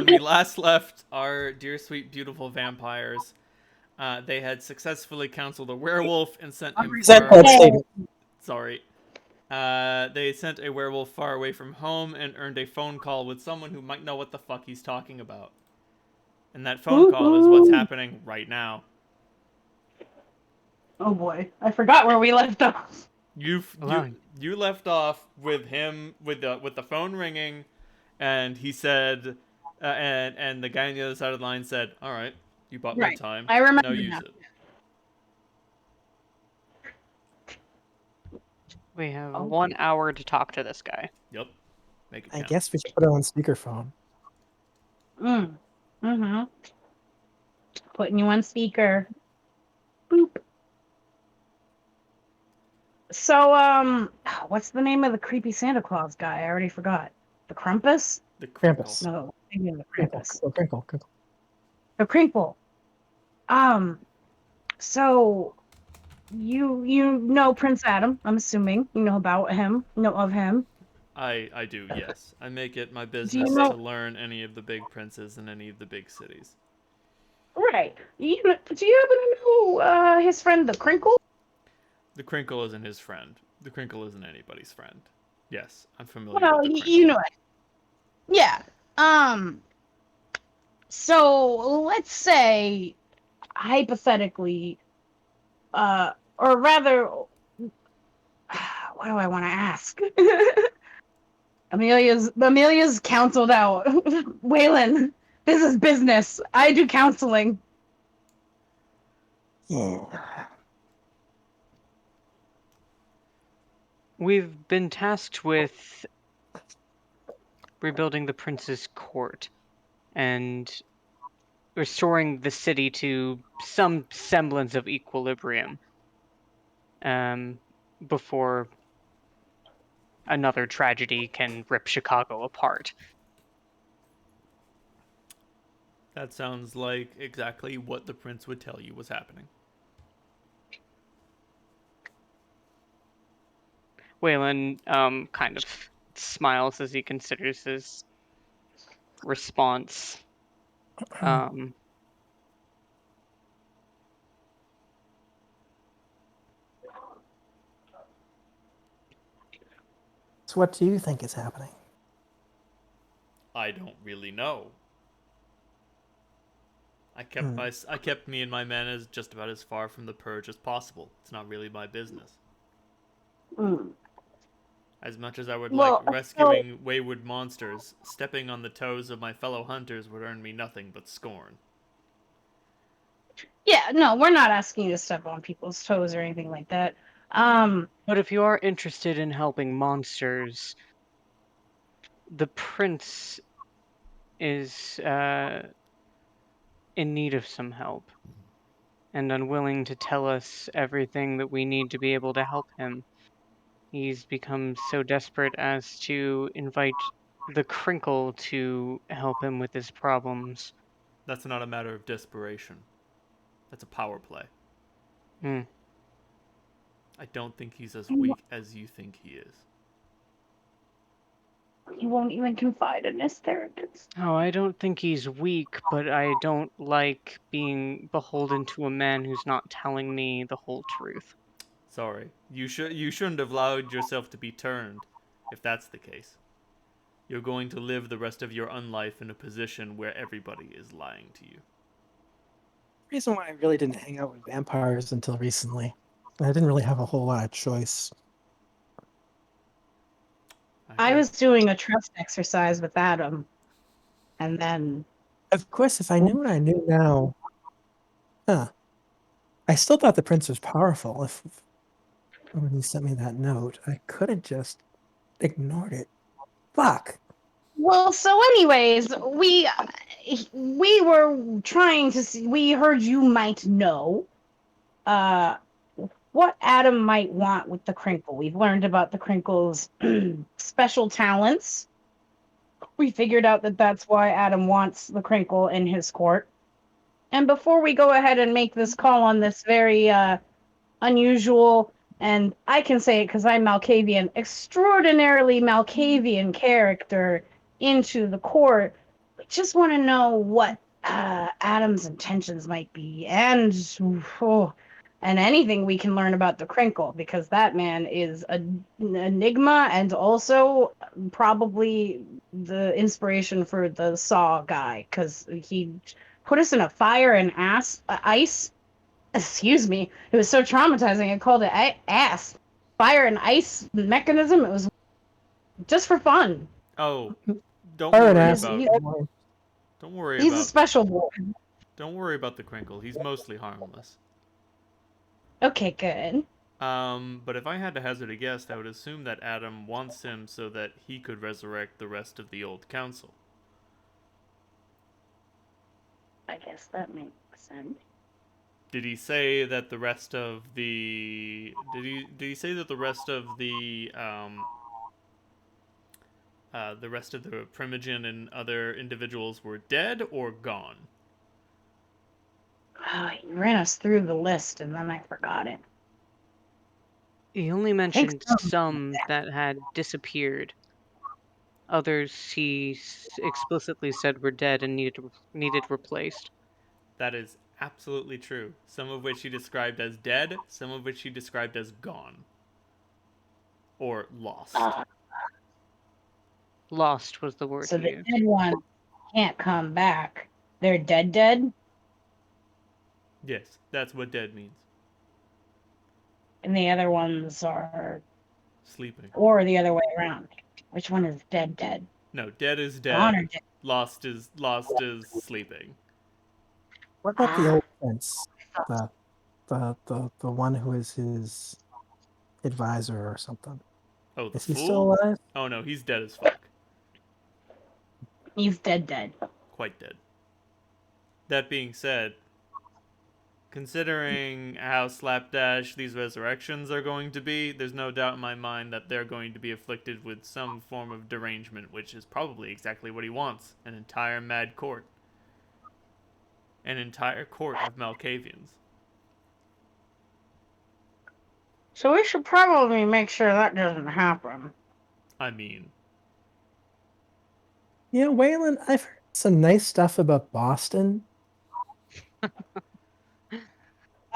when we last left our dear, sweet, beautiful vampires, they had successfully counseled a werewolf and sent him Resent far that away. statement. Sorry. They sent a werewolf far away from home and earned a phone call with someone who might know what the fuck he's talking about. And that phone call is what's happening right now. Oh boy, I forgot where we left off. You left off with him with the phone ringing, and he said, and the guy on the other side of the line said, "All right, you bought my Right. time. I remember Now use now. it." We have Oh. 1 hour to talk to this guy. Yep. Make it I count. guess we should put it on speakerphone. Mm-hmm. Putting you on speaker. Boop. So, what's the name of the creepy Santa Claus guy? I already forgot. The Krampus? The crinkle. Krampus. No, maybe the Crinkle, Krampus. crinkle. The Crinkle. So you know Prince Adam, I'm assuming. You know about him, know of him. I do, yes. I make it my Do you business know to learn any of the big princes in any of the big cities. right. Do you happen to know his friend the Crinkle? The crinkle isn't his friend. The crinkle isn't anybody's friend. Yes, I'm familiar Well, with the crinkle. you know it. Yeah. So let's say hypothetically, or rather, what do I want to ask? Amelia's counseled out. Waylon, this is business. I do counseling. Yeah. We've been tasked with rebuilding the prince's court and restoring the city to some semblance of equilibrium before another tragedy can rip Chicago apart. That sounds like exactly what the prince would tell you was happening. Waylon kind of smiles as he considers his response. So what do you think is happening? I don't really know. I kept me and my men as just about as far from the purge as possible. It's not really my business. As much as I would like rescuing wayward monsters, stepping on the toes of my fellow hunters would earn me nothing but scorn. Yeah, no, we're not asking you to step on people's toes or anything like that. But if you are interested in helping monsters, the prince is in need of some help and unwilling to tell us everything that we need to be able to help him. He's become so desperate as to invite the Crinkle to help him with his problems. That's not a matter of desperation. That's a power play. I don't think he's as weak as you think he is. He won't even confide in his therapist. Oh, I don't think he's weak, but I don't like being beholden to a man who's not telling me the whole truth. Sorry. You shouldn't have allowed yourself to be turned, if that's the case. You're going to live the rest of your unlife in a position where everybody is lying to you. The reason why I really didn't hang out with vampires until recently. I didn't really have a whole lot of choice. I was doing a trust exercise with Adam, and then... Of course, if I knew what I knew now... I still thought the prince was powerful. If when he sent me that note, I could have just ignored it. Fuck! Well, so anyways, we were trying to see... We heard you might know what Adam might want with the Crinkle. We've learned about the Crinkle's special talents. We figured out that that's why Adam wants the Crinkle in his court. And before we go ahead and make this call on this very unusual, and I can say it because I'm Malkavian, extraordinarily Malkavian character into the court, just want to know what Adam's intentions might be, and anything we can learn about the Crinkle, because that man is an enigma, and also probably the inspiration for the Saw guy, because he put us in a fire and ice. Excuse me. It was so traumatizing. I called it ass. Fire and ice mechanism. It was just for fun. Oh, don't Fire and worry acid. about. Don't worry He's a about. special boy. Don't worry about the Crinkle. He's mostly harmless. Okay, good. But if I had to hazard a guess, I would assume that Adam wants him so that he could resurrect the rest of the old council. I guess that makes sense. Did he say that the rest of the did he say that the rest of the rest of the Primogen and other individuals were dead or gone? Oh, he ran us through the list and then I forgot it. He only I think mentioned so. some that had disappeared. Others he explicitly said were dead and needed replaced. That is absolutely true. Some of which he described as dead, some of which he described as gone or lost. Lost was the word So he the used. dead ones can't come back. They're dead, Yes, that's what dead means. and the other ones are, Sleeping. or the other way around. Which one is dead? No, dead is Gone dead. or dead? Lost is sleeping. What about the Ah, old prince? The one who is his advisor or something. Oh, the Is he still fool? alive? Oh no, he's dead as fuck. he's dead. Quite dead. That being said, considering how slapdash these resurrections are going to be, there's no doubt in my mind that they're going to be afflicted with some form of derangement, which is probably exactly what he wants. An entire mad court. An entire court of Malkavians. So we should probably make sure that doesn't happen. I mean, Yeah, Waylon, I've heard some nice stuff about Boston.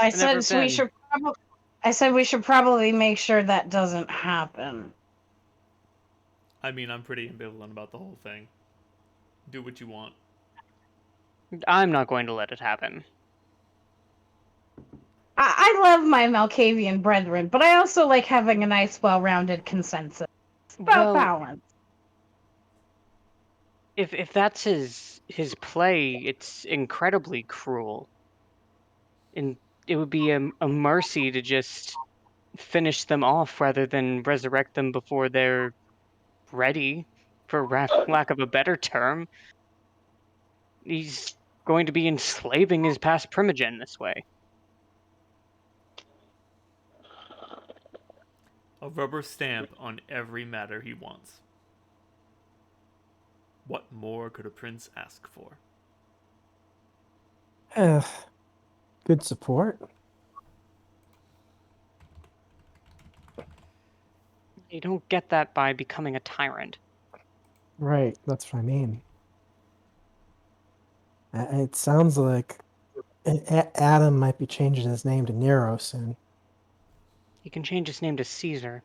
I never said so we been. should probably. I said we should probably make sure that doesn't happen. I'm pretty ambivalent about the whole thing. Do what you want. I'm not going to let it happen. I love my Malkavian brethren, but I also like having a nice, well-rounded consensus. It's about Well, balance. if that's his play, it's incredibly cruel. And it would be a mercy to just finish them off rather than resurrect them before they're ready, for lack of a better term. He's going to be enslaving his past Primogen this way. A rubber stamp on every matter he wants. What more could a prince ask for? Good support. You don't get that by becoming a tyrant. Right, that's what I mean. It sounds like Adam might be changing his name to Nero soon. He can change his name to Caesar,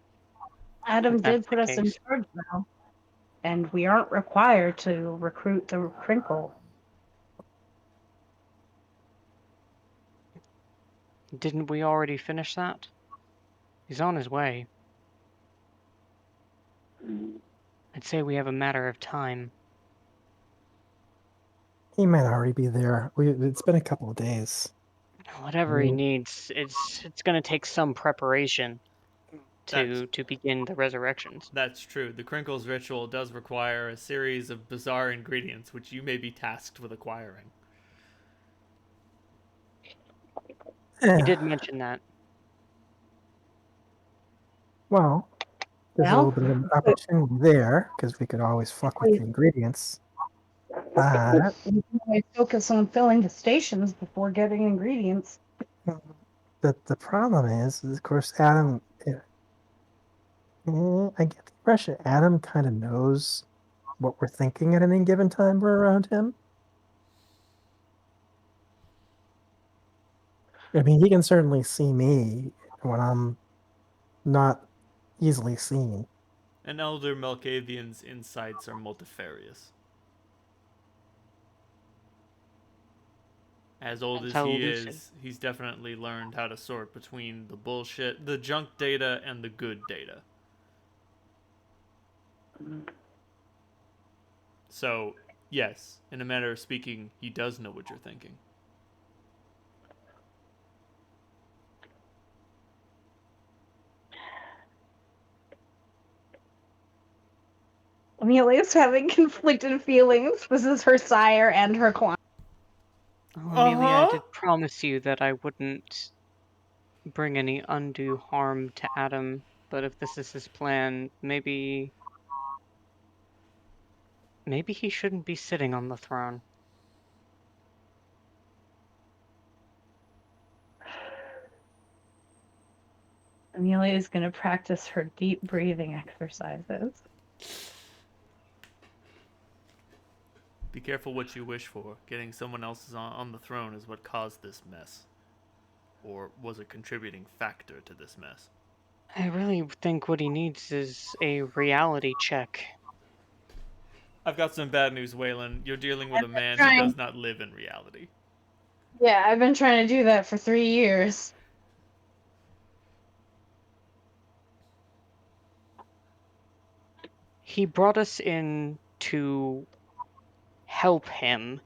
Adam if that's did the put us in case. charge now, and we aren't required to recruit the Crinkle. Didn't we already finish that? He's on his way. I'd say we have a matter of time. He might already be there. It's been a couple of days. Whatever he needs, it's going to take some preparation to begin the resurrections. That's true. The Crinkles ritual does require a series of bizarre ingredients which you may be tasked with acquiring. He did mention that. Well, there's a Well, little bit of an opportunity there because we could always fuck with the ingredients. But we can always focus on filling the stations before getting ingredients. the problem is, of course, Adam. I get the impression Adam kind of knows what we're thinking at any given time we're around him? I mean, he can certainly see me when I'm not easily seen. An elder Melkavian's insights are multifarious. As old That's as how he lucid. is, he's definitely learned how to sort between the bullshit, the junk data, and the good data. So, yes, in a manner of speaking, he does know what you're thinking. Amelia's having conflicted feelings. This is her sire and her client. Oh, Amelia, I Uh-huh. did promise you that I wouldn't bring any undue harm to Adam, but if this is his plan, maybe he shouldn't be sitting on the throne. Amelia's going to practice her deep breathing exercises. Be careful what you wish for. Getting someone else on the throne is what caused this mess. Or was a contributing factor to this mess. I really think what he needs is a reality check. I've got some bad news, Waylon. You're dealing with a I've been man who trying. does not live in reality. Yeah, I've been trying to do that for 3 years. He brought us in to help him,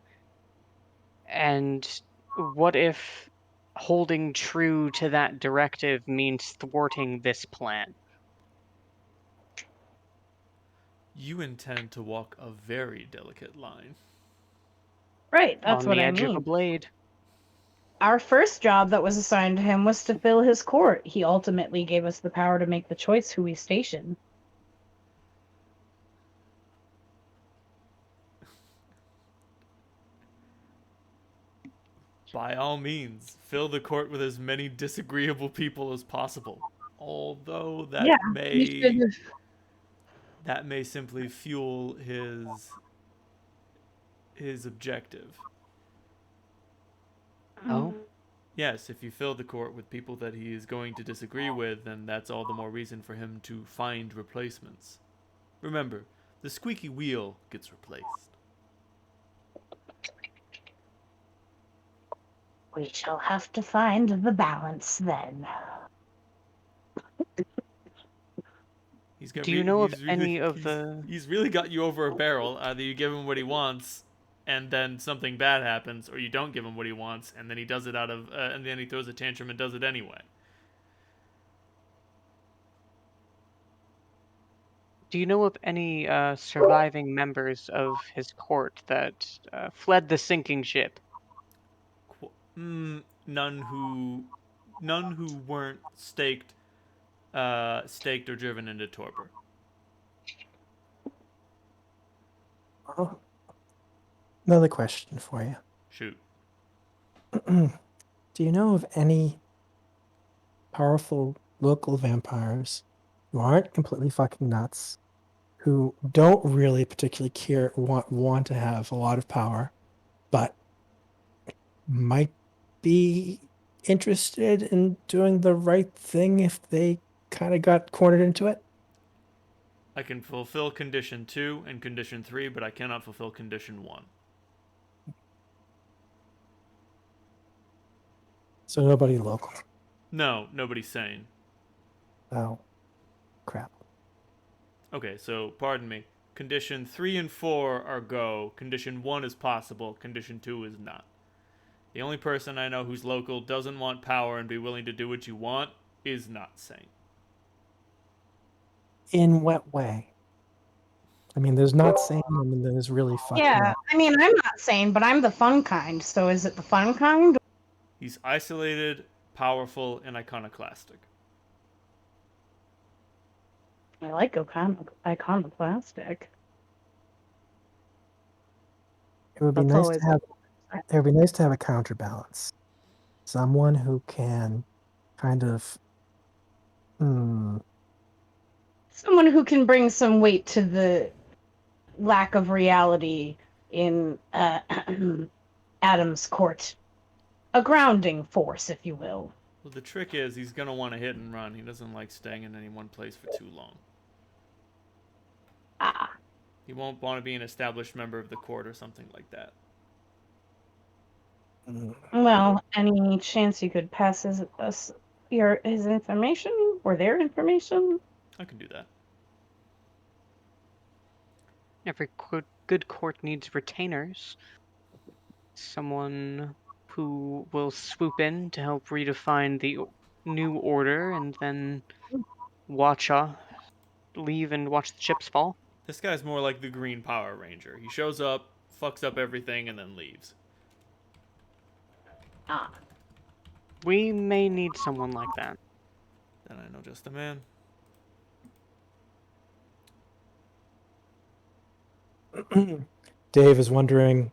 and what if holding true to that directive means thwarting this plan? You intend to walk a very delicate line. Right, that's On what the I edge of a mean. blade. Our first job that was assigned to him was to fill his court. He ultimately gave us the power to make the choice who we station. By all means, fill the court with as many disagreeable people as possible. Although Yeah, we should that may simply fuel his objective. Oh? Yes, if you fill the court with people that he is going to disagree with, then that's all the more reason for him to find replacements. Remember, the squeaky wheel gets replaced. We shall have to find the balance then. Do you know of any of the... He's really got you over a barrel. Either you give him what he wants, and then something bad happens, or you don't give him what he wants, and then he does it and then he throws a tantrum and does it anyway. Do you know of any surviving members of his court that fled the sinking ship? None who weren't staked or driven into torpor. Oh, another question for you. Shoot. Do you know of any powerful local vampires who aren't completely fucking nuts, who don't really particularly want to have a lot of power, but might be interested in doing the right thing if they kind of got cornered into it? I can fulfill condition 2 and condition 3, but I cannot fulfill condition 1. So nobody local. No, nobody's sane. Oh, crap. Okay, so pardon me. Condition 3 and 4 are go. Condition 1 is possible. Condition 2 is not. The only person I know who's local, doesn't want power, and be willing to do what you want is not sane. In what way? I mean, there's not sane, and then there's really fucking Yeah, up. I mean, I'm not sane, but I'm the fun kind. So is it the fun kind? He's isolated, powerful, and iconoclastic. I like iconoclastic. It would be That's nice always to have. It would be nice to have a counterbalance. Someone who can kind of someone who can bring some weight to the lack of reality in Adam's court. A grounding force, if you will. Well, the trick is he's gonna want to hit and run. He doesn't like staying in any one place for too long. Ah, He won't want to be an established member of the court or something like that. well, any chance you could pass his information or their information? I can do that. Every good court needs retainers. Someone who will swoop in to help redefine the new order and then leave and watch the chips fall. This guy's more like the Green Power Ranger. He shows up, fucks up everything, and then leaves. Ah, We may need someone like that. Then I know just the man. Dave is wondering,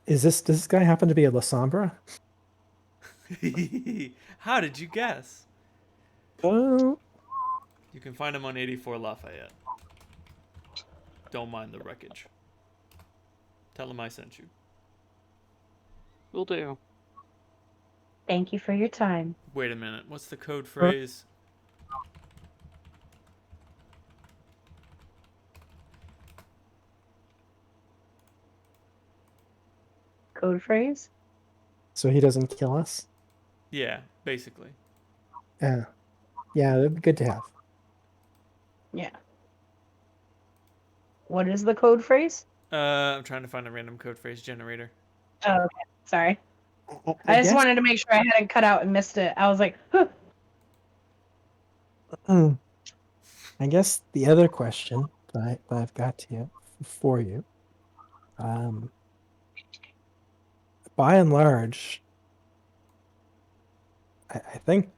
does this guy happen to be a Lasombra? How did you guess? Oh, You can find him on 84 Lafayette. Don't mind the wreckage. Tell him I sent you. Will do. thank you for your time. Wait a minute. What's the code phrase? Code phrase? so he doesn't kill us? Yeah, basically. Yeah, yeah, that'd be good to have. Yeah. What is the code phrase? I'm trying to find a random code phrase generator. Oh, okay. Sorry. I I just guess- wanted to make sure I hadn't cut out and missed it. I was like, huh. I guess the other question that I've got for you, by and large, I think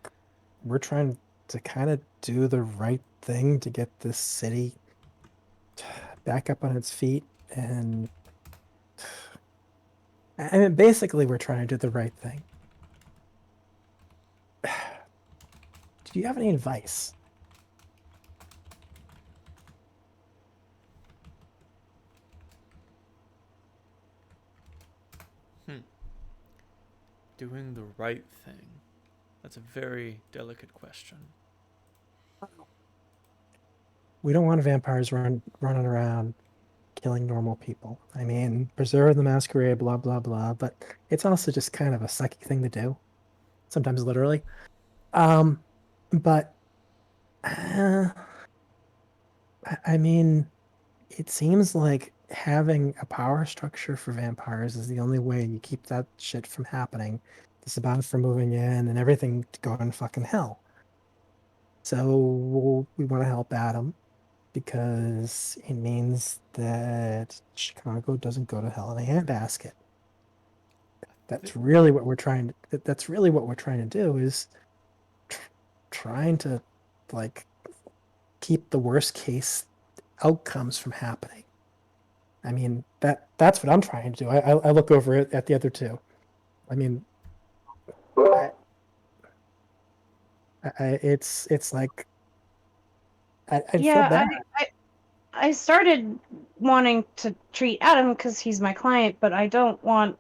we're trying to kind of do the right thing to get this city back up on its feet, and I mean, basically, we're trying to do the right thing. Do you have any advice? Doing the right thing. That's a very delicate question. We don't want vampires running around killing normal people. I mean, preserve the masquerade, blah blah blah. But it's also just kind of a sucky thing to do. Sometimes literally. But I mean, it seems like having a power structure for vampires is the only way you keep that shit from happening. The Sabbath from moving in and everything to go in fucking hell. So we want to help Adam because it means that Chicago doesn't go to hell in a handbasket. That's really what we're trying to. That's really what we're trying to do is trying to like keep the worst case outcomes from happening. I mean that's what I'm trying to do. I look over at the other two. I mean, it's like I feel Yeah, bad. I started wanting to treat Adam because he's my client, but I don't want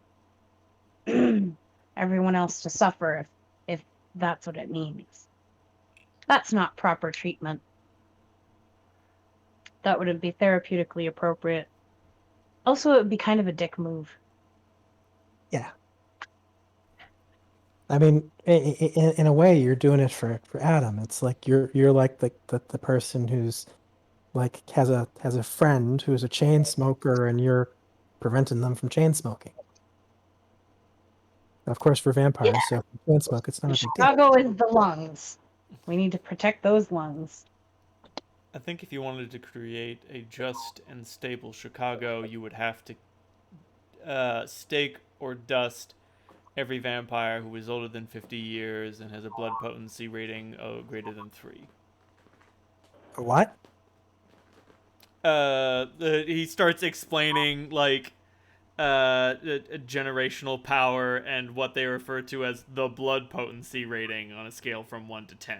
everyone else to suffer if that's what it means. That's not proper treatment. That wouldn't be therapeutically appropriate. Also, it would be kind of a dick move. Yeah. I mean, in a way, you're doing it for Adam. It's like you're like the person who's like has a friend who's a chain smoker, and you're preventing them from chain smoking. And of course, for vampires, so if you chain smoke, it's not a big deal. Chicago is the lungs. We need to protect those lungs. I think if you wanted to create a just and stable Chicago, you would have to stake or dust every vampire who is older than 50 years and has a blood potency rating of greater than 3. What? He starts explaining like a generational power and what they refer to as the blood potency rating on a scale from 1 to 10.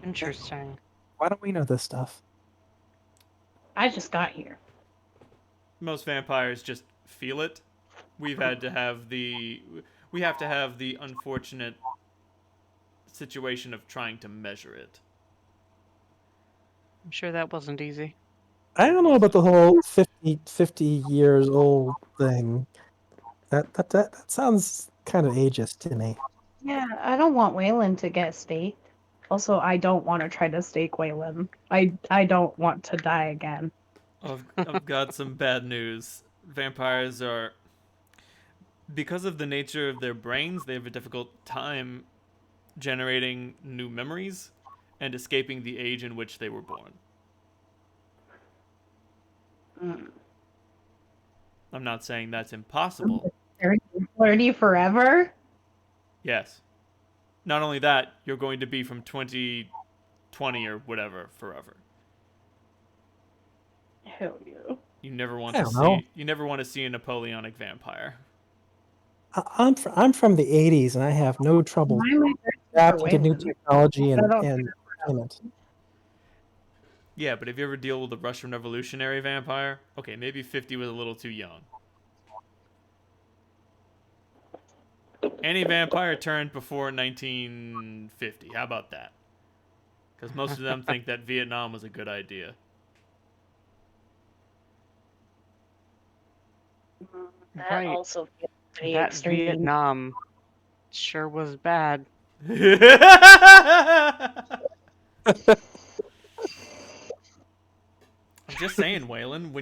Interesting. Why don't we know this stuff? I just got here. Most vampires just feel it. We have to have the unfortunate situation of trying to measure it. I'm sure that wasn't easy. I don't know about the whole 50 years old thing. That sounds kind of ageist to me. Yeah, I don't want Waylon to get staked. Also, I don't want to try to stake Waylon. I don't want to die again. I've got some bad news. Vampires are, because of the nature of their brains, they have a difficult time generating new memories and escaping the age in which they were born. Mm. I'm not saying that's impossible. 30 forever? Yes. Not only that, you're going to be from 2020 or whatever forever. Hell yeah. You never want I to don't know. see. You never want to see a Napoleonic vampire. I'm from the 80s, and I have no trouble Why am I thirsty for adapting to new Waylon? technology I and don't entertainment. Yeah, but if you ever deal with a Russian revolutionary vampire, okay, maybe 50 was a little too young. Any vampire turned before 1950. How about that? Because most of them think that Vietnam was a good idea. That Right. also feels pretty That extreme. Vietnam sure was bad. I'm just saying, Waylon,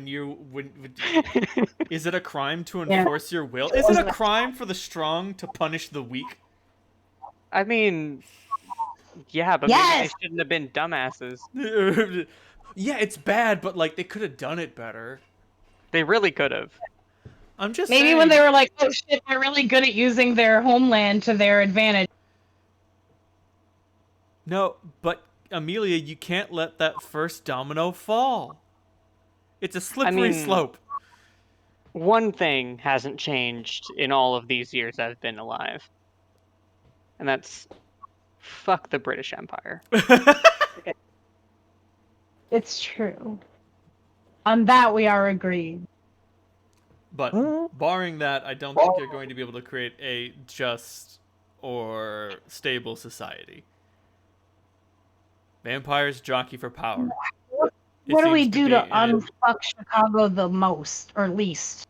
is it a crime to Yeah. enforce your will? Is it a crime for the strong to punish the weak? I mean, yeah, but Yes! maybe they shouldn't have been dumbasses. Yeah, it's bad, but like they could have done it better. They really could have. I'm just Maybe saying. when they were like, oh shit, they're really good at using their homeland to their advantage. No, but Amelia, you can't let that first domino fall. It's a slippery mean- slope. One thing hasn't changed in all of these years I've been alive. And that's fuck the British Empire. It's true. On that we are agreed. But barring that, I don't think you're going to be able to create a just or stable society. Vampires jockey for power. What do we seems to do be to in it. unfuck Chicago the most, or least?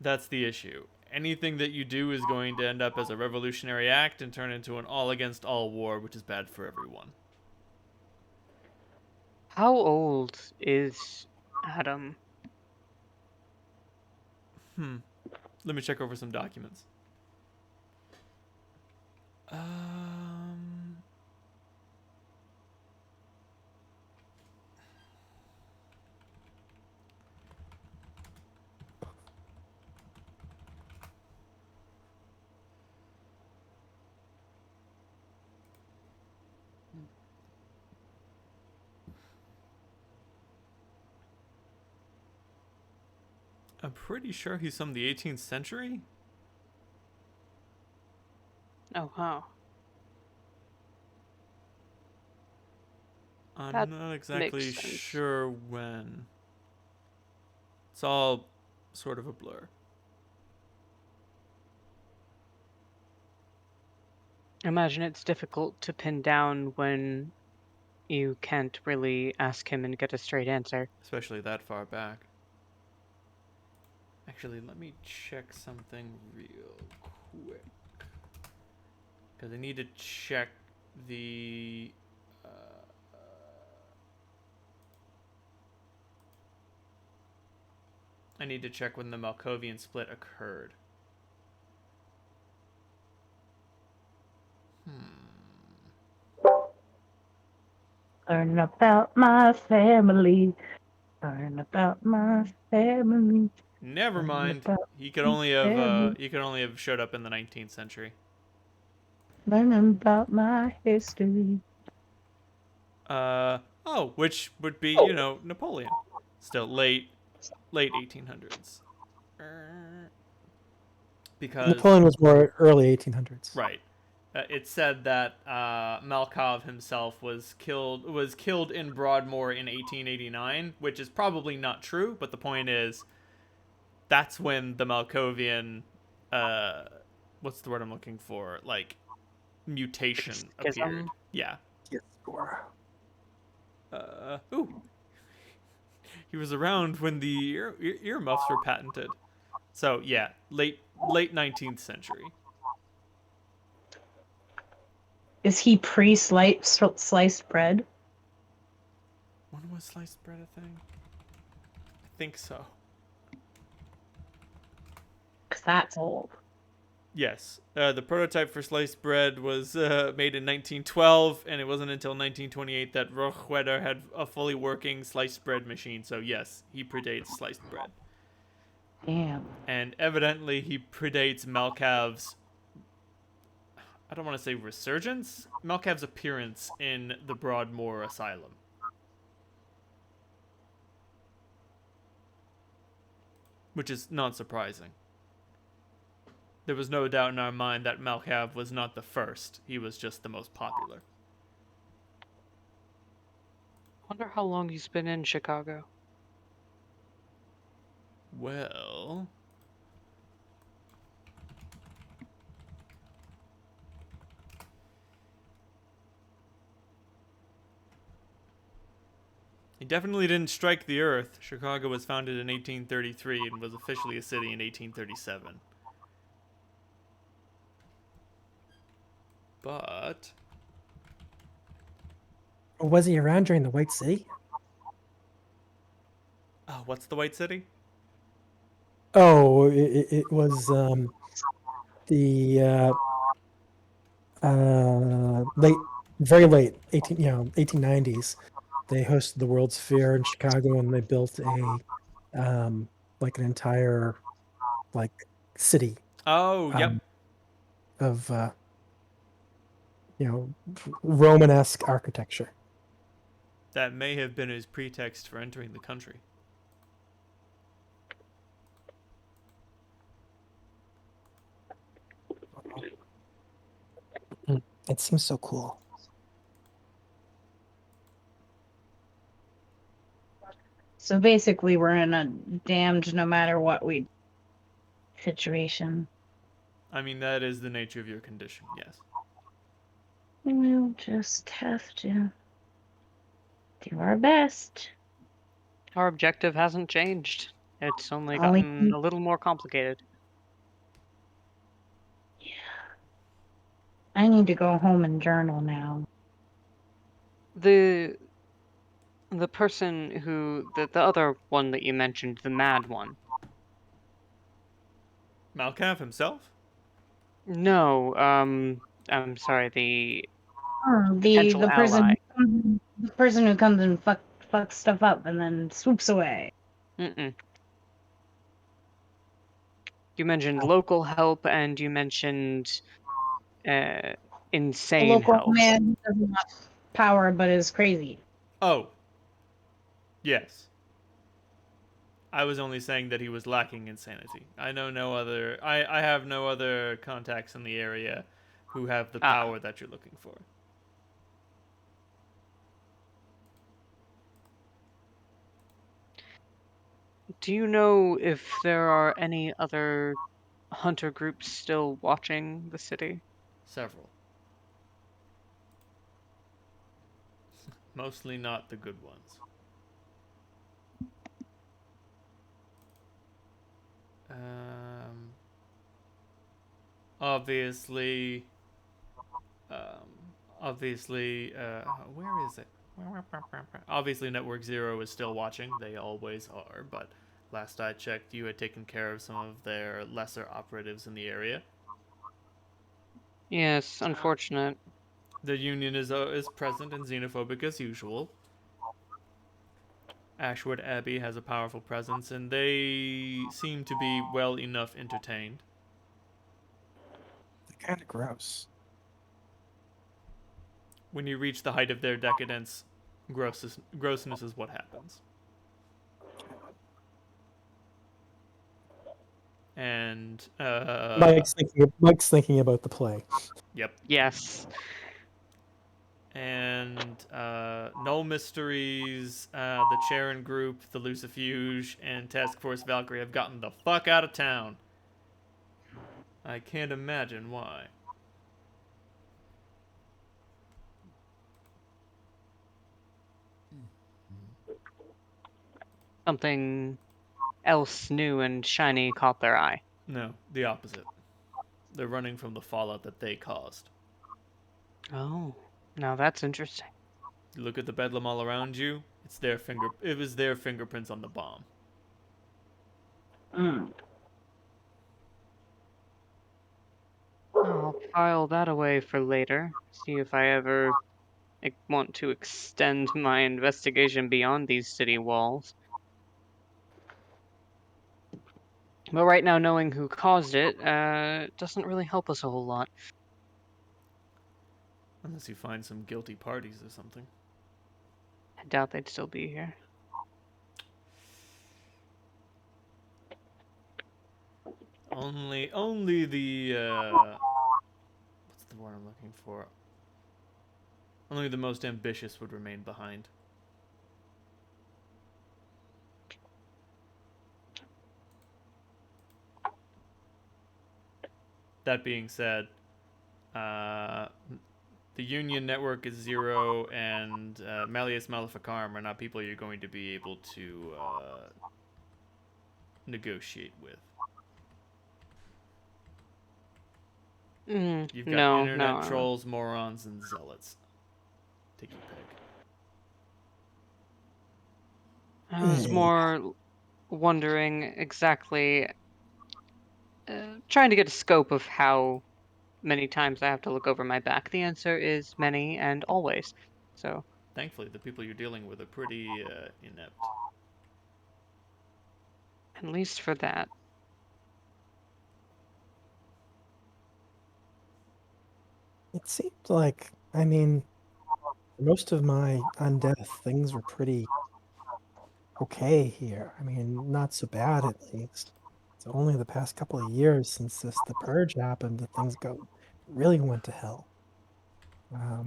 That's the issue. Anything that you do is going to end up as a revolutionary act and turn into an all against all war, which is bad for everyone. How old is Adam? Let me check over some documents. I'm pretty sure he's from the 18th century. Oh, wow. I'm That not exactly makes sense. sure when. It's all sort of a blur. Imagine it's difficult to pin down when you can't really ask him and get a straight answer. Especially that far back. Actually, let me check something real quick. Because I need to check the... I need to check when the Malkovian split occurred. Learn about my family. Learn about my family. Never mind. He could only have showed up in the 19th century. Learn about my history. Which would be, Napoleon. Still late 1800s. Because Napoleon was more early 1800s. right. It said that Malkov himself was killed in Broadmoor in 1889, which is probably not true. But the point is, that's when the Malkovian, uh, what's the word I'm looking for? Like mutation appeared. Schism? Yeah. Yes, score. Ooh. He was around when the earmuffs were patented. So yeah, late 19th century. Is he sliced bread? When was sliced bread a thing? I think so. Because that's old. Yes. The prototype for sliced bread was made in 1912, and it wasn't until 1928 that Rochweder had a fully working sliced bread machine. So yes, he predates sliced bread. Damn. And evidently he predates Malkav's, I don't want to say resurgence, Malkav's appearance in the Broadmoor Asylum. Which is not surprising. There was no doubt in our mind that Malkav was not the first. He was just the most popular. Wonder how long he's been in Chicago. Well, he definitely didn't strike the earth. Chicago was founded in 1833 and was officially a city in 1837. But Was he around during the White City? oh, what's the White City? Oh, it was the very late 1890s. They hosted the World's Fair in Chicago, and they built like an entire like city Oh, yep. of Romanesque architecture. That may have been his pretext for entering the country. It seems so cool. So basically, we're in a damned no matter what we situation. I mean, that is the nature of your condition, yes. We'll just have to do our best. Our objective hasn't changed. It's only Only- gotten a little more complicated. I need to go home and journal now. The person who the other one that you mentioned, the mad one. Malkav himself? No, I'm sorry, the The potential ally. the person who comes and fucks stuff up and then swoops away. Mm-mm. You mentioned local help and you mentioned A insane local help. man who doesn't have power but is crazy. Oh. Yes. I was only saying that he was lacking insanity. I know no other. I have no other contacts in the area who have the power that you're looking for. Do you know if there are any other hunter groups still watching the city? Several. Mostly not the good ones. Um, obviously, where is it? Obviously, Network Zero is still watching. They always are, but last I checked, you had taken care of some of their lesser operatives in the area. Yes, unfortunate. The Union is present and xenophobic as usual. Ashwood Abbey has a powerful presence, and they seem to be well enough entertained. They're kind of gross. When you reach the height of their decadence, grossness is what happens. And Mike's thinking about the play. yep. Yes. And No Mysteries, the Charon Group, the Lucifuge, and Task Force Valkyrie have gotten the fuck out of town. I can't imagine why. Something else new and shiny caught their eye. No, the opposite. They're running from the fallout that they caused. Oh, now that's interesting. You look at the bedlam all around you. It was their fingerprints on the bomb. Mm. I'll file that away for later. See if I ever want to extend my investigation beyond these city walls. But right now, knowing who caused it doesn't really help us a whole lot. Unless you find some guilty parties or something. I doubt they'd still be here. Only the what's the word I'm looking for? Only the most ambitious would remain behind. That being said, the Union network is 0, and Malleus Maleficarum are not people you're going to be able to negotiate with. You've got No, internet no. trolls, morons, and zealots. Take your pick. I was more wondering exactly, trying to get a scope of how many times I have to look over my back. The answer is many and always. So, Thankfully, the people you're dealing with are pretty inept. at least for that. It seemed like, I mean, most of my undeath things were pretty okay here. I mean, not so bad at least. It's only the past couple of years since the purge happened that things really went to hell. I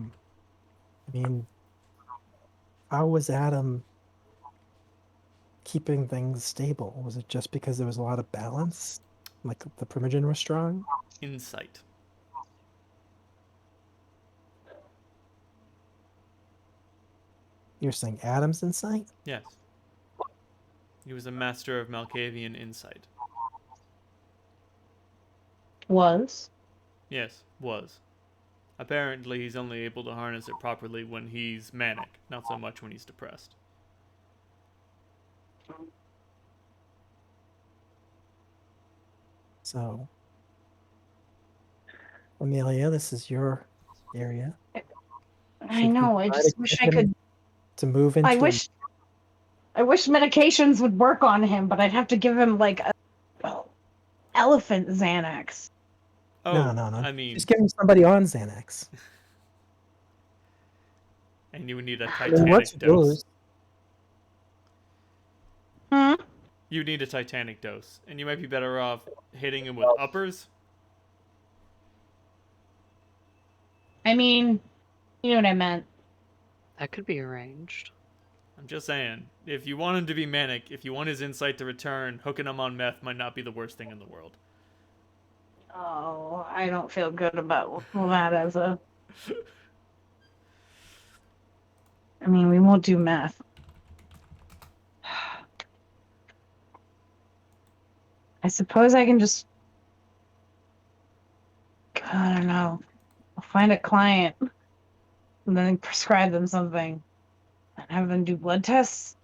mean, how was Adam keeping things stable? Was it just because there was a lot of balance? Like the Primogen was strong? Insight. You're saying Adam's insight? Yes. He was a master of Malkavian insight. Was. Yes, was. Apparently, he's only able to harness it properly when he's manic, not so much when he's depressed. So, Amelia, this is your area. I Should we know. I try just to wish get I him could. to move into I wish medications would work on him, but I'd have to give him like a elephant Xanax. Oh, No. I mean, Just give him somebody on Xanax. and you would need a I mean, once titanic he dose. goes, Hmm? You need a titanic dose, and you might be better off hitting him with uppers. I mean, you know what I meant. That could be arranged. I'm just saying, if you want him to be manic, if you want his insight to return, hooking him on meth might not be the worst thing in the world. Oh, I don't feel good about that as a. I mean, we won't do meth. I suppose I can just. I don't know. I'll find a client and then prescribe them something and have them do blood tests.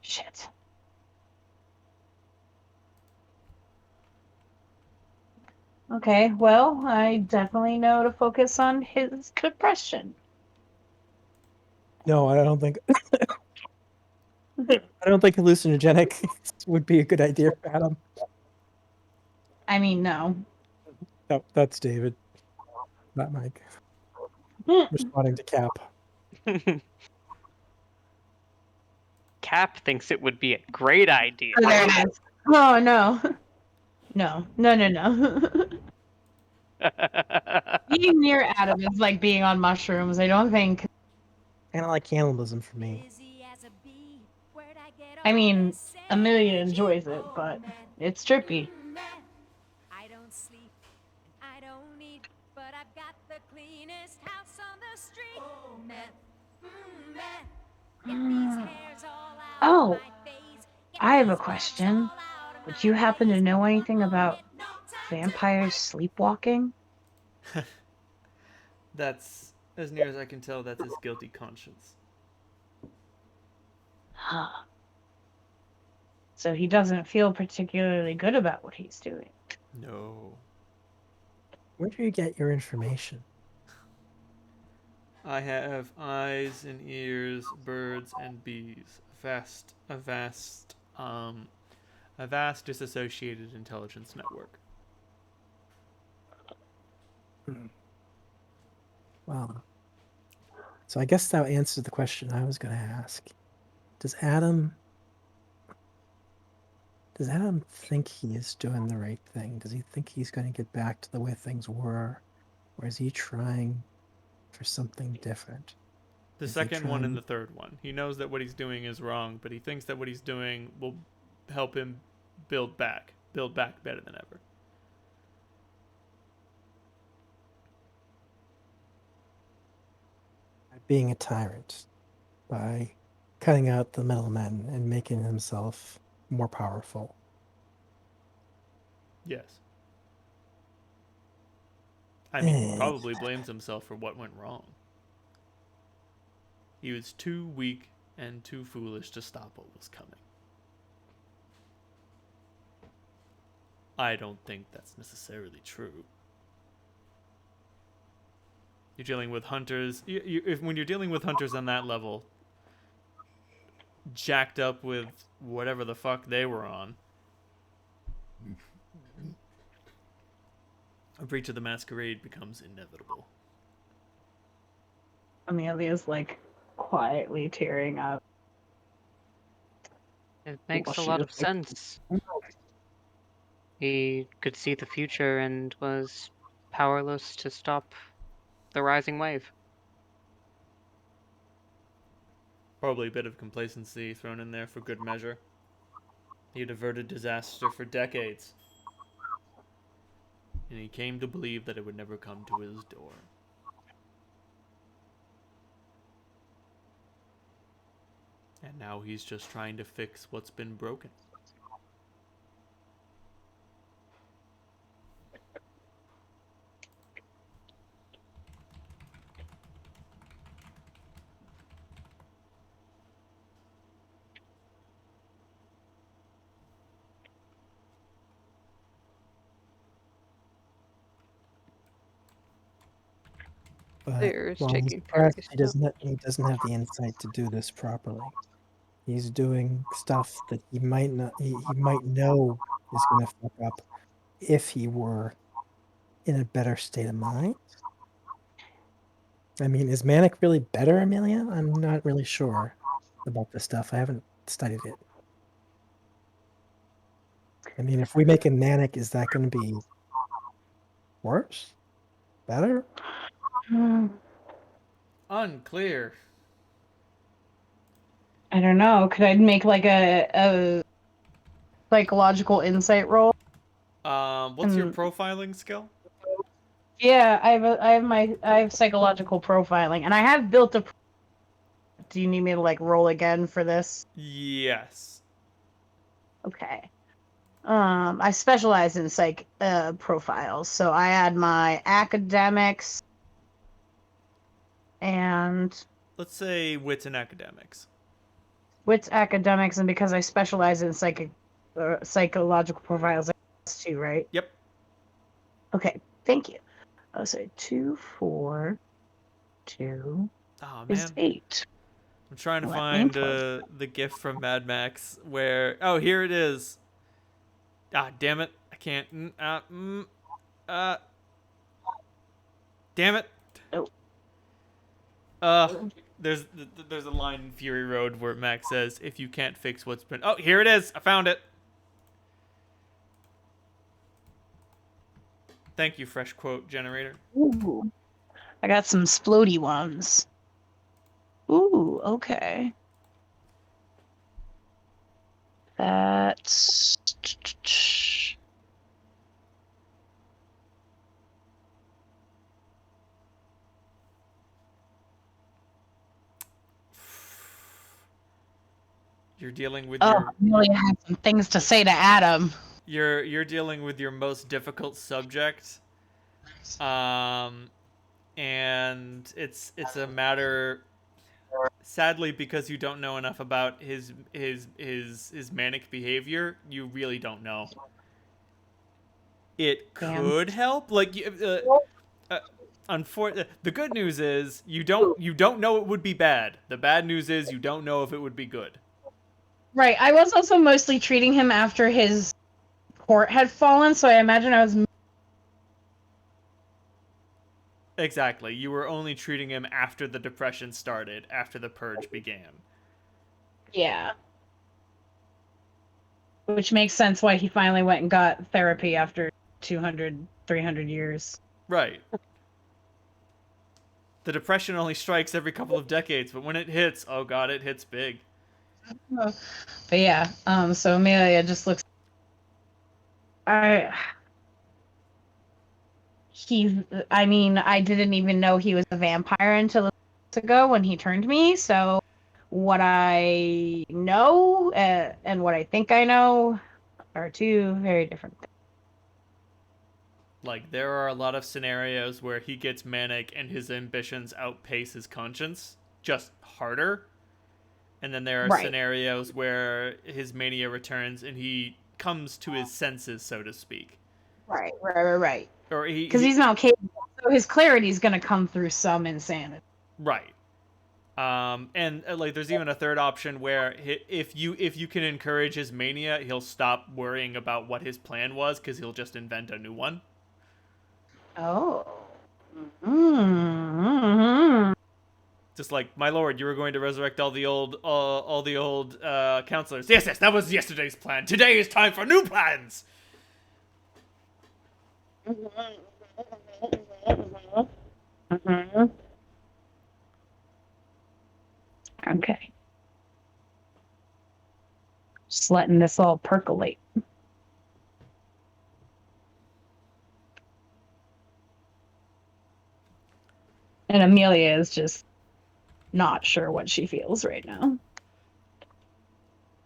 Shit. Okay, well, I definitely know to focus on his depression. no, I don't think I don't think hallucinogenic would be a good idea for Adam. I mean, no. No, that's David, not Mike. Responding to Cap. Cap thinks it would be a great idea. There it is. Oh, no. No. Being near Adam is like being on mushrooms. I don't think. Kind of like cannibalism for me. I mean, Amelia enjoys it, but it's trippy. I don't sleep, I don't eat, but I've got the cleanest house on the street. Meth, meth. Get these hairs all out Oh, of my face. Get I have a these bugs question. all out of Would my you happen to face. know anything I'm gonna about get no time to vampires wait. sleepwalking? That's, as near as I can tell, that's his guilty conscience. Huh. So he doesn't feel particularly good about what he's doing. No. Where do you get your information? I have eyes and ears, birds and bees. A vast disassociated intelligence network. Well, so I guess that answers the question I was going to ask. Does Adam think he is doing the right thing? Does he think he's going to get back to the way things were? Or is he trying for something different? The Is he second one trying- and the third one. He knows that what he's doing is wrong, but he thinks that what he's doing will help him build back better than ever. Being a tyrant by cutting out the middlemen and making himself more powerful. Yes. I mean, he Eh. probably blames himself for what went wrong. He was too weak and too foolish to stop what was coming. I don't think that's necessarily true. You're dealing with hunters. When you're dealing with hunters on that level, jacked up with whatever the fuck they were on, a breach of the masquerade becomes inevitable. Amelia's like quietly tearing up. It makes Well, a she lot was of sense. He could see the future and was powerless to stop the rising wave. Probably a bit of complacency thrown in there for good measure. He had averted disaster for decades, and he came to believe that it would never come to his door. And now he's just trying to fix what's been broken. But There's while he's taking care of pressed, your he doesn't have the insight to do this properly. He's doing stuff that he might not he might know is going to fuck up if he were in a better state of mind. I mean, is Manic really better, Amelia? I'm not really sure about this stuff. I haven't studied it. I mean, if we make him Manic, is that going to be worse? Better? Unclear. I don't know. Could I make like a psychological insight roll? What's your profiling skill? Yeah, I have psychological profiling, and I have built a. Do you need me to like roll again for this? Yes. Okay. I specialize in psych profiles, so I add my academics and Let's say wits and academics. wits academics, and because I specialize in psychological profiles, that's two, right? Yep. Okay, thank you. Oh, so 2, 4, 2 Oh is man, 8. I'm trying to Well, that find means the GIF from Mad Max where. Oh, here it is. Ah, damn it! I can't. Damn it! Oh. There's a line in Fury Road where Max says, "If you can't fix what's been." Oh, here it is. I found it. Thank you, fresh quote generator. Ooh. I got some splody ones. Ooh, okay. That's You're dealing with oh, your Amelia has some things to say to Adam. you're dealing with your most difficult subject. Um and it's a matter, sadly, because you don't know enough about his manic behavior, you really don't know. It Damn. could help, like the good news is you don't know it would be bad. The bad news is you don't know if it would be good. Right. I was also mostly treating him after his court had fallen, so I imagine I was. Exactly. You were only treating him after the depression started, after the purge began. Yeah. Which makes sense why he finally went and got therapy after 200, 300 years. Right. The depression only strikes every couple of decades, but when it hits, oh god, it hits big. But yeah, so Amelia just looks. I. I mean, I didn't even know he was a vampire until months ago when he turned me. So, what I know and what I think I know are two very different things. Like, there are a lot of scenarios where he gets manic and his ambitions outpace his conscience, just harder. And then there are Right. scenarios where his mania returns and he comes to his senses, so to speak. Right. Or Because he's not capable, so his clarity is going to come through some insanity. Right. And like, there's even a third option where if you can encourage his mania, he'll stop worrying about what his plan was because he'll just invent a new one. Oh. Mm-hmm. Just like, my lord, you were going to resurrect all the old counselors. Yes, that was yesterday's plan. Today is time for new plans. Mm-hmm. Okay. Just letting this all percolate. And Amelia is just not sure what she feels right now.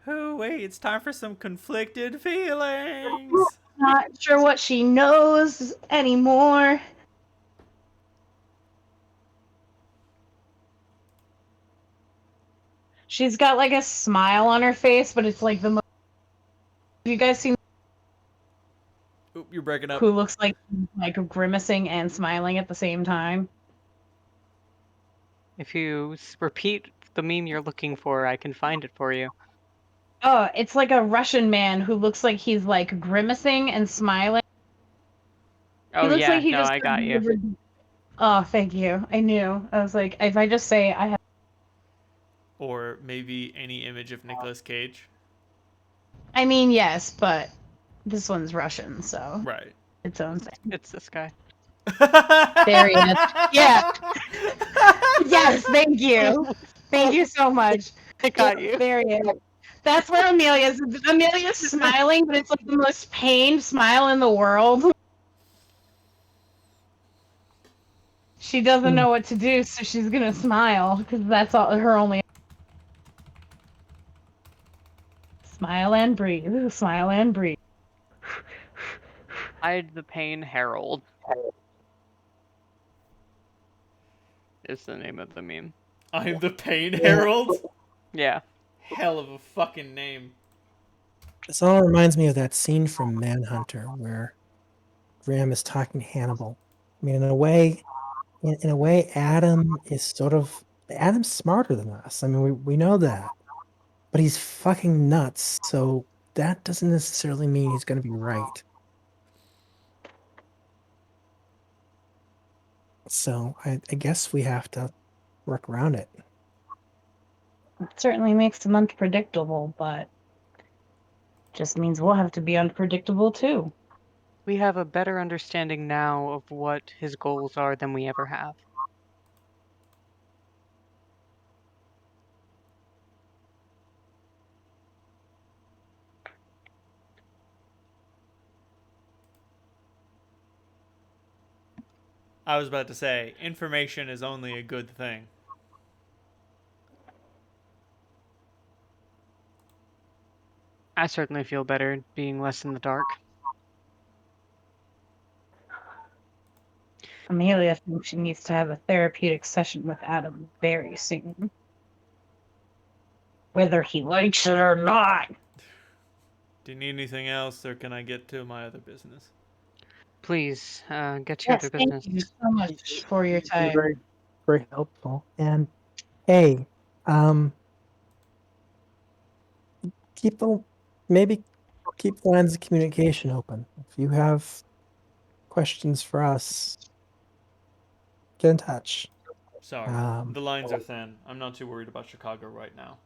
Oh wait, it's time for some conflicted feelings. Not sure what she knows anymore. She's got like a smile on her face, but it's like the most. Have you guys seen Oop, you're breaking up. who looks like grimacing and smiling at the same time? If you repeat the meme you're looking for, I can find it for you. Oh, it's like a Russian man who looks like he's like grimacing and smiling. Oh He looks yeah, like he no, just I got you. Oh, thank you. I knew. I was like, if I just say I have. Or maybe any image of Nicolas Cage. I mean, yes, but this one's Russian, so Right. its own thing. It's this guy. There he is. Yeah. Yes, thank you. Thank you so much. I got you. There he is. That's where Amelia's. Amelia's smiling, but it's like the most pained smile in the world. She doesn't know what to do, so she's gonna smile because that's all her only. Smile and breathe. Smile and breathe. Hide the Pain Herald is the name of the meme. I'm the Pain Herald? Yeah. Hell of a fucking name. This all reminds me of that scene from Manhunter where Graham is talking to Hannibal. I mean, in a way, Adam's smarter than us. I mean, we know that, but he's fucking nuts. So that doesn't necessarily mean he's going to be right. So I guess we have to work around it. It certainly makes them unpredictable, but just means we'll have to be unpredictable too. we have a better understanding now of what his goals are than we ever have. I was about to say, information is only a good thing. I certainly feel better being less in the dark. Amelia thinks she needs to have a therapeutic session with Adam very soon. Whether he likes it or not. Do you need anything else, or can I get to my other business? Please, get your Yes, other thank business. you so much for your You're very, time. very helpful. And hey, keep the maybe keep the lines of communication open. If you have questions for us, get in touch. Sorry, Um, the lines are thin. I'm not too worried about Chicago right now.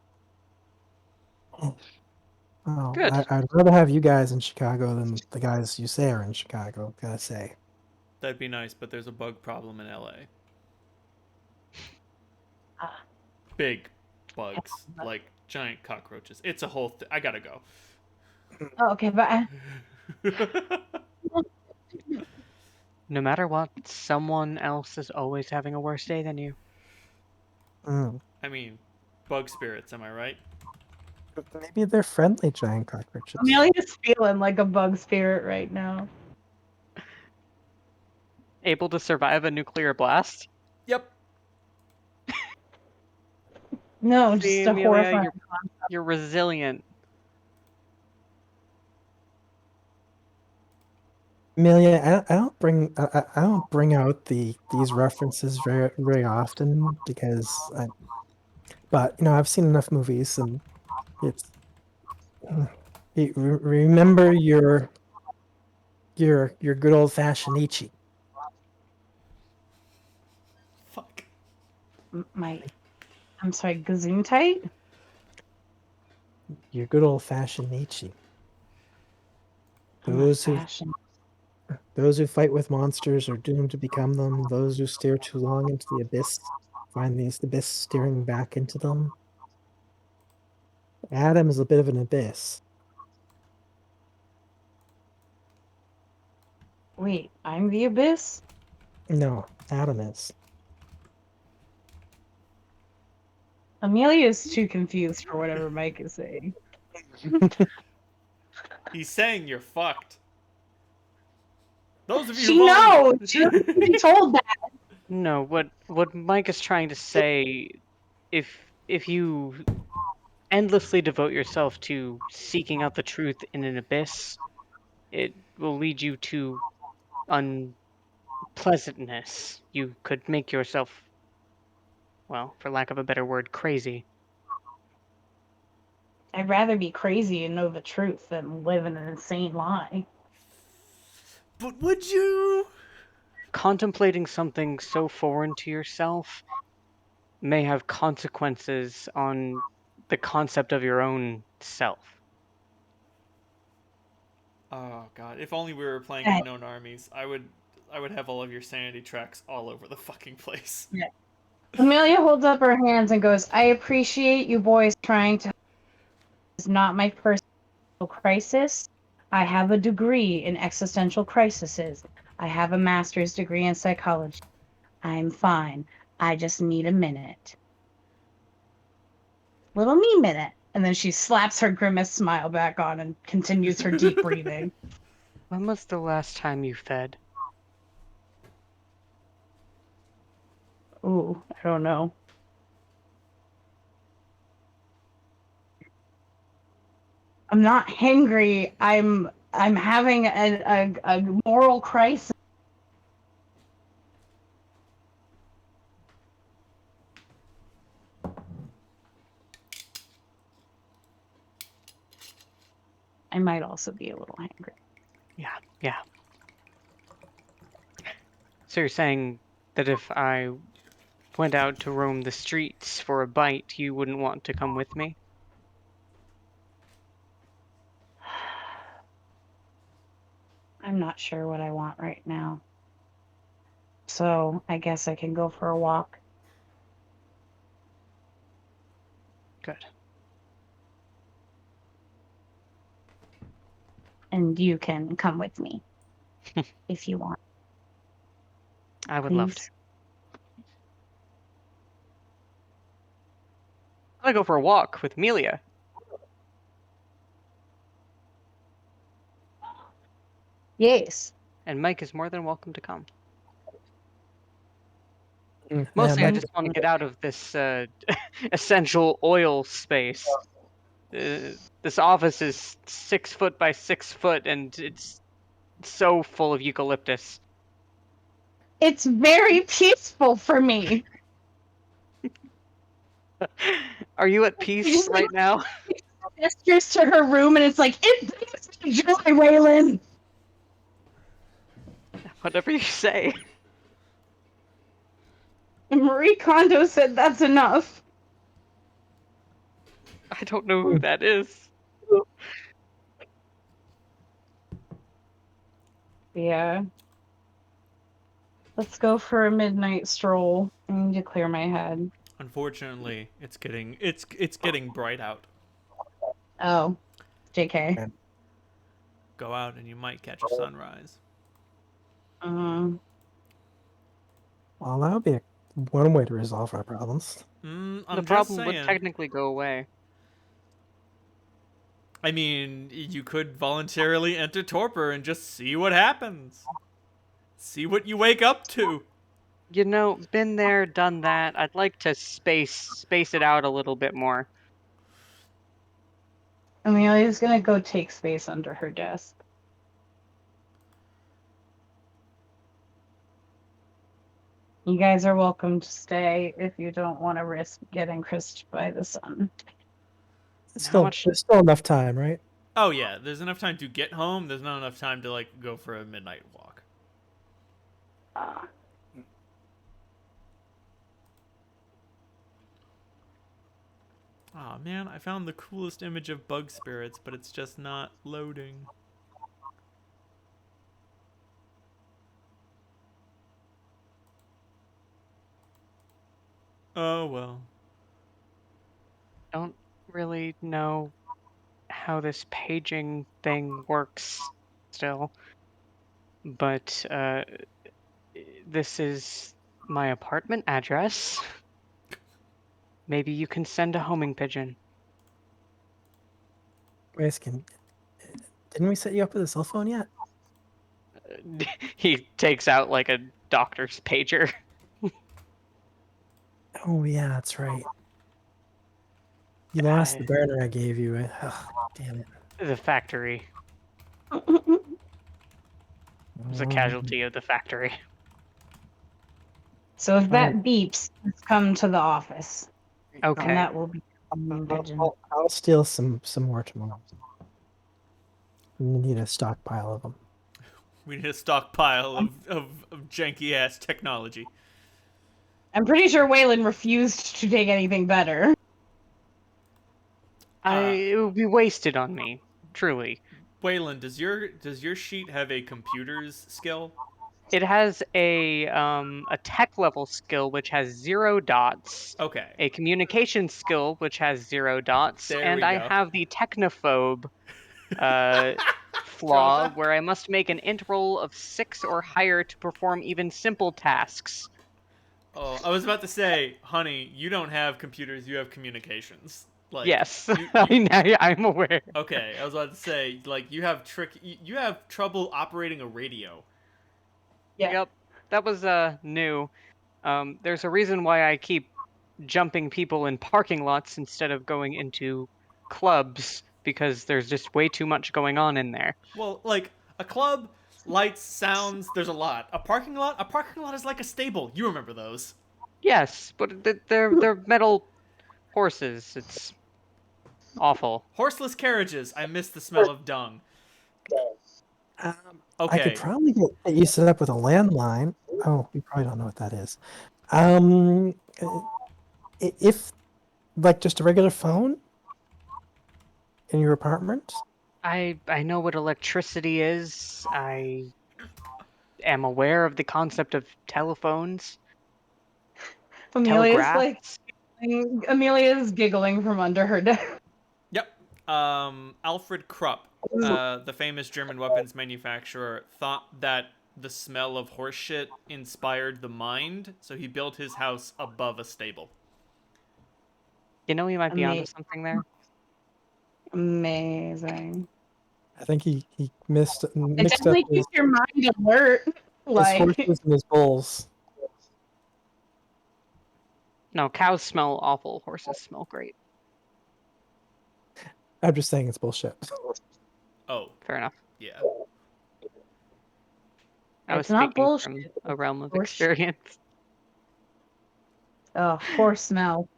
well, Good. I'd rather have you guys in Chicago than the guys you say are in Chicago, gotta say. That'd be nice, but there's a bug problem in LA. Ah, Big bugs, like giant cockroaches. It's a whole I gotta go. oh, okay, but No matter what, someone else is always having a worse day than you. Mm. I mean, bug spirits, am I right? But maybe they're friendly giant cockroaches. Amelia's feeling like a bug spirit right now. Able to survive a nuclear blast? Yep. No, See, just a Amelia, horrifying. you're resilient. Amelia, I don't bring out these references very often because but I've seen enough movies and it's remember your good old fashioned Ichi. Fuck. I'm sorry, Gesundheit? Your good old fashioned Ichi. I'm a Those who fashion. those who fight with monsters are doomed to become them. Those who stare too long into the abyss find the abyss staring back into them. Adam is a bit of an abyss. Wait, I'm the abyss? No, Adam is. Amelia's too confused for whatever Mike is saying. He's saying you're fucked. Those of you She who've knows! only... She doesn't be told that! No, what Mike is trying to say, if you endlessly devote yourself to seeking out the truth in an abyss, it will lead you to unpleasantness. You could make yourself, well, for lack of a better word, crazy. I'd rather be crazy and know the truth than live in an insane lie. But would you? Contemplating something so foreign to yourself may have consequences on the concept of your own self. Oh god, if only we were playing Yeah. Unknown Armies, I would have all of your sanity tracks all over the fucking place. Amelia holds up her hands and goes, I appreciate you boys trying to. It's not my personal crisis. I have a degree in existential crises. I have a master's degree in psychology. I'm fine. I just need a minute. Little me minute. And then she slaps her grimace smile back on and continues her deep breathing. When was the last time you fed? Ooh, I don't know. I'm not hangry. I'm having a moral crisis. I might also be a little hangry. Yeah. So you're saying that if I went out to roam the streets for a bite, you wouldn't want to come with me? I'm not sure what I want right now. So I guess I can go for a walk. Good. And you can come with me if you want. I would love to. Please. I'm gonna go for a walk with Amelia. Yes. And Mike is more than welcome to come. Yeah, Mostly, I Mike- just want to get out of this essential oil space. This office is 6 foot by 6 foot, and it's so full of eucalyptus. It's very peaceful for me. Are you at peace right now? Gestures to her room, and it's like, it brings me joy, Waylon. Whatever you say. And Marie Kondo said that's enough. I don't know who that is. Yeah. Let's go for a midnight stroll. I need to clear my head. Unfortunately, it's getting bright out. Oh, JK. Go out and you might catch a sunrise. Um, Well, that would be one way to resolve our problems. I'm The just problem saying. would technically go away. I mean, you could voluntarily enter torpor and just see what happens. See what you wake up to. You know, been there, done that. I'd like to space it out a little bit more. Amelia's gonna go take space under her desk. You guys are welcome to stay if you don't want to risk getting crisped by the sun. There's still enough time, right? Oh yeah, there's enough time to get home. There's not enough time to like go for a midnight walk. Uh, Oh man, I found the coolest image of bug spirits, but it's just not loading. Oh well. Don't really know how this paging thing works still. But this is my apartment address. Maybe you can send a homing pigeon. Wait, didn't we set you up with a cell phone yet? He takes out like a doctor's pager. Oh yeah, that's right. You lost the burner I gave you. Oh, damn it. The factory. It was a casualty of the factory. so if that beeps, let's come to the office. Okay. And that will be homing pigeon. I'll steal some more tomorrow. We need a stockpile of them. We need a stockpile of janky ass technology. I'm pretty sure Waylon refused to take anything better. It would be wasted on me, truly. Waylon, does your sheet have a computer's skill? It has a tech level skill which has 0 dots. Okay. A communication skill which has 0 dots, There and we I go. have the technophobe flaw Drawback? where I must make an int roll of 6 or higher to perform even simple tasks. Oh, I was about to say, honey, you don't have computers, you have communications. Like, Yes, you- I'm aware. Okay, I was about to say, like, you have trouble operating a radio. Yeah. Yep, that was new. There's a reason why I keep jumping people in parking lots instead of going into clubs, because there's just way too much going on in there. Well, like, a club, lights, sounds, there's a lot. A parking lot is like a stable. You remember those. Yes, but they're metal horses. It's awful. Horseless carriages. I miss the smell of dung. I Okay. could probably get you set up with a landline. Oh, you probably don't know what that is. If like just a regular phone in your apartment. I know what electricity is. I am aware of the concept of telephones, Amelia's like, telegraphs. Amelia's giggling from under her desk. Yep. Alfred Krupp, the famous German weapons manufacturer, thought that the smell of horse shit inspired the mind, so he built his house above a stable. You know, he might be onto Ama- something there. Amazing. I think he mixed It up definitely keeps your mind alert. his Like, horses and his bulls. No, cows smell awful. Horses smell great. I'm just saying it's bullshit. Oh, Fair enough. yeah. I was it's not speaking bullshit. from a realm of Horse shit. experience. Oh, horse smell.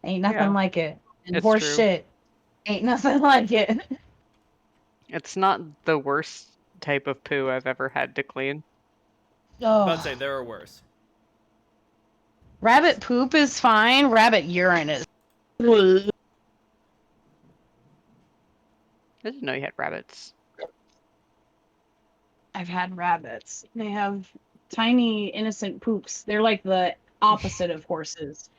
Ain't nothing Yeah, like it. And it's horse true. shit. Ain't nothing like it. It's not the worst type of poo I've ever had to clean. About to say Oh, there are worse. rabbit poop is fine. Rabbit urine is. I didn't know you had rabbits. I've had rabbits. They have tiny, innocent poops. They're like the opposite of horses.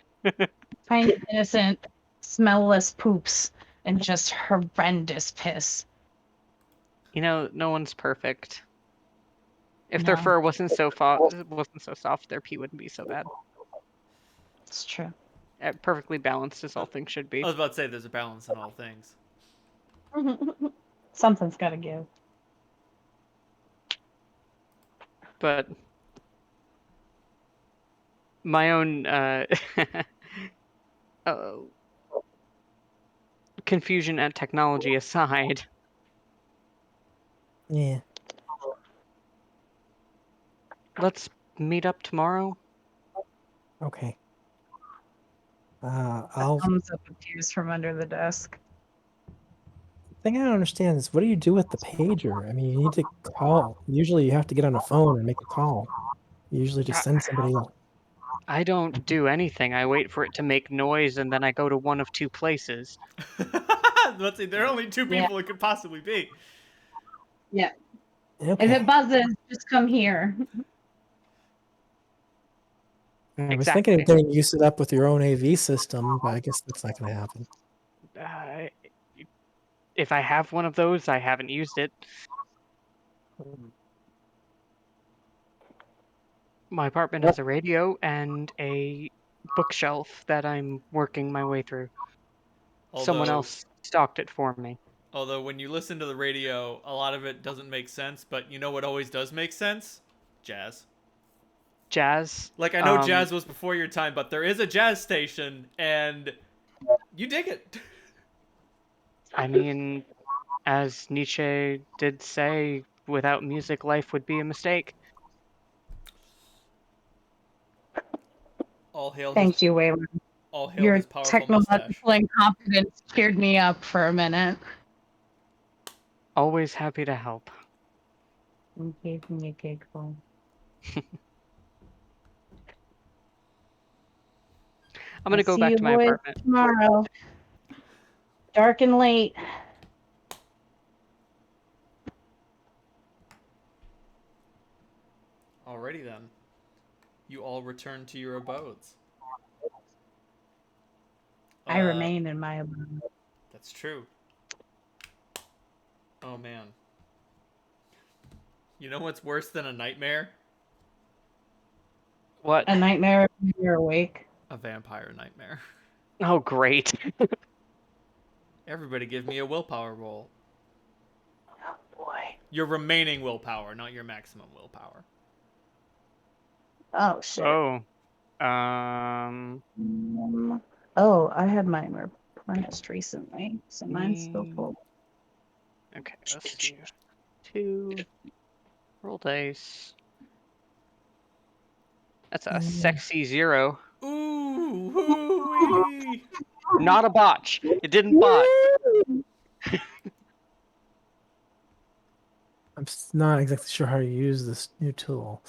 Tiny, innocent, smellless poops and just horrendous piss. You know, no one's perfect. If their No. fur wasn't so soft, their pee wouldn't be so bad. It's true. Perfectly balanced as all things should be. I was about to say there's a balance in all things. Something's got to give. But my own confusion at technology aside, Yeah. let's meet up tomorrow. Okay. That I'll. comes up appears from under the desk. The thing I don't understand is what do you do with the pager? I mean, you need to call. Usually, you have to get on a phone and make a call. You usually just send somebody up. I don't do anything. I wait for it to make noise and then I go to one of two places. Let's see, there are only two people it could possibly be. Yeah. Okay. If it buzzes, just come here. I was thinking of getting you set up with your own AV system, but I guess that's not going to happen. If I have one of those, I haven't used it. My apartment has a radio and a bookshelf that I'm working my way through. Someone else stocked it for me. Although when you listen to the radio, a lot of it doesn't make sense, but you know what always does make sense? Jazz. Jazz? Like, I know jazz was before your time, but there is a jazz station, and you dig it. I mean, as Nietzsche did say, without music, life would be a mistake. All hail Thank you, Waylon. All hail Your his powerful technological mustache. incompetence cheered me up for a minute. Always happy to help. I'm keeping you giggle. I'm gonna go back to my apartment tomorrow. Dark and late. Alrighty then. You all return to your abodes. I remain in my abode. That's true. Oh man. You know what's worse than a nightmare? What? A nightmare when you're awake. A vampire nightmare. Oh, great. Everybody give me a willpower roll. Oh boy. Your remaining willpower, not your maximum willpower. Oh shit. Oh. Oh, I had mine replenished recently, so mine's still full. Okay, let's do 2. Roll dice. That's a sexy 0. Ooh, hoo-wee. Not a botch. It didn't bot. I'm not exactly sure how to use this new tool.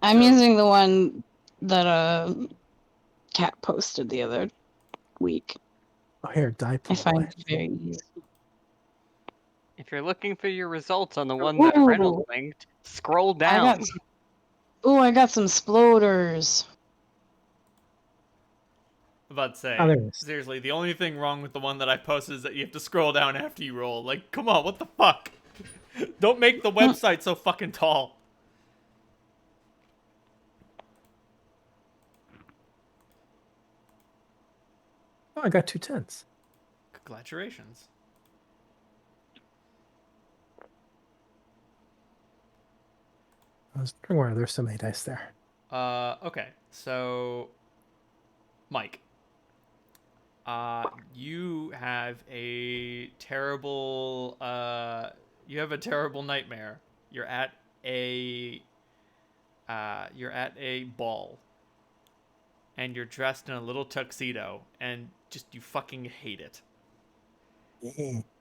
I'm using the one that Cat posted the other week. Oh, here, die pool. I find it very easy. If you're looking for your results on the one that Reynolds Ooh, linked, scroll I down. got some. Ooh, I got some sploders. About to say, Oh, there it is. seriously, the only thing wrong with the one that I posted is that you have to scroll down after you roll. Like, come on, what the fuck? Don't make the website so fucking tall. Oh, I got 2 10s. Congratulations. I was wondering why there's so many dice there. Okay, so Mike, you have a terrible nightmare. You're at a ball, and you're dressed in a little tuxedo, and just you fucking hate it.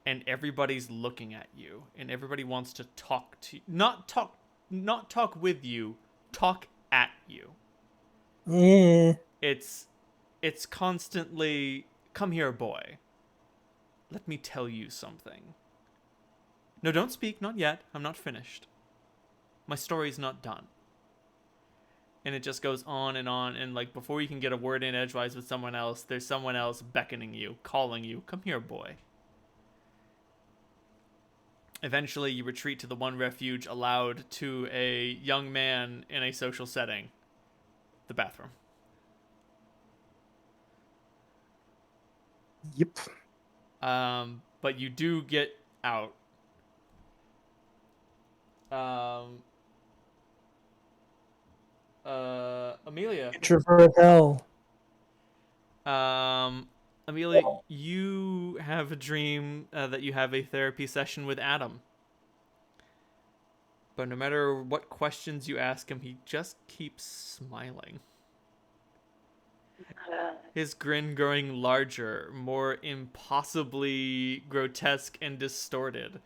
And everybody's looking at you, and everybody wants to talk to you. Not talk with you, talk at you. It's constantly, come here, boy. Let me tell you something. No, don't speak, not yet. I'm not finished. My story's not done. And it just goes on, and like before you can get a word in edgewise with someone else, there's someone else beckoning you, calling you, come here, boy. Eventually, you retreat to the one refuge allowed to a young man in a social setting, the bathroom. Yep. But you do get out. Amelia. Introvert hell. Amelia, you have a dream that you have a therapy session with Adam. But no matter what questions you ask him, he just keeps smiling. His grin growing larger, more impossibly grotesque and distorted.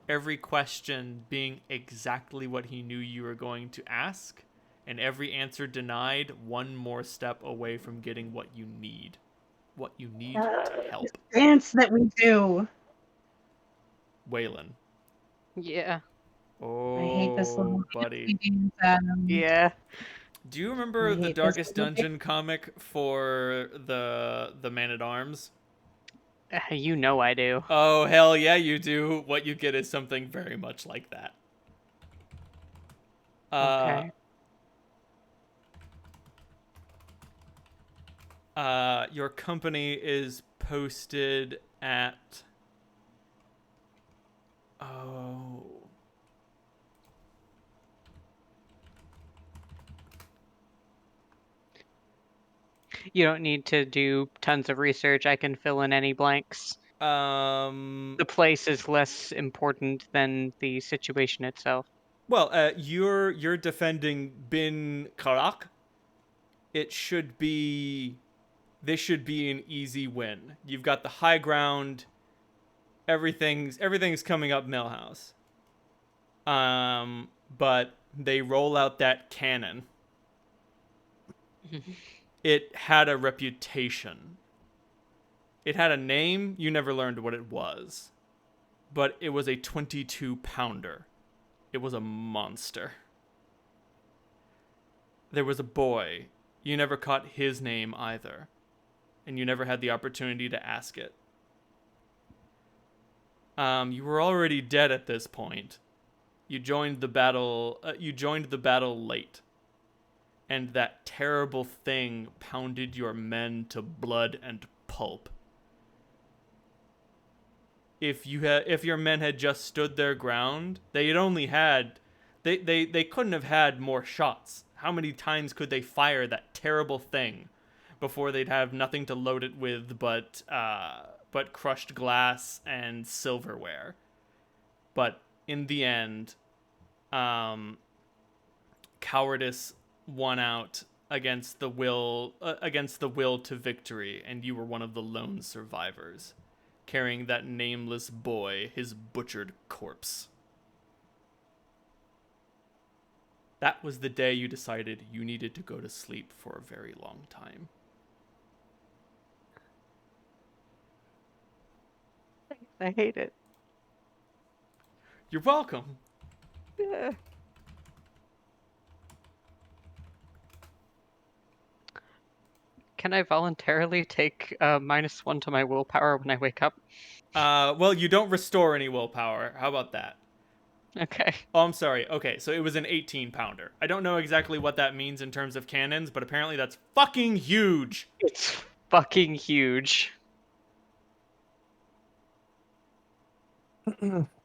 Every question being exactly what he knew you were going to ask, and every answer denied, one more step away from getting what you need. What you need to help. Dance that we do. Waylon. Yeah. Oh, I hate this little buddy. dance, Adam. Yeah. Do you I remember the hate this Darkest little Dungeon comic for the Man at Arms? You know I do. Oh, hell yeah, you do. What you get is something very much like that. Okay. Your company is posted at. Oh. You don't need to do tons of research. I can fill in any blanks. The place is less important than the situation itself. Well, you're defending Bin Karak. It should be. This should be an easy win. You've got the high ground. Everything's coming up Millhouse. But they roll out that cannon. It had a reputation. It had a name. You never learned what it was. But it was a 22-pounder. It was a monster. There was a boy. You never caught his name either. And you never had the opportunity to ask it. You were already dead at this point. You joined the battle. Late, and that terrible thing pounded your men to blood and pulp. If your men had just stood their ground, they couldn't have had more shots. How many times could they fire that terrible thing before they'd have nothing to load it with but crushed glass and silverware? But in the end, cowardice won out against the will to victory, and you were one of the lone survivors, carrying that nameless boy, his butchered corpse. That was the day you decided you needed to go to sleep for a very long time. I hate it. You're welcome. Can I voluntarily take -1 to my willpower when I wake up? Well, you don't restore any willpower. How about that? Okay. Oh, I'm sorry. Okay, so it was an 18-pounder. I don't know exactly what that means in terms of cannons, but apparently that's fucking huge. It's fucking huge.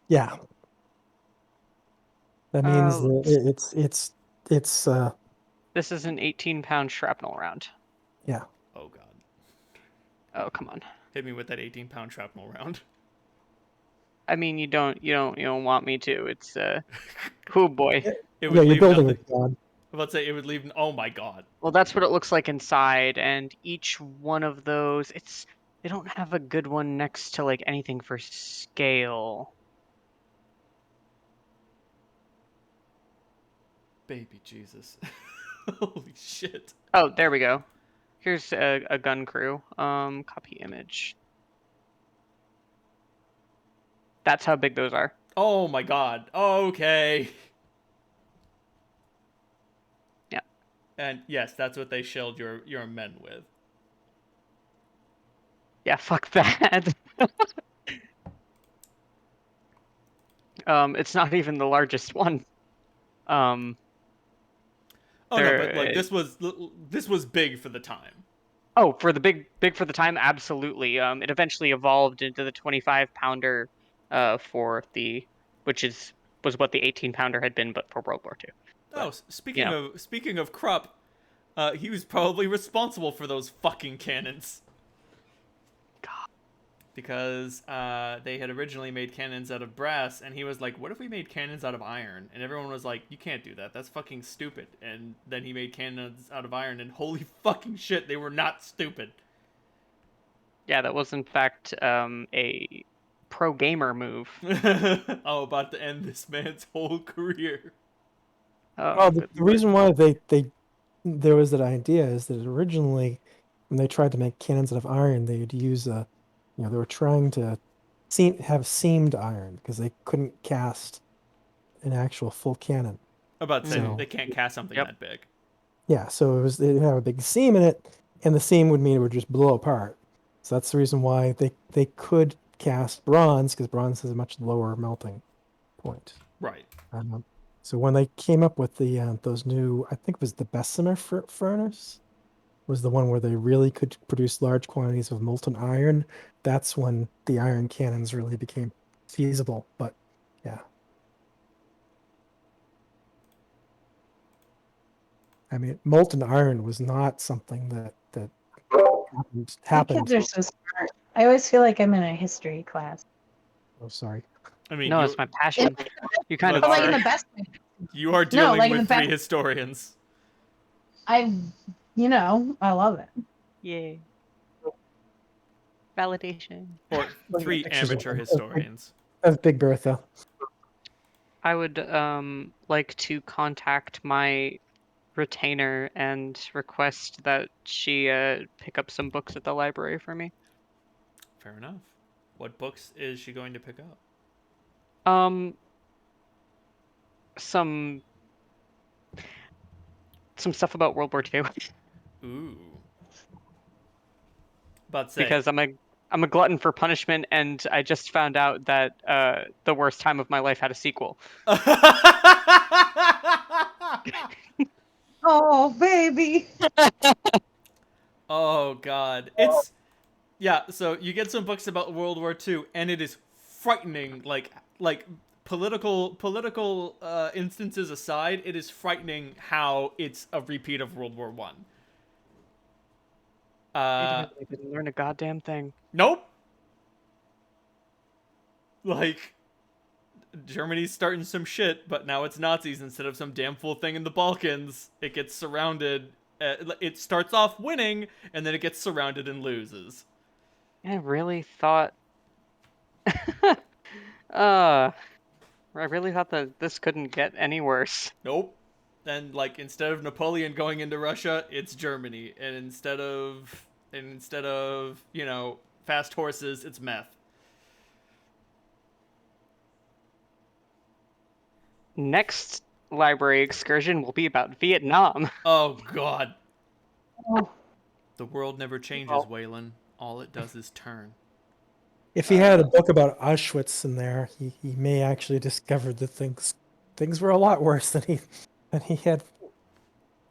Yeah. That means that Let's- it's This is an 18-pound shrapnel round. yeah. Oh god. Oh, come on. Hit me with that 18-pound shrapnel round. I mean, you don't want me to. It's oh boy. It Yeah, would you're leave building nothing. it, God. Let's say it would leave. Oh my god. Well, that's what it looks like inside, and each one of those, they don't have a good one next to like anything for scale. Baby Jesus. Holy shit. Oh, there we go. Here's a gun crew. Copy image. That's how big those are. Oh my god. Okay. Yeah. And yes, that's what they shelled your men with. Yeah, fuck that. It's not even the largest one. Oh no, but like There. this was big for the time. Oh, for the big for the time, absolutely. It eventually evolved into the 25-pounder, for the, which was what the 18-pounder had been, but for World War II. Oh, But you speaking know, of Krupp, he was probably responsible for those fucking cannons. Because they had originally made cannons out of brass, and he was like, what if we made cannons out of iron? And everyone was like, you can't do that, that's fucking stupid. And then he made cannons out of iron, and holy fucking shit, they were not stupid. yeah, that was in fact a pro gamer move. Oh, About to end this man's whole career. Oh, the good lord. reason why there was that idea is that originally, when they tried to make cannons out of iron, they'd use they were trying to have seamed iron because they couldn't cast an actual full cannon. About to say, So they can't cast something Yep. that big. yeah, so they'd have a big seam in it, and the seam would mean it would just blow apart. So that's the reason why they could cast bronze, because bronze has a much lower melting point. Right. So when they came up with those new, I think it was the Bessemer furnace, was the one where they really could produce large quantities of molten iron. That's when the iron cannons really became feasible. But yeah, I mean, molten iron was not something that You happened. kids are so smart. I always feel like I'm in a history class. Oh, sorry. I mean, No, you, it's my passion. You kind of But But like in are. the best way. you are No, dealing like in with the three best. historians. I love it. Yay. Validation. Or three Pictures amateur of historians. Big Bertha. I would like to contact my retainer and request that she pick up some books at the library for me. Fair enough. What books is she going to pick up? Some stuff about World War II Ooh. About to say. because I'm a glutton for punishment, and I just found out that The Worst Time of My Life had a sequel. Oh, baby. Oh god. It's yeah, so you get some books about World War II and it is frightening, like political instances aside, it is frightening how it's a repeat of World War 1. I didn't learn a goddamn thing. Nope. Like Germany's starting some shit, but now it's Nazis instead of some damn fool thing in the Balkans. It gets surrounded. It starts off winning, and then it gets surrounded and loses. I really thought. I really thought that this couldn't get any worse. Nope. And like instead of Napoleon going into Russia, it's Germany, and instead of fast horses, it's meth. Next library excursion will be about Vietnam. Oh God. Oh, The world never changes, Well- Waylon. All it does is turn. If he had a book about Auschwitz in there, he may actually discover that things were a lot worse than he had.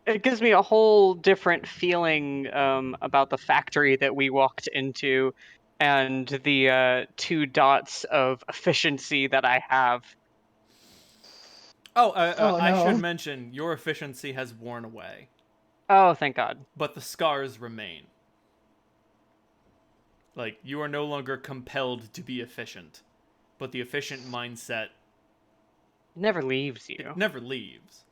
It gives me a whole different feeling about the factory that we walked into and the 2 dots of efficiency that I have. Oh, Oh, I should no. mention your efficiency has worn away, Oh, thank God. but the scars remain. Like, you are no longer compelled to be efficient, but the efficient mindset, It never leaves it you. never leaves.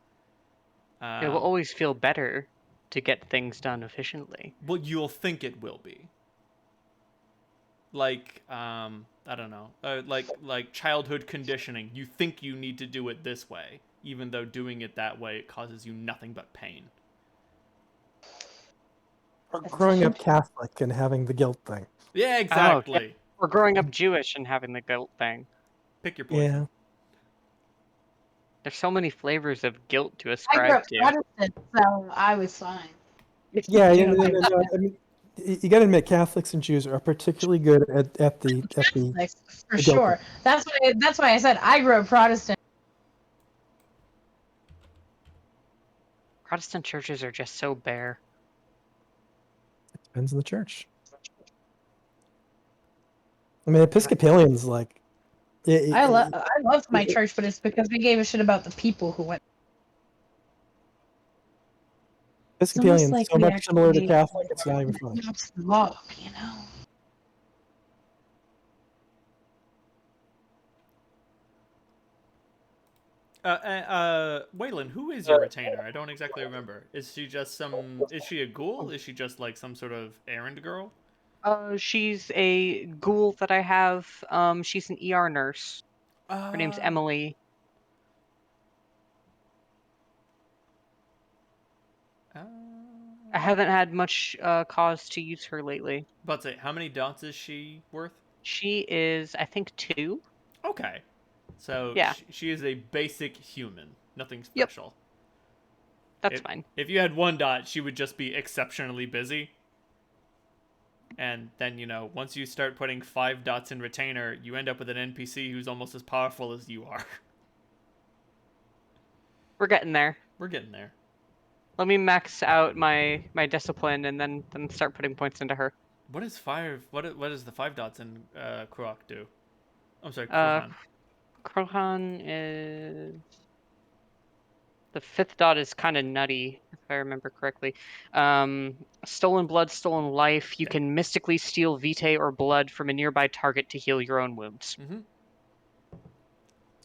It will always feel better to get things done efficiently. Well, you'll think it will be. Like, I don't know, like childhood conditioning. You think you need to do it this way, even though doing it that way it causes you nothing but pain. Or growing up Efficient. Catholic and having the guilt thing. Yeah, Oh, exactly. yeah. Or growing up Jewish and having the guilt thing. Pick your poison. Yeah. There's so many flavors of guilt to I grew ascribe up to. Protestant, so I was fine. Yeah, You yeah, know, no, no, no. I mean, you got to admit, Catholics and Jews are particularly good at the Catholics, for the guilt sure. thing. That's why I said I grew up Protestant. Protestant churches are just so bare. Depends on the church. I mean, Episcopalians like I loved my it- church, but it's because we gave a shit about the people who went. It's almost Episcopalians like so we much similar to actually Catholic, it's not even funny. love, you know. Waylon, who is your retainer? I don't exactly remember. Is she just some? Is she a ghoul? Is she just like some sort of errand girl? She's a ghoul that I have. She's an ER nurse. Her name's Uh, Emily. uh, I haven't had much cause to use her lately. about to say, how many dots is she worth? She is, I think, 2. Okay, so Yeah. she is a basic human, nothing Yep. special. That's fine. If you had 1 dot, she would just be exceptionally busy. And then, once you start putting 5 dots in retainer, you end up with an NPC who's almost as powerful as you are. We're getting there. We're getting there. Let me max out my discipline and then start putting points into her. What is five? What does the 5 dots in Kroak do? I'm sorry, Uh, Krohan. Krohan is the 5th dot is kind of nutty, if I remember correctly. Stolen blood, stolen life. You can mystically steal vitae or blood from a nearby target to heal your own wounds. Mm-hmm.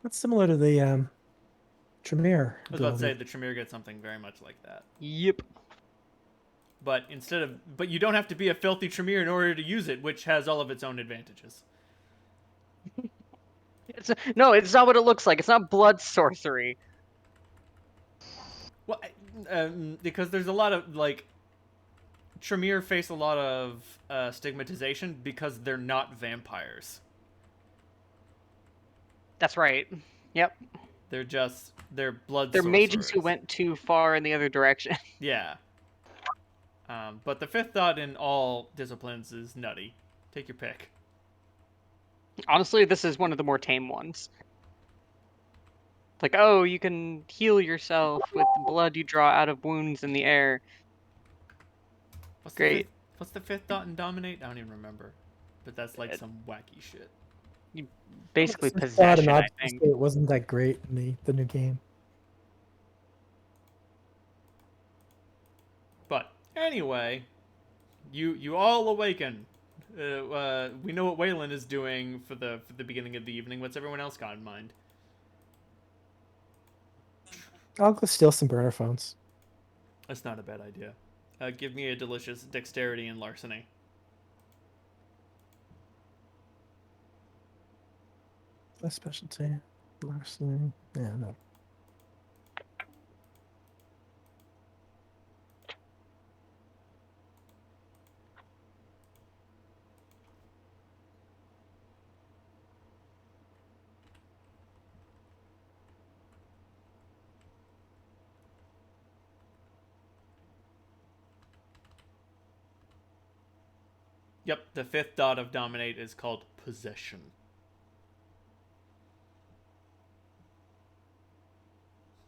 That's similar to the Tremere I was about to say ability. the Tremere gets something very much like that. Yep. But but you don't have to be a filthy Tremere in order to use it, which has all of its own advantages. No, it's not what it looks like. It's not blood sorcery. Well, because there's a lot of Tremere face a lot of stigmatization because they're not vampires. That's right. Yep. They're blood They're sorcerers. mages who went too far in the other direction. Yeah. But the 5th dot in all disciplines is nutty. Take your pick. Honestly, this is one of the more tame ones. Like, oh, you can heal yourself with blood you draw out of wounds in the air. Great. What's the 5th dot in Dominate? I don't even remember. But that's like some wacky shit. Basically Thought possession, an I obstacle think. state wasn't that great in the new game. But anyway, you all awaken. We know what Waylon is doing for the beginning of the evening. What's everyone else got in mind? I'll go steal some burner phones. That's not a bad idea. Give me a delicious dexterity and larceny. A specialty. Larceny. Yeah, no. Yep, the 5th dot of dominate is called possession.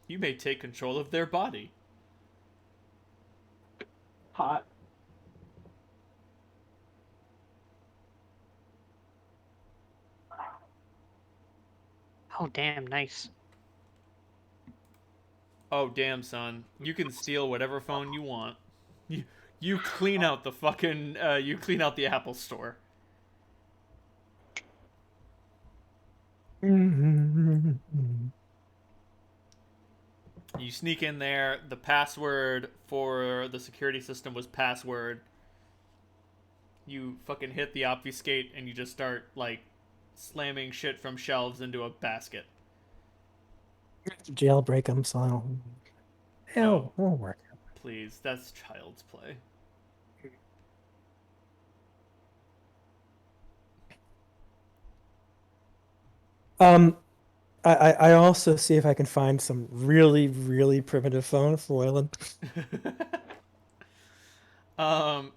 You may take control of their body. Hot. Oh, damn, nice. Oh, damn, son. You can steal whatever phone you want. You clean out the fucking, you clean out the Apple store. You sneak in there. The password for the security system was password. You fucking hit the obfuscate and you just start, like, slamming shit from shelves into a basket. Jailbreak them, so it'll work. Please, that's child's play. I also see if I can find some really, really primitive phone for Waylon.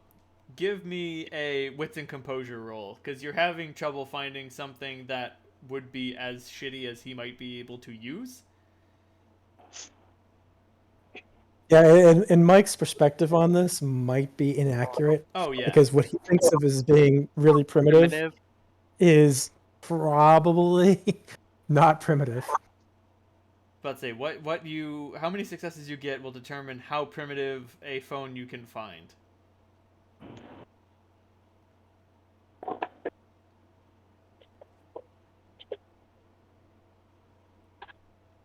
Give me a wits and composure roll, because you're having trouble finding something that would be as shitty as he might be able to use. Yeah, and Mike's perspective on this might be inaccurate. Oh, yeah. Because what he thinks of as being really primitive is probably not primitive. But say how many successes you get will determine how primitive a phone you can find.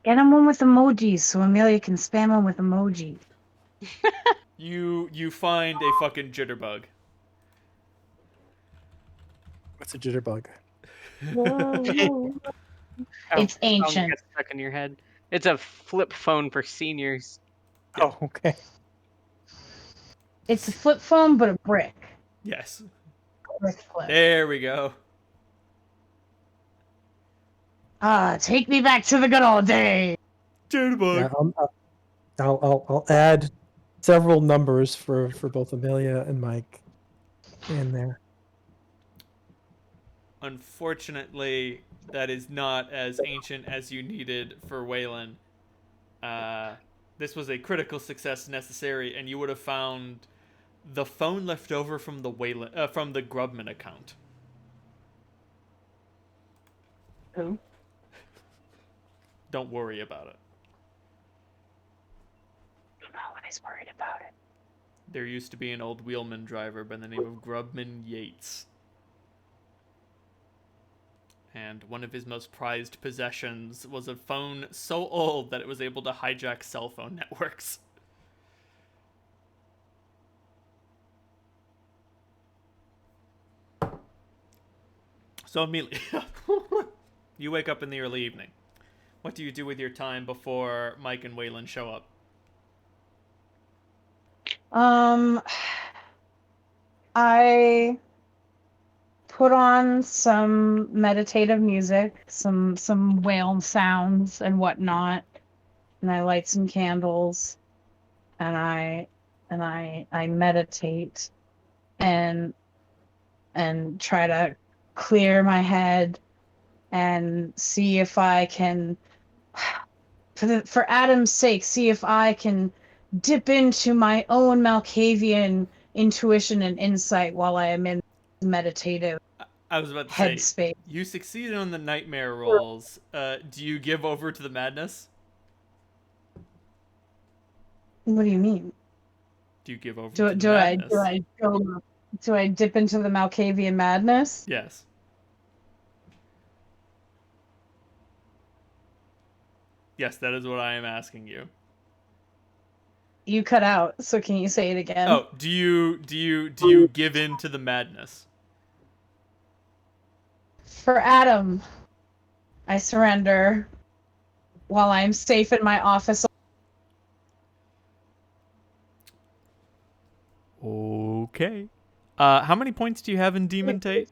Get him one with emojis so Amelia can spam him with emojis. You find a fucking jitterbug. What's a jitterbug? It's ancient. Gets stuck in your head. It's a flip phone for seniors. Oh, okay. It's a flip phone, but a brick. Yes. Brick flip. There we go. Take me back to the good old days. Jitterbug. Yeah, I'll add several numbers for both Amelia and Mike in there. Unfortunately, that is not as ancient as you needed for Waylon. This was a critical success necessary, and you would have found the phone left over from the Grubman account. Who? Don't worry about it. Nobody's worried about it. There used to be an old wheelman driver by the name of Grubman Yates. And one of his most prized possessions was a phone so old that it was able to hijack cell phone networks. So, Amelia, you wake up in the early evening. What do you do with your time before Mike and Waylon show up? I put on some meditative music, some whale sounds and whatnot, and I light some candles, and I meditate and try to clear my head and see if I can, for Adam's sake, see if I can dip into my own Malkavian intuition and insight while I am in meditative I was about to say, headspace. you succeeded on the nightmare rolls. Do you give over to the madness? What do you mean? Do you give over to the madness? Do I dip into the Malkavian madness? Yes. Yes, that is what I am asking you. You cut out, so can you say it again? Oh, do you give in to the madness? For Adam, I surrender while I am safe in my office. Okay. How many points do you have in Demon Tate?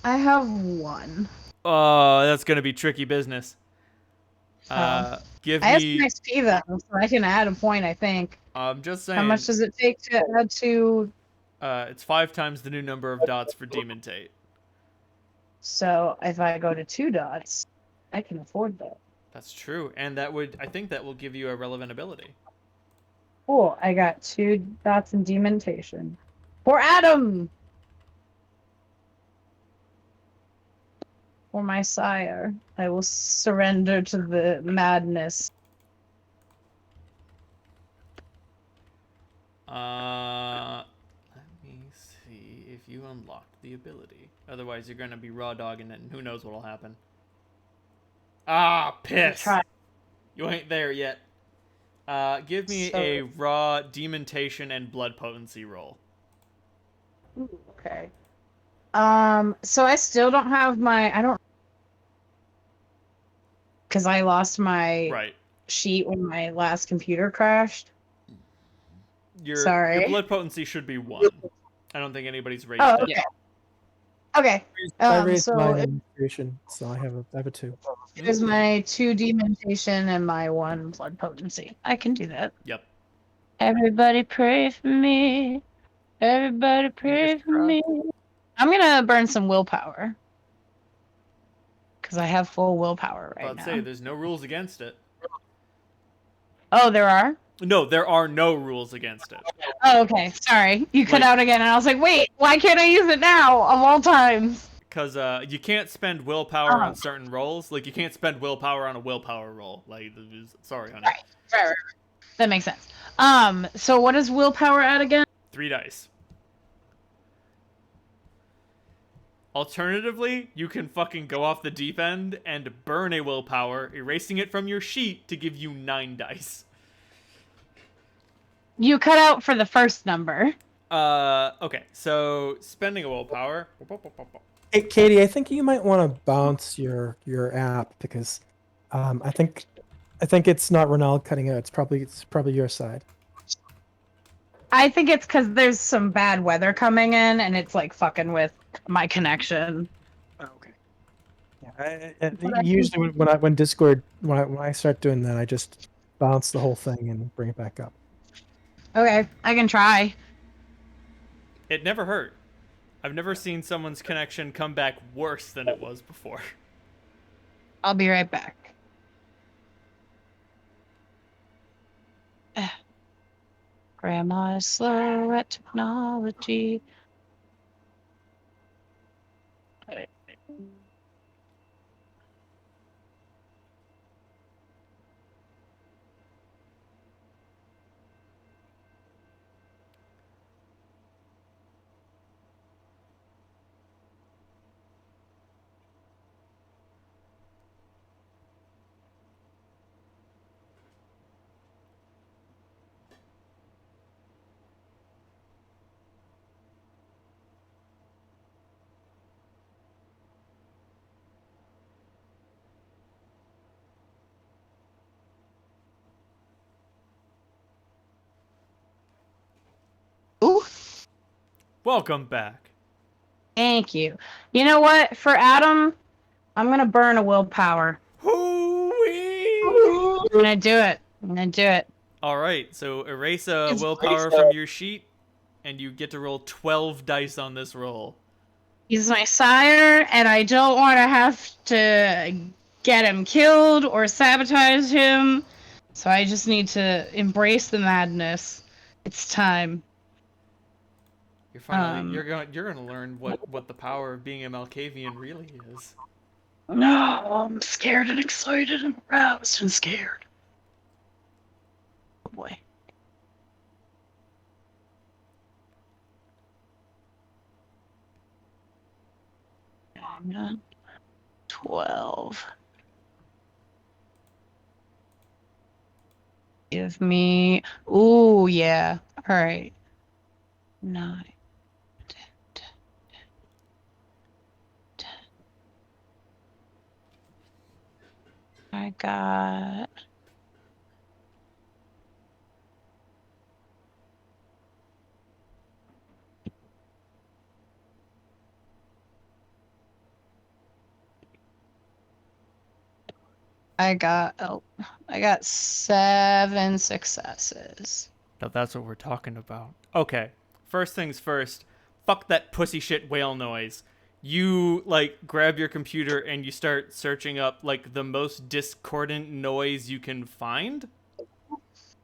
I have one. Oh, that's gonna be tricky business. Give I have me. some XP though, so I can add a point. I think. I'm just saying. How much does it take to add to It's 5 times the new number of dots for Demontate. So if I go to 2 dots, I can afford that. That's true, and I think that will give you a relevant ability. Cool. I got 2 dots in dementation. For Adam! For my sire, I will surrender to the madness. Let me see if you unlock the ability. Otherwise, you're gonna be raw dogging it, and who knows what'll happen. Ah, piss! Try. You ain't there yet. Give me So- a raw demontation and blood potency roll. Ooh, okay. So I still don't have I don't, because I lost my Right. sheet when my last computer crashed. Your Sorry. blood potency should be 1. I don't think anybody's raised Oh, it. okay. Okay. I raised So mine in creation, so I have a 2. it is my 2 dementation and my 1 blood potency. I can do that. Yep. Everybody pray for me. Everybody pray Fingers for me. I'm gonna burn some willpower. Because I have full willpower right I'd now. say there's no rules against it. Oh, there are? No, there are no rules against it. Oh, okay. Sorry. You cut Like- out again, and I was like, wait, why can't I use it now of all times? Because you can't spend willpower Oh. on certain rolls. Like, you can't spend willpower on a willpower roll. Like, sorry, honey. Right. That makes sense. So what is willpower at again? 3 dice. Alternatively, you can fucking go off the deep end and burn a willpower, erasing it from your sheet to give you 9 dice. You cut out for the first number. Okay, so spending a willpower. Hey, Katie, I think you might want to bounce your app because I think it's not Ronald cutting out. It's probably your side. I think it's because there's some bad weather coming in, and it's like fucking with my connection. Okay. Yeah, usually when Discord when I start doing that, I just bounce the whole thing and bring it back up. Okay, I can try. It never hurt. I've never seen someone's connection come back worse than it was before. I'll be right back. Grandma is slow at technology. Ooh, Welcome back. thank you. You know what? For Adam, I'm gonna burn a willpower. Hoo-wee! I'm gonna do it. All right, so erase a It's willpower from your sheet, and you get to roll 12 dice on this roll. He's my sire, and I don't want to have to get him killed or sabotage him. So I just need to embrace the madness. It's time. You're finally you're gonna learn what the power of being a Malkavian really is. No, I'm scared and excited and aroused and scared. Oh boy. Hang on. 12. Give me. Ooh, yeah. All right. 9, 10. I got. I got 7 successes. Now that's what we're talking about. Okay, first things first, fuck that pussy shit whale noise. You, like, grab your computer and you start searching up, like, the most discordant noise you can find.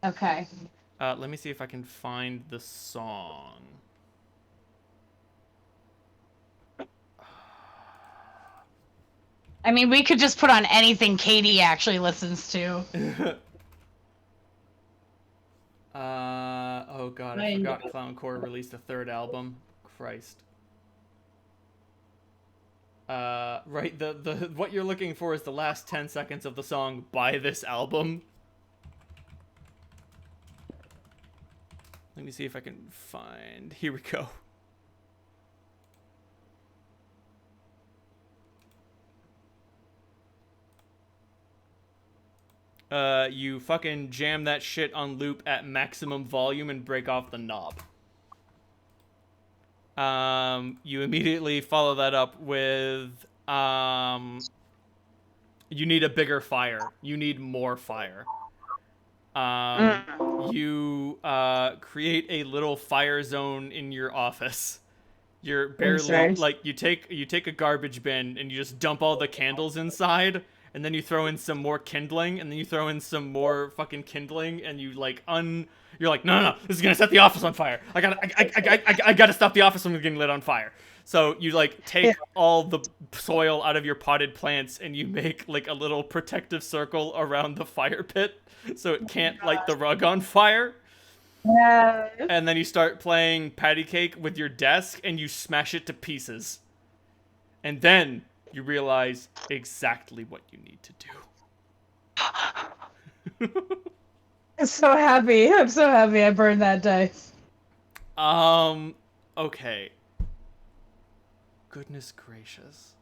Okay. Let me see if I can find the song. I mean, we could just put on anything Katie actually listens to. Oh god, I forgot Clowncore released a third album. Christ. Right, the what you're looking for is the last 10 seconds of the song by this album. Let me see if I can find... Here we go. You fucking jam that shit on loop at maximum volume and break off the knob. You immediately follow that up with, you need a bigger fire. You need more fire. You, create a little fire zone in your office. You're barely, like, you take a garbage bin and you just dump all the candles inside, and then you throw in some more kindling, and then you throw in some more fucking kindling, and you, like, you're like, no, this is gonna set the office on fire. I gotta stop the office from getting lit on fire. So you, like, take all the soil out of your potted plants, and you make, like, a little protective circle around the fire pit, so it can't light the rug on fire. Yeah. And then you start playing patty cake with your desk, and you smash it to pieces. And then you realize exactly what you need to do. I'm so happy. I'm so happy I burned that dice. Okay. Goodness gracious.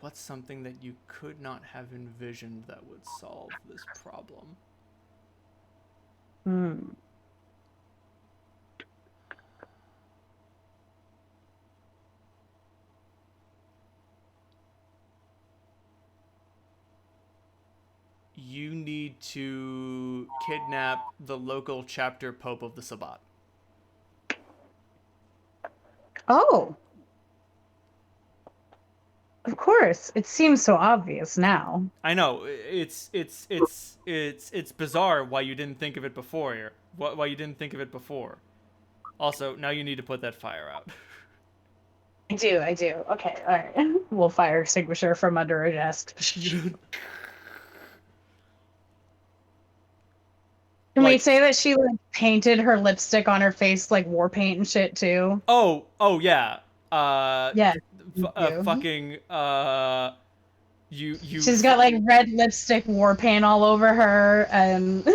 What's something that you could not have envisioned that would solve this problem? You need to kidnap the local chapter pope of the Sabbat. Oh. Of course. It seems so obvious now. I know, it's bizarre why you didn't think of it before. Why you didn't think of it before. Also, now you need to put that fire out. I do. Okay, alright. We'll fire extinguisher from under her desk. Can we say that she, like, painted her lipstick on her face, like, war paint and shit, too? Oh, yeah. Yeah. Fucking, you... She's got, like, red lipstick war paint all over her, and,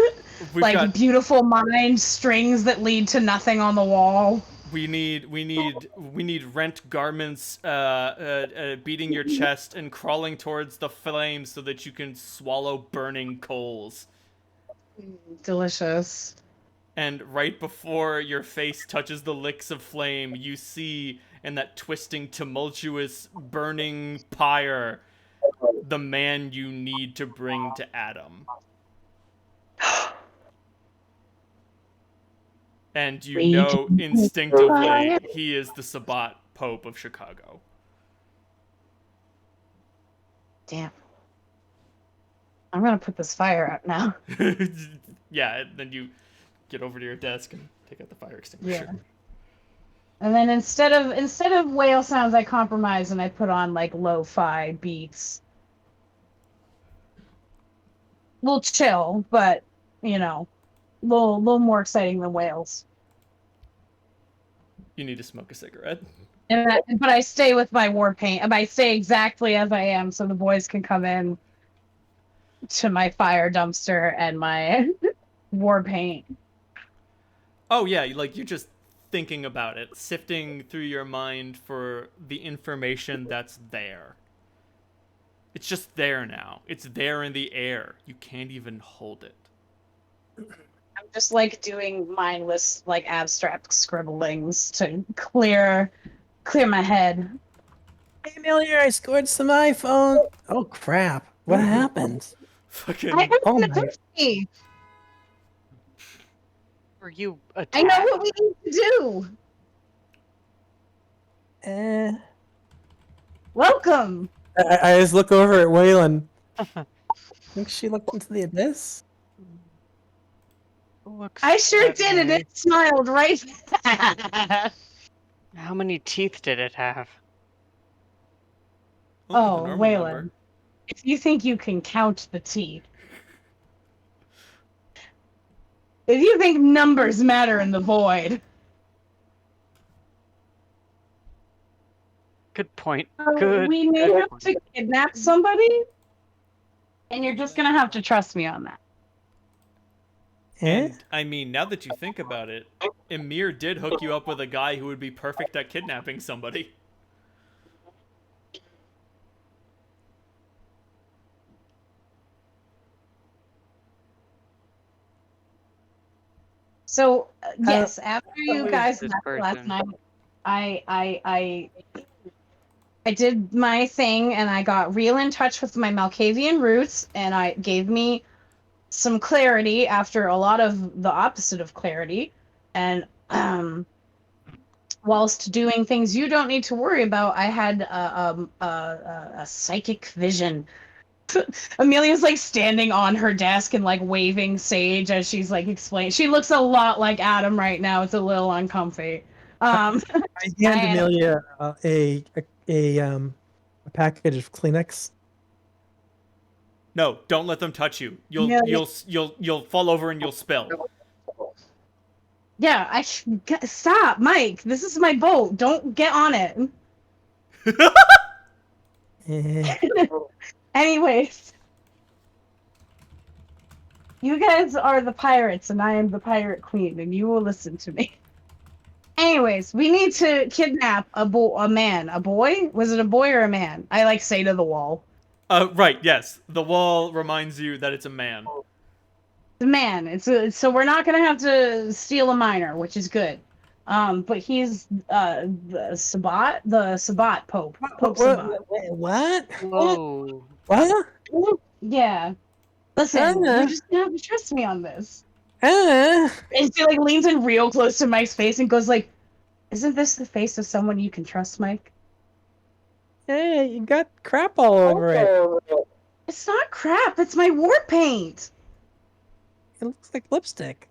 like, beautiful mind strings that lead to nothing on the wall. We need rent garments, beating your chest and crawling towards the flames so that you can swallow burning coals. Delicious. And right before your face touches the licks of flame, you see in that twisting, tumultuous, burning pyre the man you need to bring to Adam. And you know instinctively he is the Sabbat Pope of Chicago. Damn. I'm gonna put this fire out now. Yeah, and then you get over to your desk and take out the fire extinguisher. Yeah. And then instead of whale sounds, I compromise and I put on, like, lo-fi beats. A little chill, but, you know, a little more exciting than whales. You need to smoke a cigarette. But I stay with my war paint. I stay exactly as I am, so the boys can come in to my fire dumpster and my war paint. Oh yeah, like you're just thinking about it, sifting through your mind for the information that's there. It's just there now. It's there in the air. You can't even hold it. I'm just, like, doing mindless, like, abstract scribblings to clear my head. Hey, Amelia, I scored some iPhone. Oh, crap. What happened? Fucking... I am Oh in my- the thirsty. Are you I attacked? know what we need to do. Welcome. I just look over at Waylon. Think she looked into the abyss? Looks I sure that did, and way. it smiled right back. How many teeth did it have? Only the Oh, normal Waylon. number. If you think you can count the teeth. If you think numbers matter in the void. Good point. So Good. we may good have point. to kidnap somebody, and you're just gonna have to trust me on that. Eh? And I mean, now that you think about it, Emir did hook you up with a guy who would be perfect at kidnapping somebody. So yes, after Who you is guys this left last person? night, I did my thing, and I got real in touch with my Malkavian roots, and I gave me some clarity after a lot of the opposite of clarity, and whilst doing things you don't need to worry about, I had a psychic vision. Amelia's like standing on her desk and like waving sage as she's like explaining. She looks a lot like Adam right now. It's a little uncomfy. I hand and- Amelia a package of Kleenex. No, don't let them touch you. Amelia- You'll fall over and you'll spill. Yeah, stop, Mike. This is my boat. Don't get on it. Eh. Anyways, you guys are the pirates, and I am the pirate queen, and you will listen to me. Anyways, we need to kidnap a man. A boy? Was it a boy or a man? I like say to the wall. Right, yes. The wall reminds you that it's a man. The man. So we're not gonna have to steal a minor, which is good. But he's the Sabbat Pope. Pope Sabbat. What? Whoa. What? Yeah. Listen, Uh. you're just gonna have to trust me on this. Uh. And she like leans in real close to Mike's face and goes like, "Isn't this the face of someone you can trust, Mike?" Hey, you got crap all over it. It's not crap. It's my war paint. It looks like lipstick.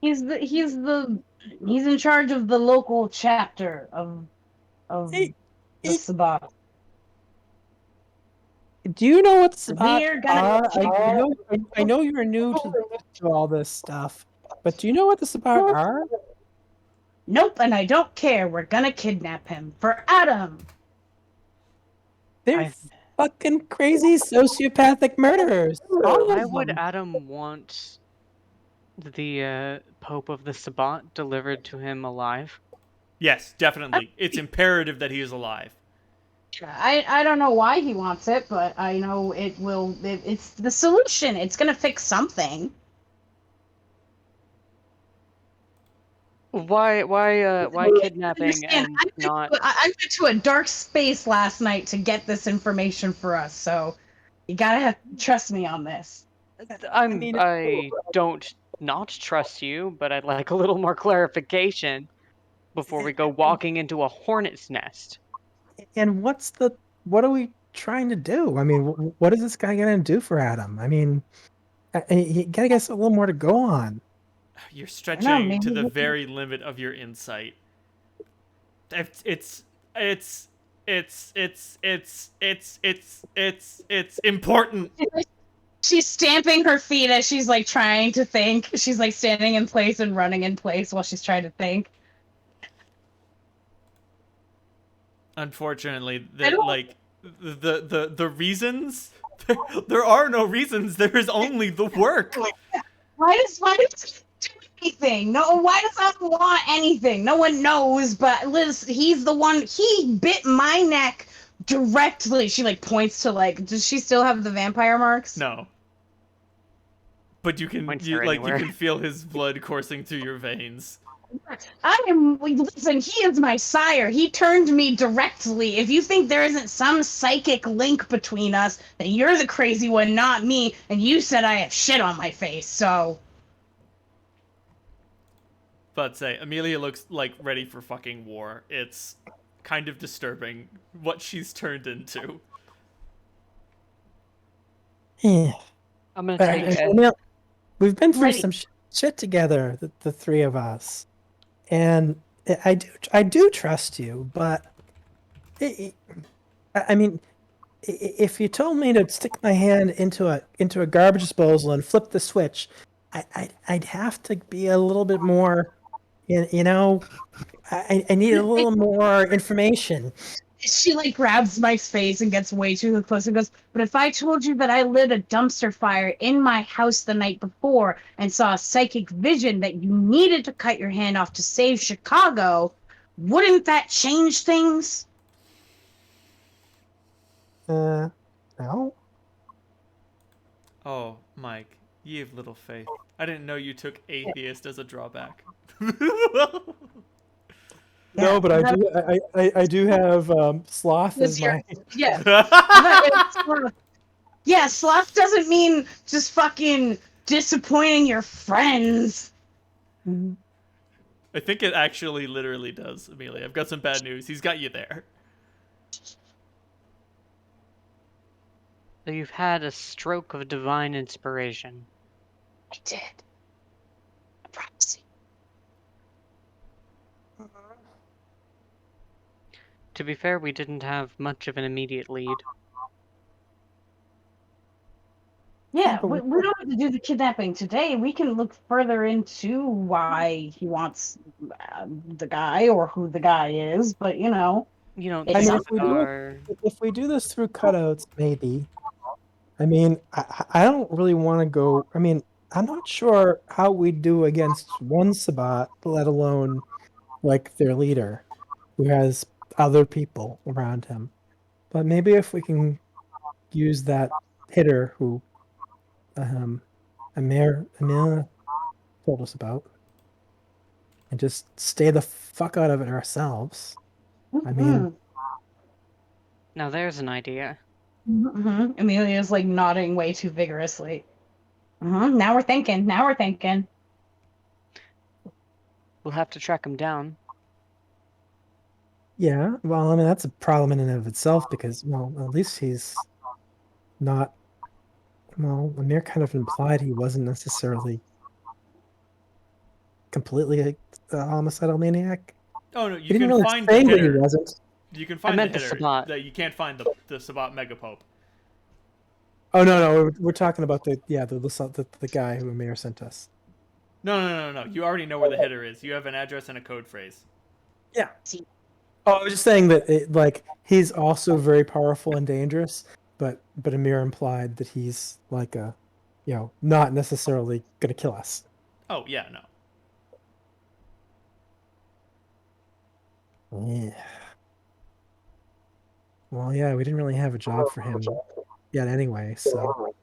He's in charge of the local chapter of Hey, the hey. Sabbat. Do you know what Sabbat We're gonna are? I know you're new to all this stuff, but do you know what the Sabbat are? Nope, and I don't care. We're gonna kidnap him for Adam. They're I- fucking crazy sociopathic murderers. All Why of would them. Adam want the Pope of the Sabbat delivered to him alive? Yes, definitely. It's imperative that he is alive. I don't know why he wants it, but I know it will. It's the solution. It's gonna fix something. Why kidnapping Understand, and not? I went to a dark space last night to get this information for us, so you gotta trust me on this. I don't not trust you, but I'd like a little more clarification before we go walking into a hornet's nest. And what are we trying to do? I mean, what is this guy gonna do for Adam? I mean, you gotta get a little more to go on. You're stretching to the maybe- very limit of your insight. It's important. She's stamping her feet as she's like trying to think. She's like standing in place and running in place while she's trying to think. Unfortunately, I don't- the reasons there are no reasons. There is only the work. Why does he do anything? No, why does Adam want anything? No one knows, but Liz, he's the one. He bit my neck directly. She like points to like. Does she still have the vampire marks? No. But you can Points you her like you anywhere. can feel his blood coursing through your veins. Listen, he is my sire. He turned me directly. If you think there isn't some psychic link between us, then you're the crazy one, not me. And you said I have shit on my face, so. But say, Amelia looks like ready for fucking war. It's kind of disturbing what she's turned into. Yeah. I'm gonna But, take we've been through Ready. some shit together, the three of us, and I do trust you, but I mean, if you told me to stick my hand into a garbage disposal and flip the switch, I'd have to be a little bit more, you know, I need a little more information. She like grabs Mike's face and gets way too close and goes, "But if I told you that I lit a dumpster fire in my house the night before and saw a psychic vision that you needed to cut your hand off to save Chicago, wouldn't that change things?" No. Oh, Mike, ye of little faith. I didn't know you took atheist as a drawback. No, but I do have sloth Was as your- my. Yeah. Sloth. Yeah, sloth doesn't mean just fucking disappointing your friends. I think it actually literally does, Amelia. I've got some bad news. He's got you there. So you've had a stroke of divine inspiration. I did. I promise you. To be fair, we didn't have much of an immediate lead. Yeah, But we don't have to do the kidnapping today. We can look further into why he wants the guy or who the guy is. But you know, You don't It's I mean, think something. if we do this through cutouts, maybe. I mean, I don't really want to go. I mean, I'm not sure how we do against one Sabat, let alone like their leader, who has other people around him. But maybe if we can use that hitter who Amir told us about, and just stay the fuck out of it ourselves. I mean, Now there's an idea. Amelia's like nodding way too vigorously. Now we're thinking. Now we're thinking. We'll have to track him down. yeah. Well, I mean, that's a problem in and of itself because, well, at least he's not. Well, Amir kind of implied he wasn't necessarily completely a homicidal maniac. Oh no, He you didn't can really find the say that he hitter. wasn't. You can I find the meant the hitter. Sabat. That you can't find the Sabat Megapope. Oh no, we're talking about the guy who Amir sent us. No. You already know where the hitter is. You have an address and a code phrase. Yeah. Oh, I was just saying that like he's also very powerful and dangerous, but Amir implied that he's like a, not necessarily gonna kill us. Oh yeah, no. Yeah. Well, yeah, we didn't really have a job for him yet anyway, so.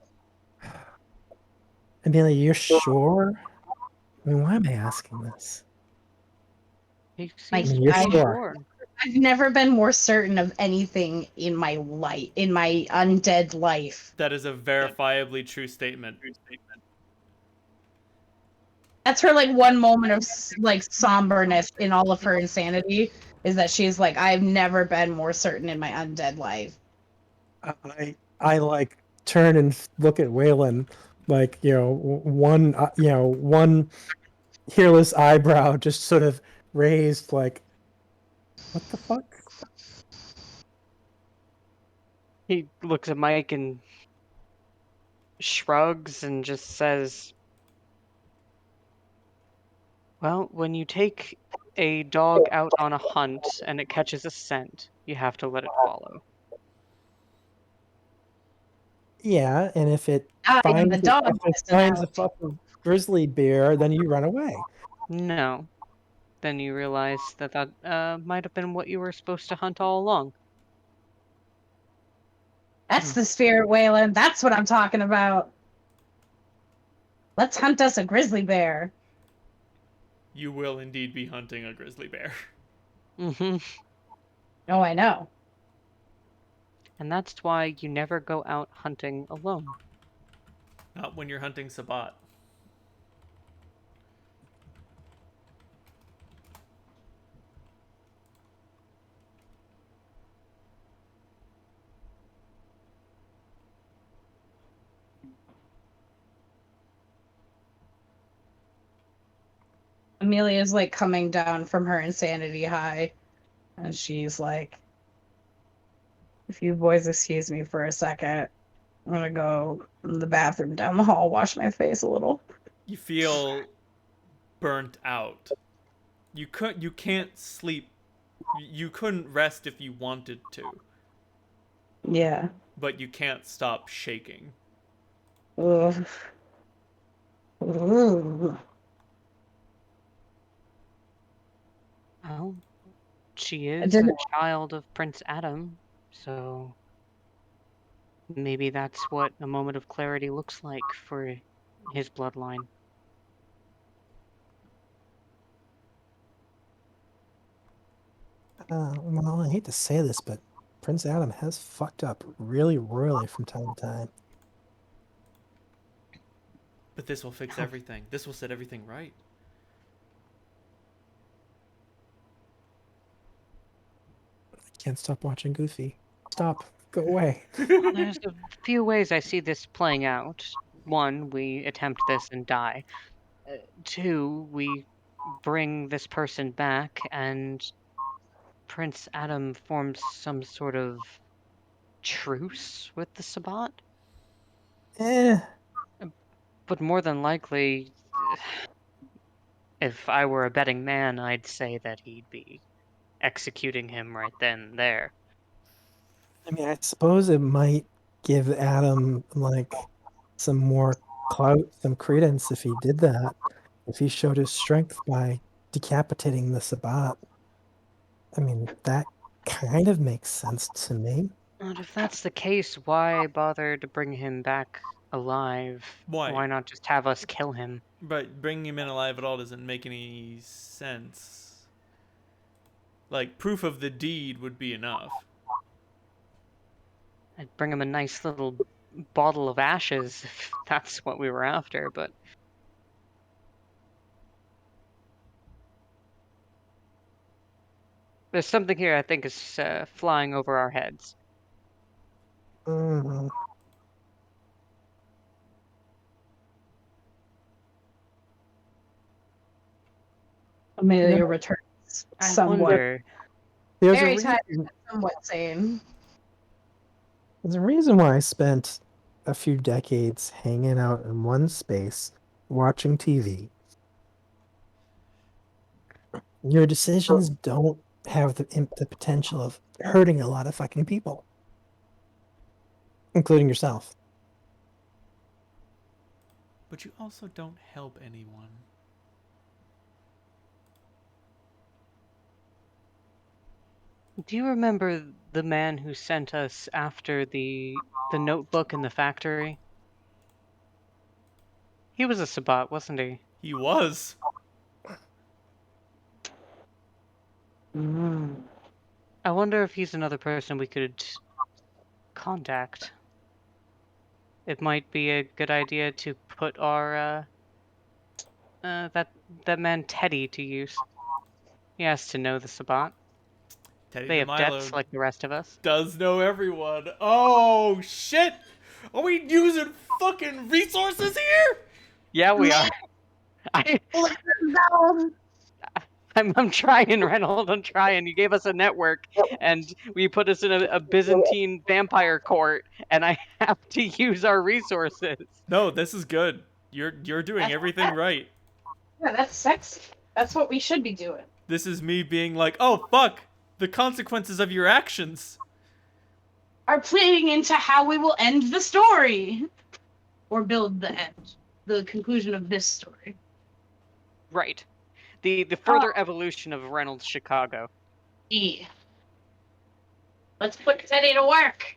Amelia, you're sure? I mean, why am I asking this? He Like, seems you're pretty sure. sure. I've never been more certain of anything in my life, in my undead life. That is a verifiably true statement. That's her like one moment of like somberness in all of her insanity is that she's like, I've never been more certain in my undead life. I like turn and look at Waylon, like one hairless eyebrow just sort of raised, like, what the fuck? He looks at Mike and shrugs and just says, well, when you take a dog out on a hunt and it catches a scent, you have to let it follow. Yeah, and if it And finds the dog if it missed finds a out. fucking grizzly bear, then you run away. No. Then you realize that might have been what you were supposed to hunt all along. That's the spirit, Waylon. That's what I'm talking about. Let's hunt us a grizzly bear. you will indeed be hunting a grizzly bear. Mm-hmm. Oh, I know. And that's why you never go out hunting alone. Not when you're hunting Sabat. Amelia's like coming down from her insanity high, and she's like, if you boys excuse me for a second, I'm gonna go in the bathroom down the hall, wash my face a little. You feel burnt out. You can't sleep. You couldn't rest if you wanted to, Yeah. but you can't stop shaking. Ugh. Ugh. Well, she I is a didn't. child of Prince Adam, so maybe that's what a moment of clarity looks like for his bloodline. Well, I hate to say this, but Prince Adam has fucked up really royally from time to time. But this will fix everything. This will set everything right. Can't stop watching Goofy. Stop. Go away. There's a few ways I see this playing out. One, we attempt this and die. Two, we bring this person back and Prince Adam forms some sort of truce with the Sabbat. Eh. But more than likely, if I were a betting man, I'd say that he'd be executing him right then and there. I mean, I suppose it might give Adam like some more clout, some credence if he did that. If he showed his strength by decapitating the Sabbat. I mean, that kind of makes sense to me. And if that's the case, why bother to bring him back alive? Why? Why not just have us kill him? But bringing him in alive at all doesn't make any sense. Like, proof of the deed would be enough. I'd bring him a nice little bottle of ashes if that's what we were after, but there's something here I think is flying over our heads. Mm. Amelia returns I somewhat. wonder. There's Very a tired, reason, somewhat sane. there's a reason why I spent a few decades hanging out in one space watching TV. Your decisions don't have the potential of hurting a lot of fucking people, including yourself. But you also don't help anyone. Do you remember the man who sent us after the notebook in the factory? He was a Sabbat, wasn't he? He was. Mm. I wonder if he's another person we could contact. It might be a good idea to put our that man Teddy to use. He has to know the Sabbat. Teddy They have DeMilo debts like the rest of us. does know everyone. Oh, shit! Are we using fucking resources here? Yeah, we are. I'm trying, Reynolds. I'm trying. You gave us a network, and we put us in a Byzantine vampire court, and I have to use our resources. No, this is good. You're doing everything right. Yeah, that's sexy. That's what we should be doing. This is me being like, oh, fuck! The consequences of your actions. Are playing into how we will end the story. Or build the end. The conclusion of this story. Right. The further evolution of Reynolds Chicago. E. Let's put Teddy to work.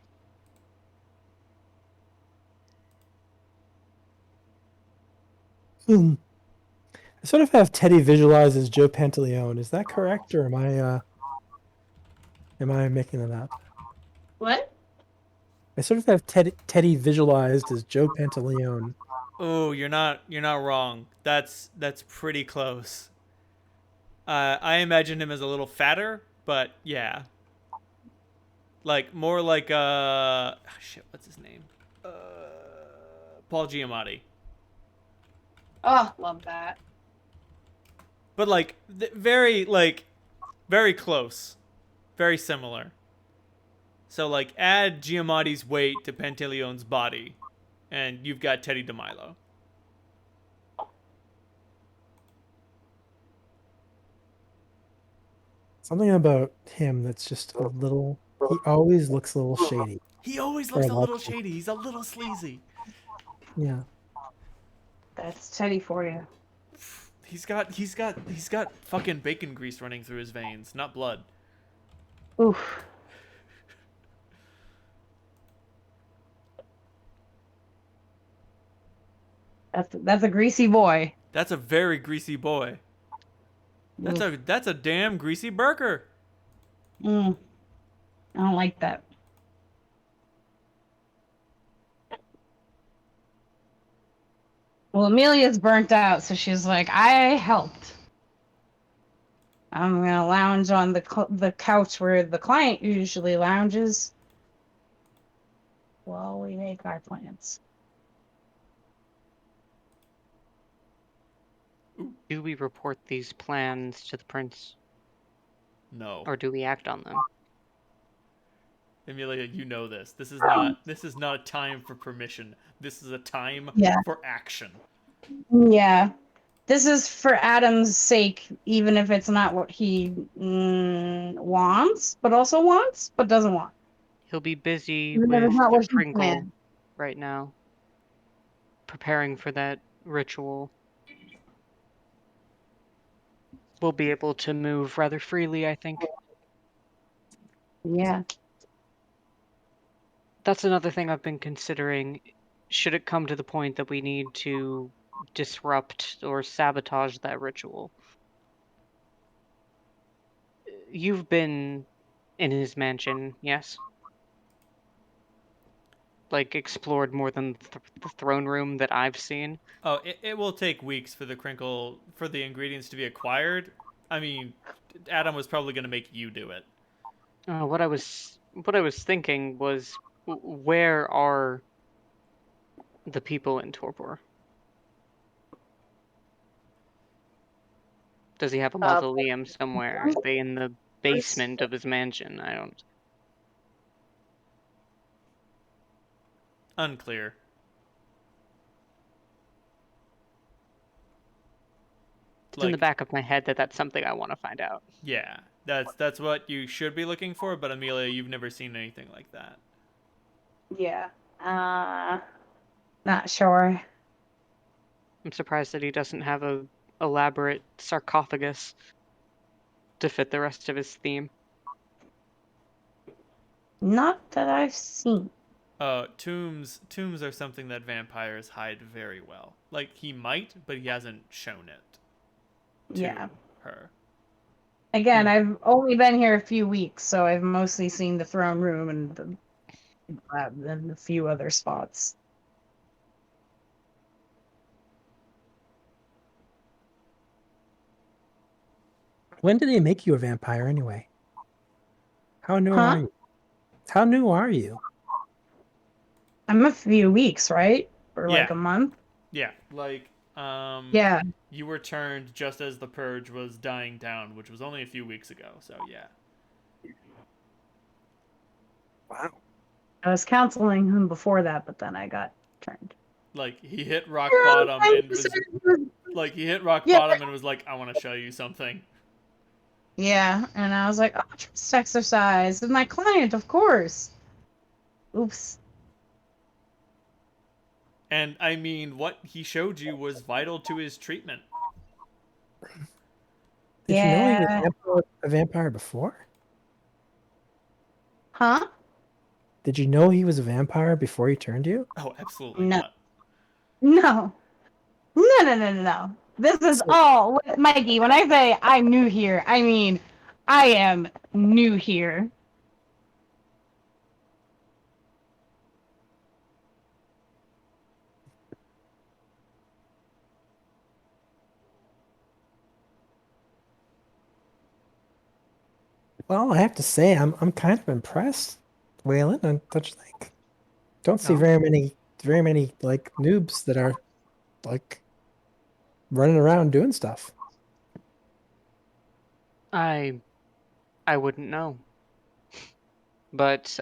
I sort of have Teddy visualized as Joe Pantaleone. Is that correct, or am I making that up? What? I sort of have Teddy visualized as Joe Pantaleone. Oh, you're not wrong. That's pretty close. I imagine him as a little fatter, but yeah, like more like shit. What's his name? Paul Giamatti. Oh, love that. But like very close, very similar. So like add Giamatti's weight to Pantaleone's body, and you've got Teddy DeMilo. Something about him that's just a little. He always looks a little shady. He always For looks a lot little of people. shady. He's a little sleazy. Yeah. That's Teddy for you. He's got fucking bacon grease running through his veins, not blood. Oof. That's a greasy boy. That's a very greasy boy. Oof. That's a damn greasy burger. Mm, I don't like that. Well, Amelia's burnt out, so she's like, I helped. I'm gonna lounge on the couch where the client usually lounges while we make our plans. Do we report these plans to the prince, No. or do we act on them? Amelia, you know this. This is not a time for permission. This is a time Yeah. for action. Yeah. This is for Adam's sake, even if it's not what he wants, but also wants, but doesn't want. He'll be busy Even if with it's not the what he Crinkle planned. right now, preparing for that ritual. We'll be able to move rather freely, I think. Yeah. That's another thing I've been considering. Should it come to the point that we need to disrupt or sabotage that ritual? You've been in his mansion, yes? Like, explored more than the throne room that I've seen? Oh, it will take weeks for the ingredients to be acquired. I mean, Adam was probably going to make you do it. What I was thinking was, where are the people in Torpor? Does he have a mausoleum somewhere? Are they in the basement of his mansion? I don't. Unclear. It's in the back of my head that that's something I want to find out. Yeah, that's what you should be looking for. But Amelia, you've never seen anything like that. Yeah. Not sure. I'm surprised that he doesn't have a elaborate sarcophagus to fit the rest of his theme. Not that I've seen. Tombs are something that vampires hide very well. Like he might, but he hasn't shown it to Yeah. her. Again, I've only been here a few weeks, so I've mostly seen the throne room and the lab and a few other spots. When did they make you a vampire anyway? How new Huh? are you? How new are you? I'm a few weeks, right? Or like Yeah. a month? Yeah, like Yeah. you were turned just as the purge was dying down, which was only a few weeks ago. So yeah. Wow. I was counseling him before that, but then I got turned. Like he hit rock bottom and was like he hit rock bottom and was like, I want to show you something. Yeah, and I was like, oh, trust exercise with my client, of course. Oops. And I mean, what he showed you was vital to his treatment. Did you know he was a vampire before? Huh? Did you know he was a vampire before he turned you? Oh, absolutely No. not. No. No. This is all Mikey. When I say I'm new here, I mean I am new here. Well, I have to say, I'm kind of impressed, Waylon. Don't you think? Don't see Oh. very many like noobs that are like running around doing stuff. I wouldn't know. But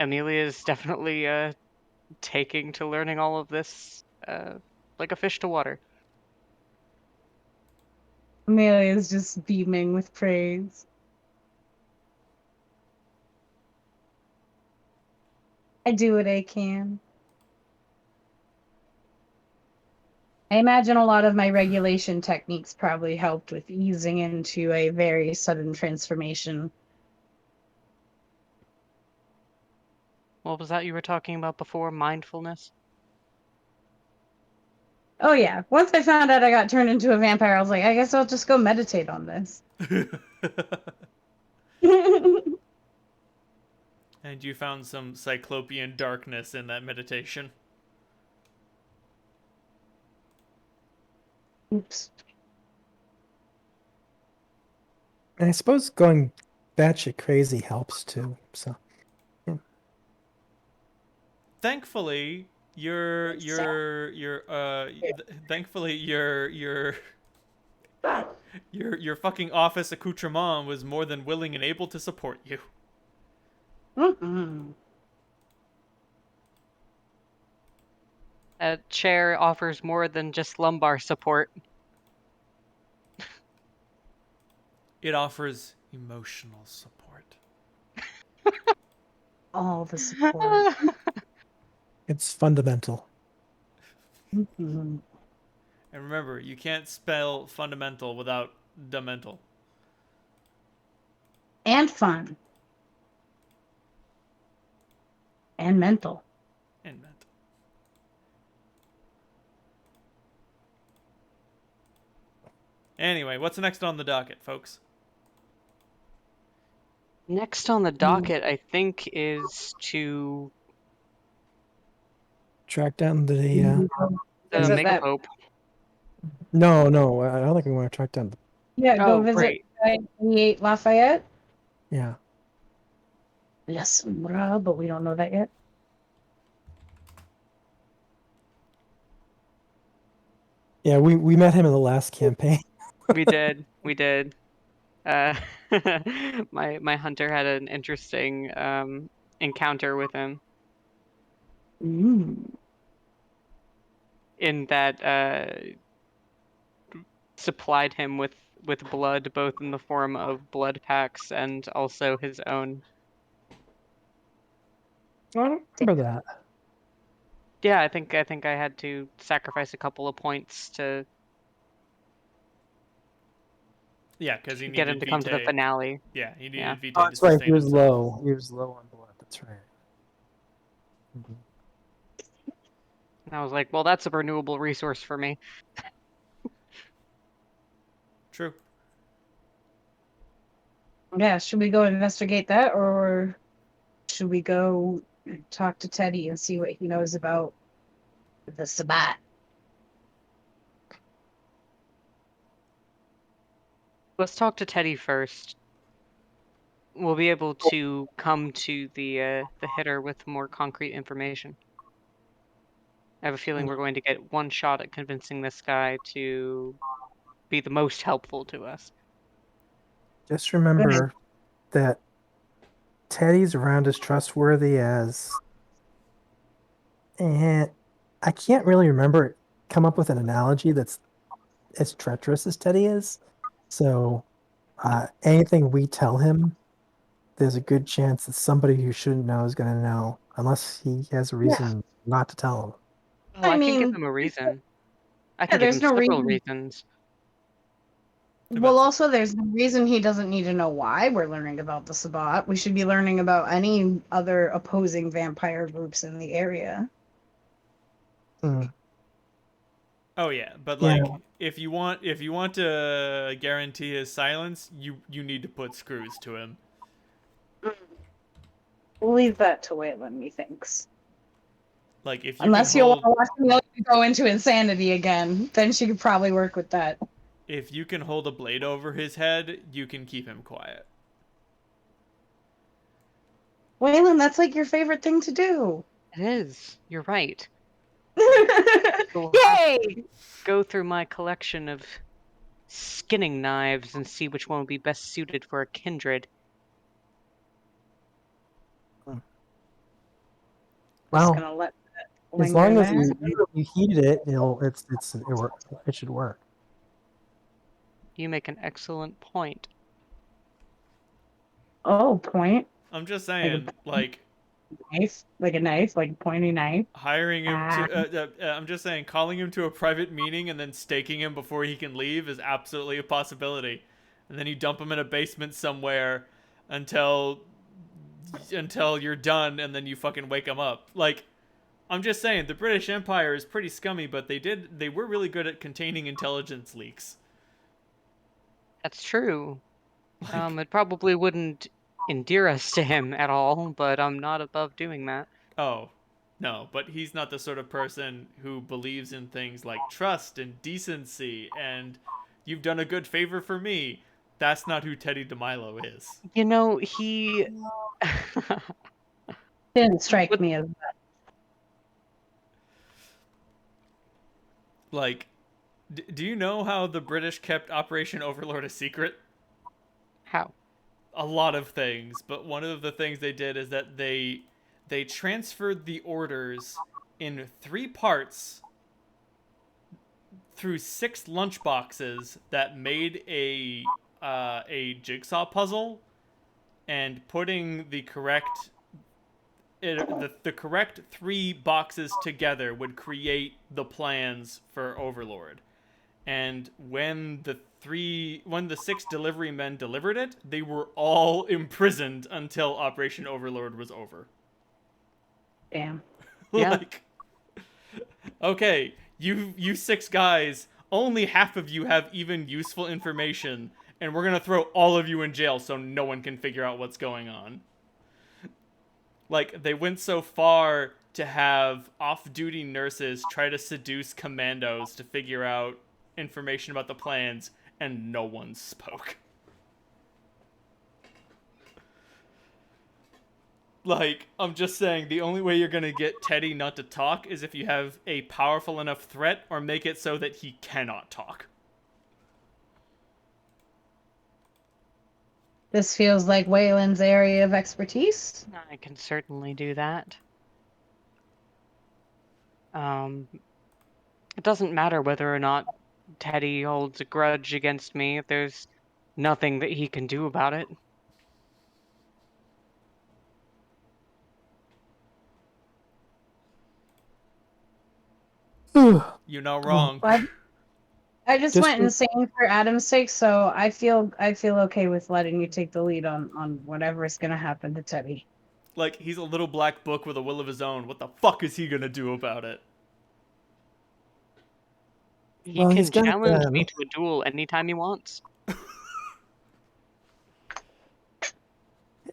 Amelia is definitely taking to learning all of this like a fish to water. Amelia is just beaming with praise. I do what I can. I imagine a lot of my regulation techniques probably helped with easing into a very sudden transformation. What was that you were talking about before? Mindfulness? Oh yeah, once I found out I got turned into a vampire, I was like, I guess I'll just go meditate on this. And you found some cyclopean darkness in that meditation. Oops. And I suppose going batshit crazy helps too. So Thankfully, thankfully your fucking office accoutrement was more than willing and able to support you. Mm-mm. A chair offers more than just lumbar support. It offers emotional support. All the support. it's fundamental. Mm-mm. And remember, you can't spell fundamental without demental. And fun. And mental. And mental. Anyway, what's next on the docket, folks? Next on the docket, I think, is to Track down the the Is it Mega that? Pope. no, I don't think we want to track down the Yeah, go Oh, visit great. 28 Lafayette. yeah. Yes, but we don't know that yet. Yeah, we met him in the last campaign. We did. We did. Uh, my hunter had an interesting encounter with him Mm. in that supplied him with blood, both in the form of blood packs and also his own. I don't remember that. Yeah, I think I had to sacrifice a couple of points to Yeah, because he get him needed to come to the Vitae. finale. Yeah, he Yeah. needed Vitae Oh, to that's right. sustain himself. He was low on blood. That's right. Mhm. And I was like, well, that's a renewable resource for me. True. Yeah, should we go investigate that, or should we go talk to Teddy and see what he knows about the Sabbat? Let's talk to Teddy first. We'll be able to come to the hitter with more concrete information. I have a feeling we're going to get one shot at convincing this guy to be the most helpful to us. Just remember that Teddy's around as trustworthy as, and I can't really come up with an analogy that's as treacherous as Teddy is. So anything we tell him, there's a good chance that somebody who shouldn't know is going to know, unless he has a reason not to tell him. Oh, I I can give mean, him a reason. I yeah, can give him there's no several reason. reasons. Well, also, there's no reason he doesn't need to know why we're learning about the Sabbat. We should be learning about any other opposing vampire groups in the area. Mm. Oh yeah, but Yeah. like if you want to guarantee his silence, you need to put screws to him. We'll leave that to Waylon, methinks. Like if you can Unless you want hold to watch Amelia go into insanity again, then she could probably work with that. a blade over his head, you can keep him quiet. Waylon, that's like your favorite thing to do. It is. You're right. We'll have Yay! to go through my collection of skinning knives and see which one would be best suited for a kindred. Just Well, gonna let that as linger long as there. you heated it, it should work. You make an excellent point. Oh, point. I'm just saying, like Knife. Like a knife, like a pointy knife. hiring him Ah. to I'm just saying calling him to a private meeting and then staking him before he can leave is absolutely a possibility. And then you dump him in a basement somewhere until you're done and then you fucking wake him up. Like I'm just saying the British Empire is pretty scummy, but they were really good at containing intelligence leaks. That's true. Like, It probably wouldn't endear us to him at all, but I'm not above doing that. oh, no, but he's not the sort of person who believes in things like trust and decency and you've done a good favor for me. That's not who Teddy DeMilo is. You know, he. Didn't strike But- me as Like, do you know how the British kept Operation Overlord a secret? How? A lot of things, but one of the things they did is that they transferred the orders in 3 parts through 6 lunchboxes that made a jigsaw puzzle, and putting the correct the correct 3 boxes together would create the plans for Overlord. And when the 6 delivery men delivered it, they were all imprisoned until Operation Overlord was over. damn. Yeah. Like, okay, you 6 guys, only half of you have even useful information, and we're gonna throw all of you in jail so no one can figure out what's going on. Like, they went so far to have off-duty nurses try to seduce commandos to figure out information about the plans, and no one spoke. Like, I'm just saying, the only way you're gonna get Teddy not to talk is if you have a powerful enough threat or make it so that he cannot talk. This feels like Waylon's area of expertise. I can certainly do that. It doesn't matter whether or not Teddy holds a grudge against me if there's nothing that he can do about it. You're not wrong. I just Just went for- insane for Adam's sake, so I feel okay with letting you take the lead on whatever's gonna happen to Teddy. Like, he's a little black book with a will of his own. What the fuck is he gonna do about it? He Well, can he's got, challenge me to a duel anytime he wants.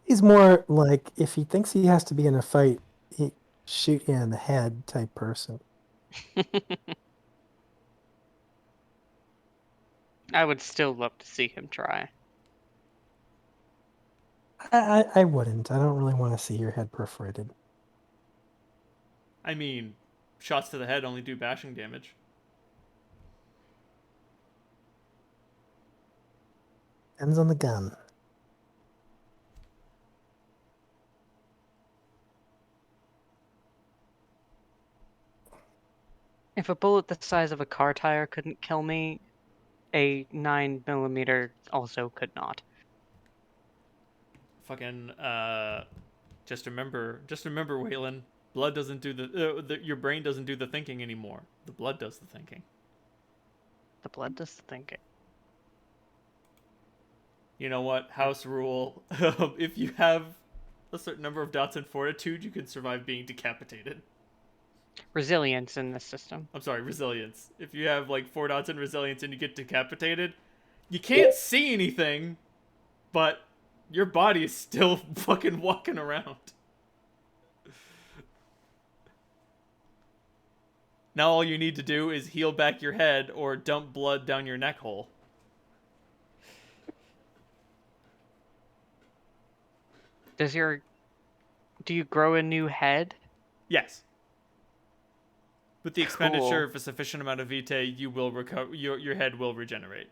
he's more like if he thinks he has to be in a fight, he shoot you in the head type person. I would still love to see him try. I wouldn't. I don't really want to see your head perforated. I mean, shots to the head only do bashing damage. Depends on the gun. If a bullet the size of a car tire couldn't kill me, a 9mm also could not. Fucking, just remember, Waylon, blood doesn't do your brain doesn't do the thinking anymore. The blood does the thinking. The blood does the thinking. You know what? House rule. If you have a certain number of dots in fortitude, you can survive being decapitated. Resilience in this system. I'm sorry, resilience. If you have like 4 dots in resilience and you get decapitated, you can't see anything, but your body is still fucking walking around. Now all you need to do is heal back your head or dump blood down your neck hole. Do you grow a new head? Yes. With the expenditure Cool. of a sufficient amount of vitae, you will recover. Your head will regenerate.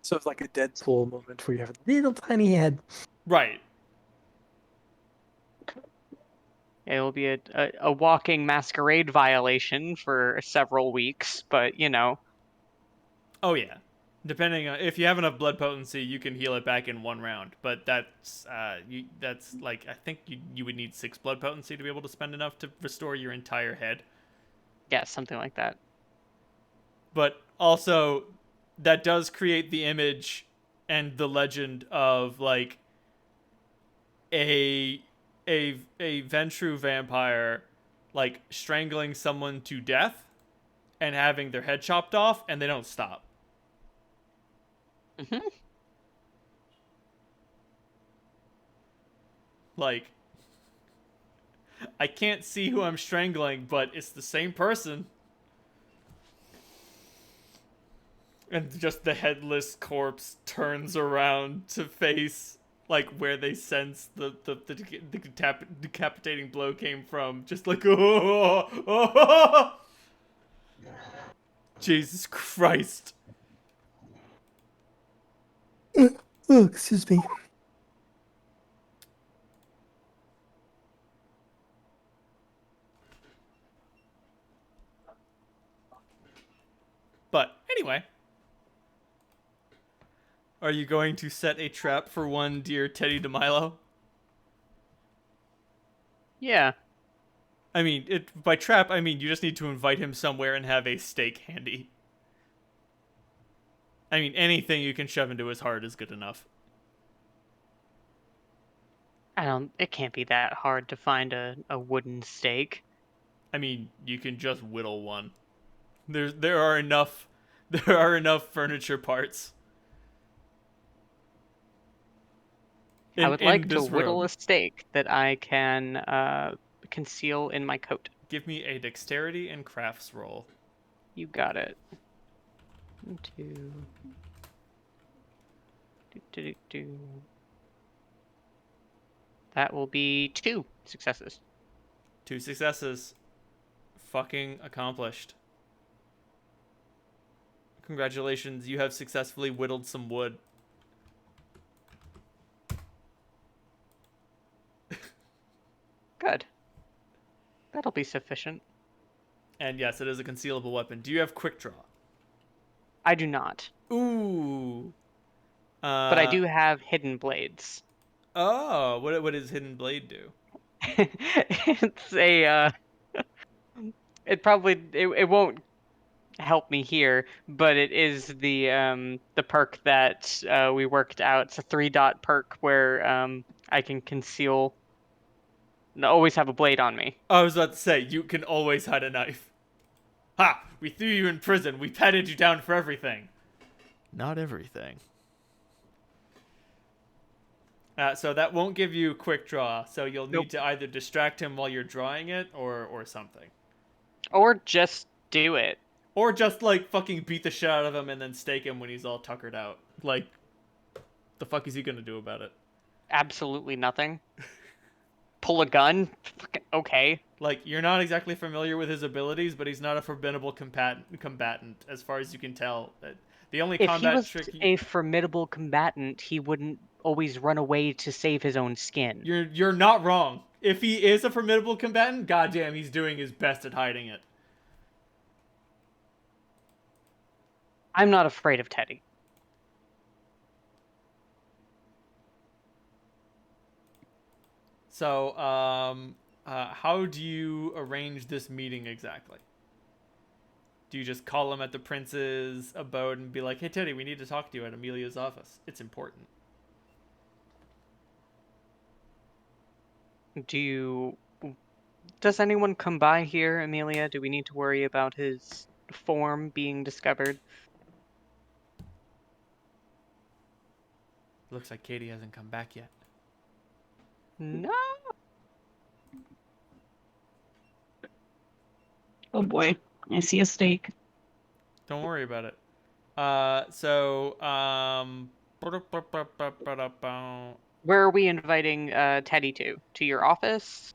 So it's like a Deadpool moment where you have a little tiny head. Right. It will be a walking masquerade violation for several weeks, but you know. Oh yeah. Depending on if you have enough blood potency, you can heal it back in 1 round. But that's like I think you would need 6 blood potency to be able to spend enough to restore your entire head. Yeah, something like that. But also, that does create the image and the legend of like a Ventru vampire like strangling someone to death and having their head chopped off, and they don't stop. Mm-hmm. Like, I can't see who I'm strangling, but it's the same person. And just the headless corpse turns around to face like where they sense the decapitating blow came from. Just like, oh, oh. Jesus Christ. Oh, excuse me. But anyway, are you going to set a trap for one dear Teddy DeMilo? Yeah. I mean, by trap, I mean you just need to invite him somewhere and have a stake handy. I mean, anything you can shove into his heart is good enough. It can't be that hard to find a wooden stake. I mean, you can just whittle one. There are enough furniture parts. I would like to this whittle room. a stake that I can conceal in my coat. Give me a dexterity and crafts roll. You got it. 1, 2. Do. That will be 2 successes. 2 successes. Fucking accomplished. Congratulations, you have successfully whittled some wood. Good. That'll be sufficient. And yes, it is a concealable weapon. Do you have quick draw? I do not. Ooh. But I do have hidden blades. Oh, what does Hidden Blade do? It's a it won't help me here, but it is the perk that we worked out. It's a 3-dot perk where I can conceal, always have a blade on me. I was about to say, you can always hide a knife. Ha! We threw you in prison. We patted you down for everything. Not everything. So that won't give you quick draw, so you'll need to either distract him while you're drawing it, or something. Or just do it. Or just, like, fucking beat the shit out of him and then stake him when he's all tuckered out. Like, the fuck is he gonna do about it? Absolutely nothing. Pull a gun? Okay. Like, you're not exactly familiar with his abilities, but he's not a formidable combatant, as far as you can tell. The only If he combat was trick... a formidable combatant, he wouldn't always run away to save his own skin. You're not wrong. If he is a formidable combatant, goddamn, he's doing his best at hiding it. I'm not afraid of Teddy. So, how do you arrange this meeting exactly? Do you just call him at the prince's abode and be like, "Hey Teddy, we need to talk to you at Amelia's office. It's important." Do you Does anyone come by here, Amelia? Do we need to worry about his form being discovered? Looks like Katie hasn't come back yet. No. Oh boy, I see a steak. Don't worry about it. So, Where are we inviting Teddy to? To your office?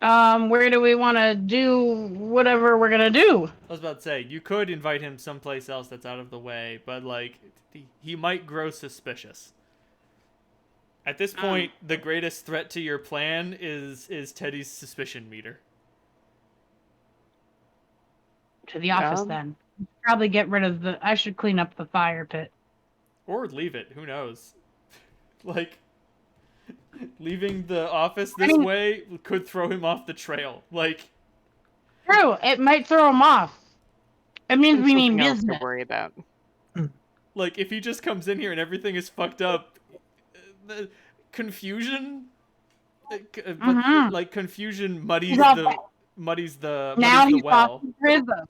Where do we want to do whatever we're gonna do? I was about to say, you could invite him someplace else that's out of the way, but, like, he might grow suspicious. At this point, the greatest threat to your plan is Teddy's suspicion meter. To the office then. Probably get rid of the. I should clean up the fire pit. Or leave it, who knows? Like, leaving the office this way could throw him off the trail. Like, True, it might throw him off. It means we need Something else business. to worry about. like if he just comes in here and everything is fucked up, the confusion, like confusion muddies He's off- the muddies the Now muddies he's the off well. his rhythm.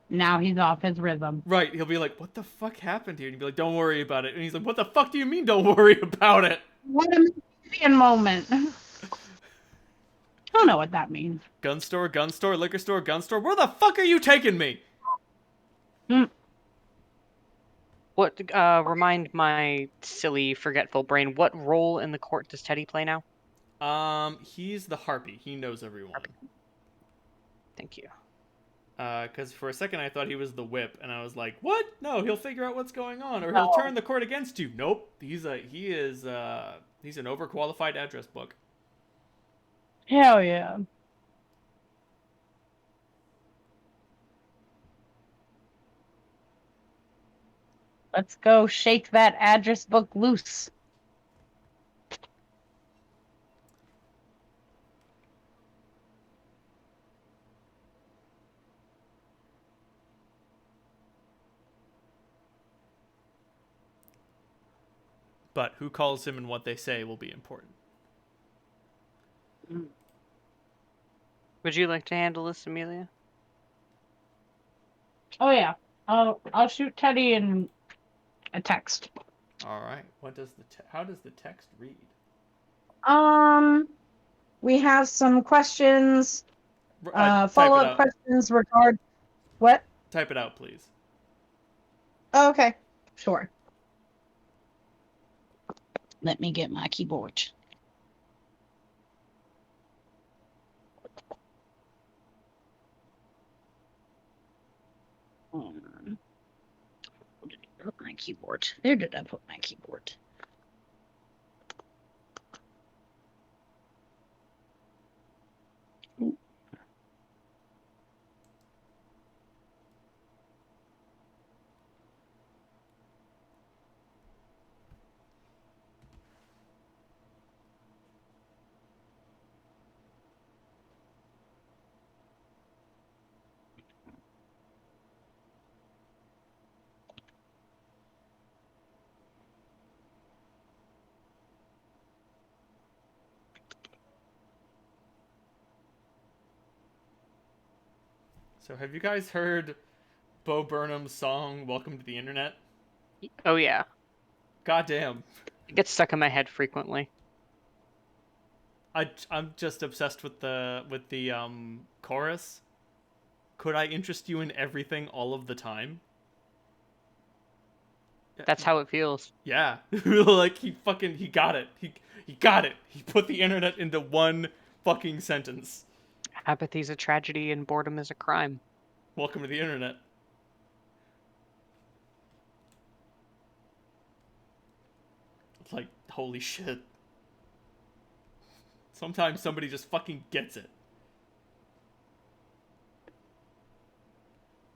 Now he's off his rhythm. Right, he'll be like, "What the fuck happened here?" And you'll be like, "Don't worry about it." And he's like, "What the fuck do you mean, don't worry about it?" What a Michigan moment. I don't know what that means. Gun store, liquor store, gun store. Where the fuck are you taking me? What? Remind my silly, forgetful brain. What role in the court does Teddy play now? He's the harpy. He knows everyone. Thank you. Because for a second I thought he was the whip, and I was like, "What? No, he'll figure out what's going on, or he'll turn the court against you." Nope, he's an overqualified address book. Hell yeah. Let's go shake that address book loose. But who calls him and what they say will be important. Would you like to handle this, Amelia? Oh yeah. I'll shoot Teddy in a text. All right. How does the text read? We have some questions. Follow-up questions regard. What? Type it out, please. Oh, okay. Sure. Let me get my keyboard. Where did I put my keyboard? There did I put my keyboard. So have you guys heard Bo Burnham's song "Welcome to the Internet"? Oh yeah. Goddamn. It gets stuck in my head frequently. I'm just obsessed with the chorus. Could I interest you in everything all of the time? That's how it feels. Yeah. Like he got it. He got it. He put the internet into one fucking sentence. Apathy's a tragedy and boredom is a crime. Welcome to the internet. Like, holy shit. Sometimes somebody just fucking gets it.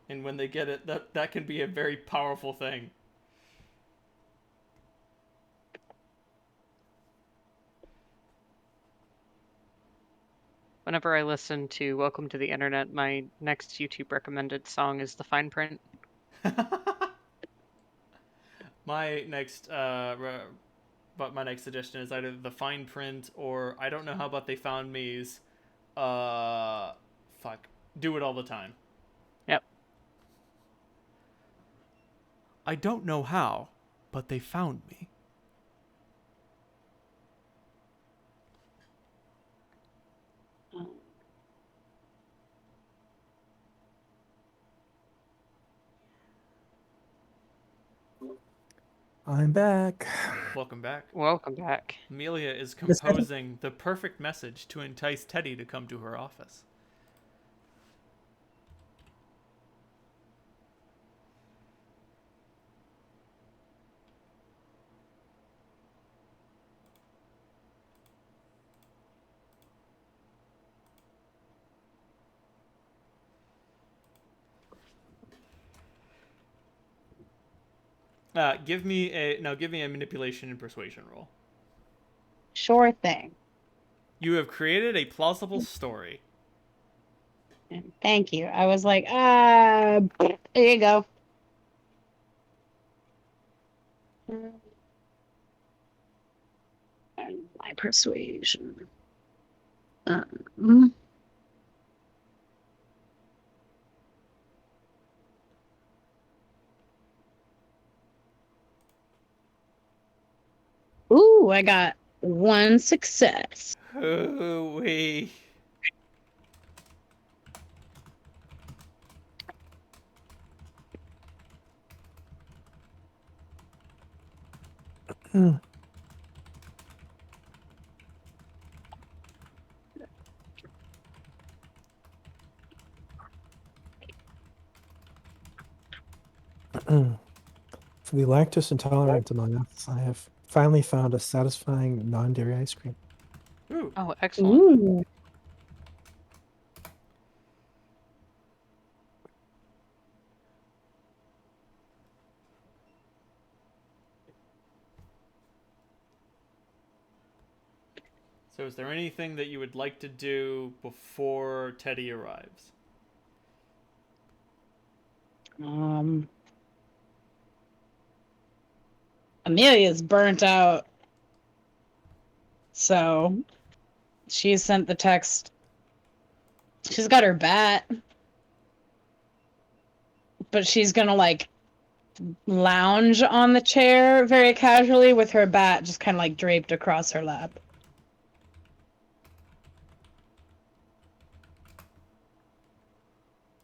And when they get it, that can be a very powerful thing. Whenever I listen to Welcome to the Internet, my next YouTube recommended song is The Fine Print. My next but my next suggestion is either the fine print or I don't know how about they found me's. Fuck. Do it all the time. Yep. I don't know how, but they found me. I'm back. Welcome back. Welcome back. Amelia is Miss Teddy. composing the perfect message to entice Teddy to come to her office. Give me a manipulation and persuasion roll. Sure thing. You have created a plausible story. Thank you. I was like, there you go. And my persuasion. Um, Ooh, I got one success. Hooey. For the lactose intolerant among us, I have finally found a satisfying non-dairy ice cream. Ooh. Oh, excellent. Ooh. So is there anything that you would like to do before Teddy arrives? Amelia's burnt out. So she sent the text. She's got her bat. But she's gonna like lounge on the chair very casually with her bat just kind of like draped across her lap.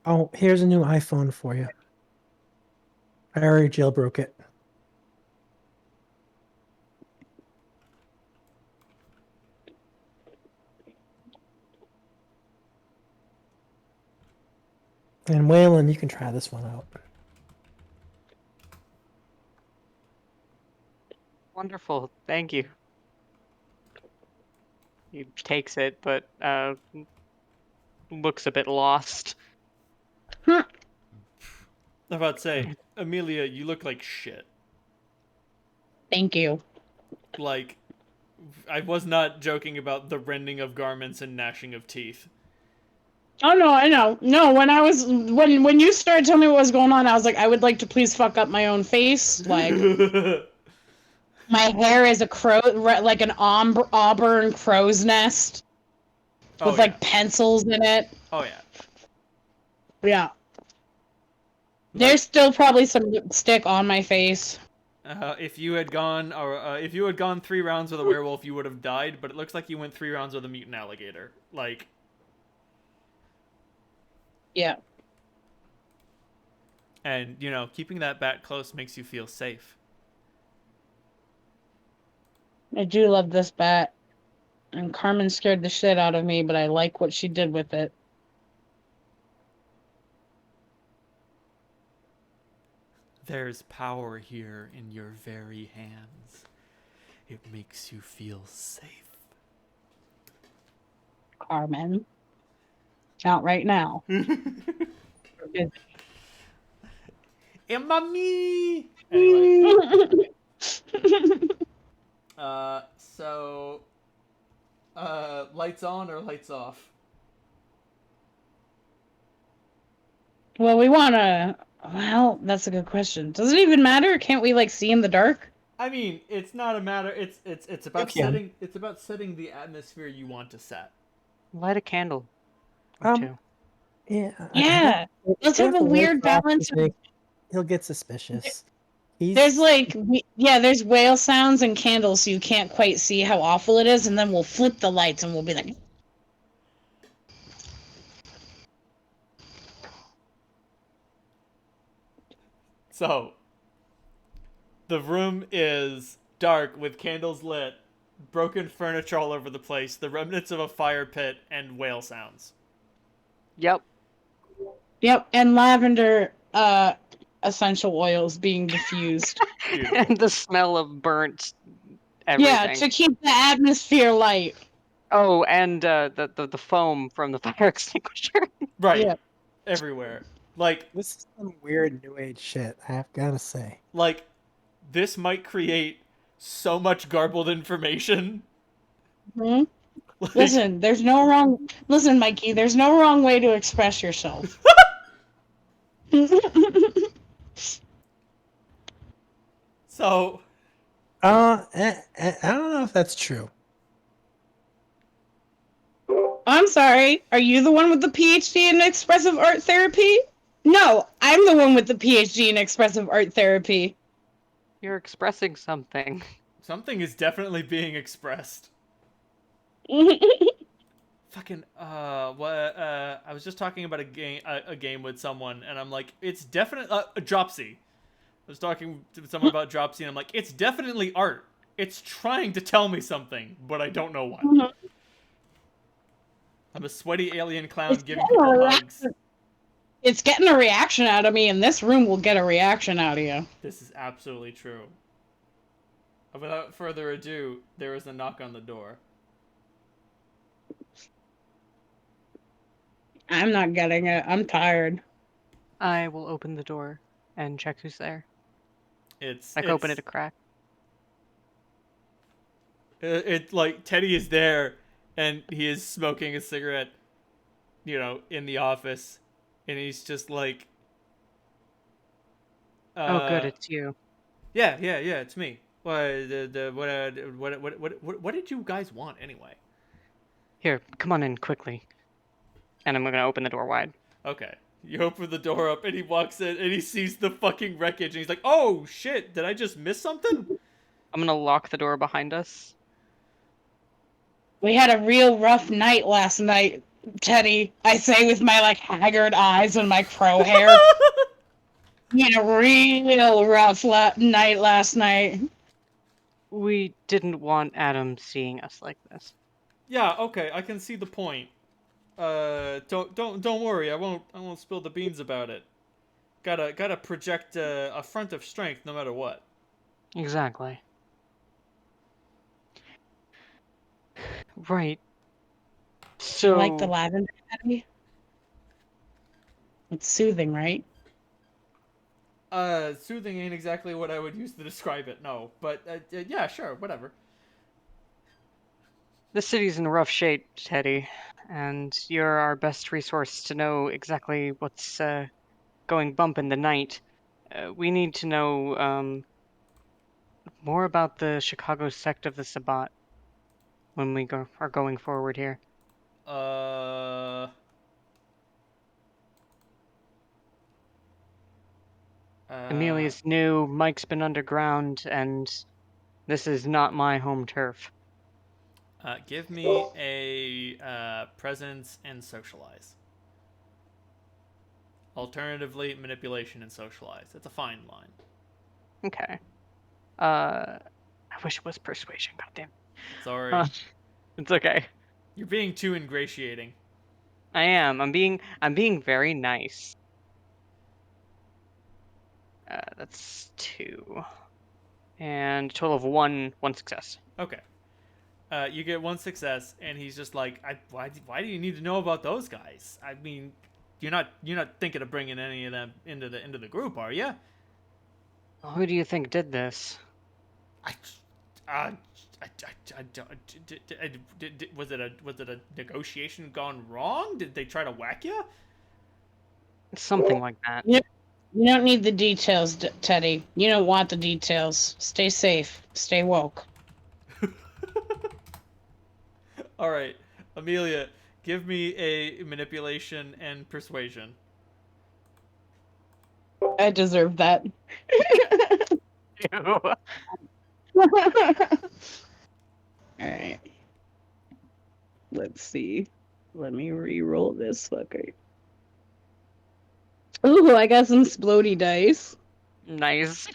Oh, here's a new iPhone for you. I already jailbroke it. And Waylon, you can try this one out. Wonderful. Thank you. He takes it, but looks a bit lost. I'm about to say, Amelia, you look like shit. Thank you. Like, I was not joking about the rending of garments and gnashing of teeth. Oh no, I know. No, when you started telling me what was going on, I was like, I would like to please fuck up my own face. Like my hair is a crow, like an auburn crow's nest with like pencils in it. Oh yeah. Yeah. There's still probably some lipstick on my face. If you had gone 3 rounds with a werewolf, you would have died. But it looks like you went 3 rounds with a mutant alligator. Like. Yeah. And keeping that bat close makes you feel safe. I do love this bat. And Carmen scared the shit out of me, but I like what she did with it. There's power here in your very hands. It makes you feel safe. Carmen. Not right now. Mummy! Anyway. Lights on or lights off? Well, that's a good question. Does it even matter? Can't we, like, see in the dark? I mean, it's not a matter. It's about Okay. setting the atmosphere you want to set. Light a candle or Um, two. yeah. Yeah. Let's have if a it wakes weird him up, balance of he'll get suspicious. There's He's like, there's whale sounds and candles, so you can't quite see how awful it is, and then we'll flip the lights and we'll be like, So, the room is dark with candles lit, broken furniture all over the place, the remnants of a fire pit, and whale sounds. Yep. yep, and lavender essential oils being diffused. Beautiful. And the smell of burnt Yeah, everything. to keep the atmosphere light. Oh, and the foam from the fire extinguisher. Right. Yeah. Everywhere. Like, this is some weird new age shit. I have gotta say. like, this might create so much garbled information. Hmm? Like, Listen, there's no wrong. Listen, Mikey, there's no wrong way to express yourself. so, I don't know if that's true. I'm sorry. Are you the one with the PhD in expressive art therapy? No, I'm the one with the PhD in expressive art therapy. You're expressing something. something is definitely being expressed. Fucking I was just talking about a game with someone, and I'm like, it's definitely Dropsy. I was talking to someone about Dropsy, and I'm like, it's definitely art. It's trying to tell me something, but I don't know what. I'm a sweaty alien clown It's giving getting a people hugs. reaction. It's getting a reaction out of me, and this room will get a reaction out of you. This is absolutely true. Without further ado, there is a knock on the door. I'm not getting it. I'm tired. I will open the door and check who's there. It's Like open it a crack. It like Teddy is there, and he is smoking a cigarette, in the office, and he's just like, Oh, good, it's you. yeah, it's me. What did you guys want anyway? Here, come on in quickly. And I'm gonna open the door wide. Okay. You open the door up, and he walks in, and he sees the fucking wreckage, and he's like, oh shit, did I just miss something? I'm gonna lock the door behind us. We had a real rough night last night, Teddy. I say with my haggard eyes and my crow hair. We had a real rough night last night. We didn't want Adam seeing us like this. Yeah, okay, I can see the point. Don't worry, I won't spill the beans about it. Gotta project a front of strength no matter what. Exactly. Right. So You like the lavender, Teddy? It's soothing, right? Soothing ain't exactly what I would use to describe it, no. But, yeah, sure, whatever. the city's in rough shape, Teddy, and you're our best resource to know exactly what's going bump in the night. We need to know more about the Chicago sect of the Sabbat when we are going forward here. Amelia's new, Mike's been underground, and this is not my home turf. Give me a presence and socialize. Alternatively, manipulation and socialize. That's a fine line. Okay. I wish it was persuasion, goddamn. Sorry. It's okay. You're being too ingratiating. I am. I'm being very nice. That's 2. And a total of one success. Okay. You get 1 success, and he's just like, why do you need to know about those guys? I mean, you're not thinking of bringing any of them into the group, are you? Who do you think did this? Was it a negotiation gone wrong? Did they try to whack you? Something like that. Yep. You don't need the details, Teddy. You don't want the details. Stay safe. Stay woke. All right, Amelia, give me a manipulation and persuasion. I deserve that. Ew. Alright. Let's see. Let me re-roll this fucker. Ooh, I got some splody dice. Nice.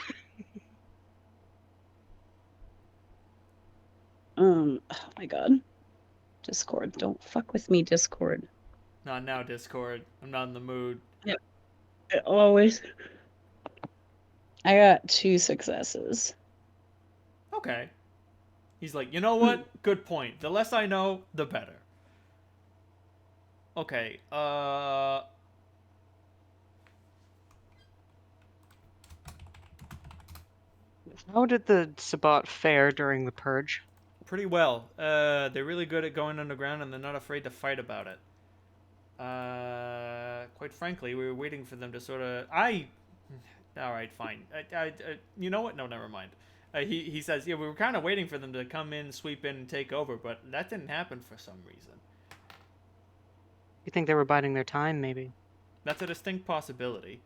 Oh my god. Discord, don't fuck with me, Discord. Not now, Discord. I'm not in the mood. Always. I got 2 successes. Okay. He's like, you know what? Good point. The less I know, the better. Okay, How did the Sabbat fare during the purge? pretty well. They're really good at going underground and they're not afraid to fight about it. Quite frankly, we were waiting for them to sort of. Alright, fine. You know what? No, never mind. He says, yeah, we were kind of waiting for them to come in, sweep in, and take over, but that didn't happen for some reason. You think they were biding their time, maybe? That's a distinct possibility.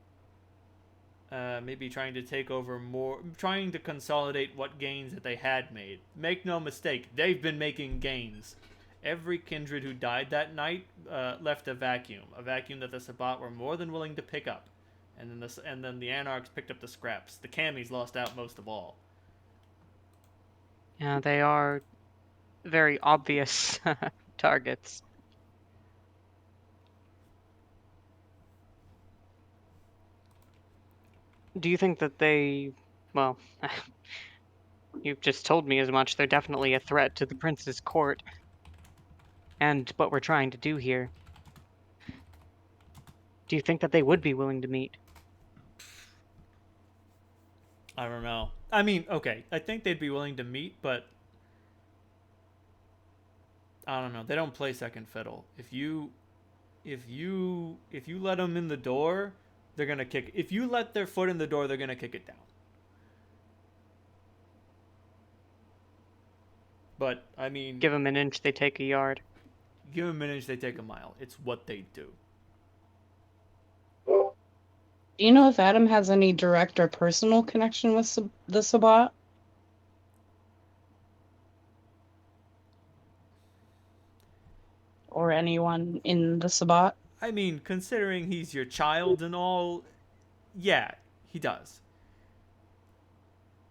Maybe trying to take over more, trying to consolidate what gains that they had made. Make no mistake, they've been making gains. Every kindred who died that night left a vacuum that the Sabbat were more than willing to pick up, and then the Anarchs picked up the scraps. The Camis lost out most of all. Yeah, they are very obvious targets. Do you think that they, well, you've just told me as much, they're definitely a threat to the prince's court and what we're trying to do here. Do you think that they would be willing to meet? I don't know. I mean, okay, I think they'd be willing to meet, but I don't know. They don't play second fiddle. If you let them in the door, they're gonna kick. If you let their foot in the door, they're gonna kick it down. But I mean, Give them an inch, they take a yard. give them an inch, they take a mile. It's what they do. Do you know if Adam has any direct or personal connection with the Sabbat? Or anyone in the Sabbat? I mean, considering he's your child and all, yeah, he does.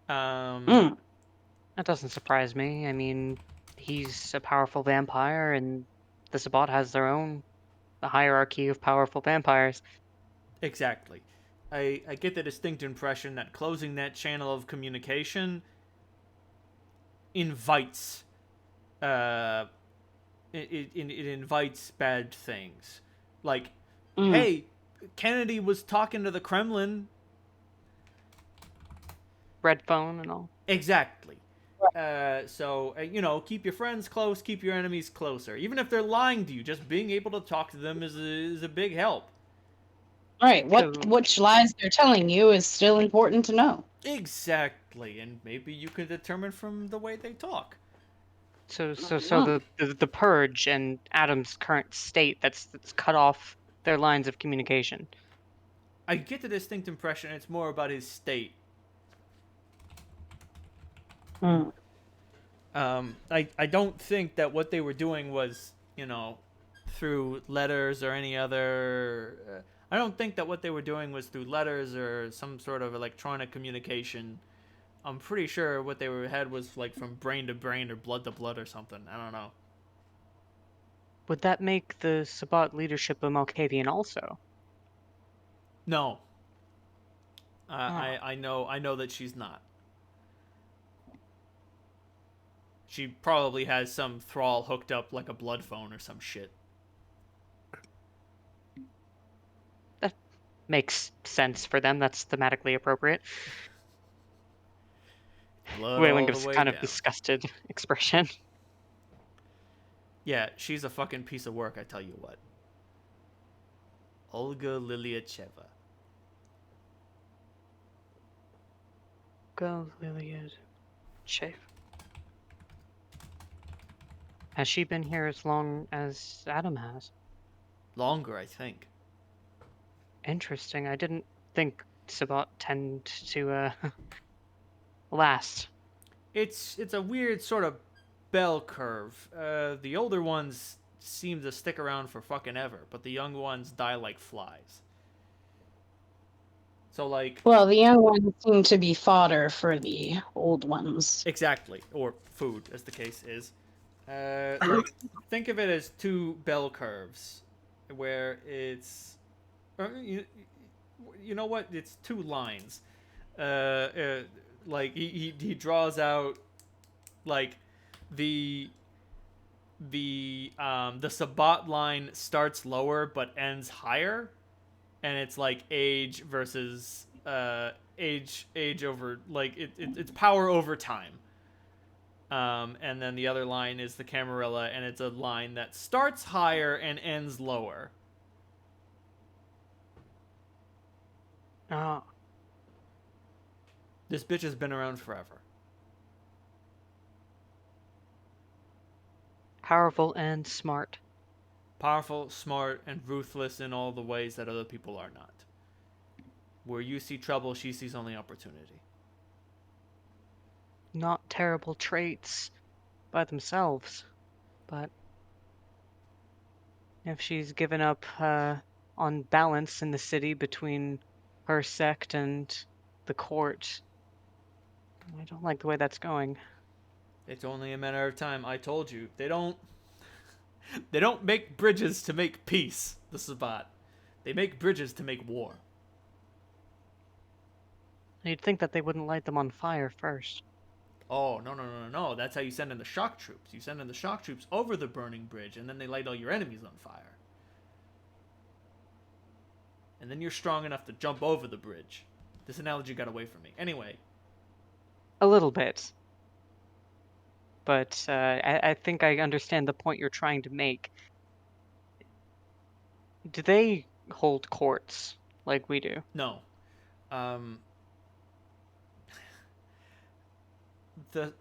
Mm. That doesn't surprise me. I mean, he's a powerful vampire, and the Sabbat has their own hierarchy of powerful vampires. Exactly. I get the distinct impression that closing that channel of communication invites it invites bad things. Like, hey, Kennedy was talking to the Kremlin. Red phone and all. Exactly. So, keep your friends close, keep your enemies closer. Even if they're lying to you, just being able to talk to them is a big help. Right. Which lies they're telling you is still important to know. Exactly, and maybe you can determine from the way they talk. So the purge and Adam's current state that's cut off their lines of communication. I get the distinct impression it's more about his state. I don't think that what they were doing was, through letters or any other. I don't think that what they were doing was through letters or some sort of electronic communication. I'm pretty sure what they had was like from brain to brain or blood to blood or something. I don't know. Would that make the Sabbat leadership a Malkavian also? No. I know that she's not. She probably has some thrall hooked up like a blood phone or some shit. That makes sense for them. That's thematically appropriate. Wayland gives kind of disgusted expression. Yeah, she's a fucking piece of work, I tell you what. Olga Liliacheva. Go, Liliad. Chafe. Has she been here as long as Adam has? Longer, I think. Interesting. I didn't think Sabat tend to last. It's a weird sort of bell curve. The older ones seem to stick around for fucking ever, but the young ones die like flies. So like Well, the young ones seem to be fodder for the old ones. exactly, or food as the case is. Like think of it as two bell curves, where it's, you know what? It's two lines. Like he draws out like the the Sabat line starts lower but ends higher, and it's like age versus age over like it's power over time. And then the other line is the Camarilla, and it's a line that starts higher and ends lower. Oh, This bitch has been around forever. powerful and smart. Powerful, smart, and ruthless in all the ways that other people are not. Where you see trouble, she sees only opportunity. Not terrible traits by themselves, but if she's given up on balance in the city between her sect and the court, I don't like the way that's going. It's only a matter of time. I told you. They don't make bridges to make peace, the Sabbat. They make bridges to make war. You'd think that they wouldn't light them on fire first. Oh, no. That's how you send in the shock troops. You send in the shock troops over the burning bridge, and then they light all your enemies on fire. And then you're strong enough to jump over the bridge. This analogy got away from me. Anyway. A little bit. But I think I understand the point you're trying to make. Do they hold courts like we do? No. Um, the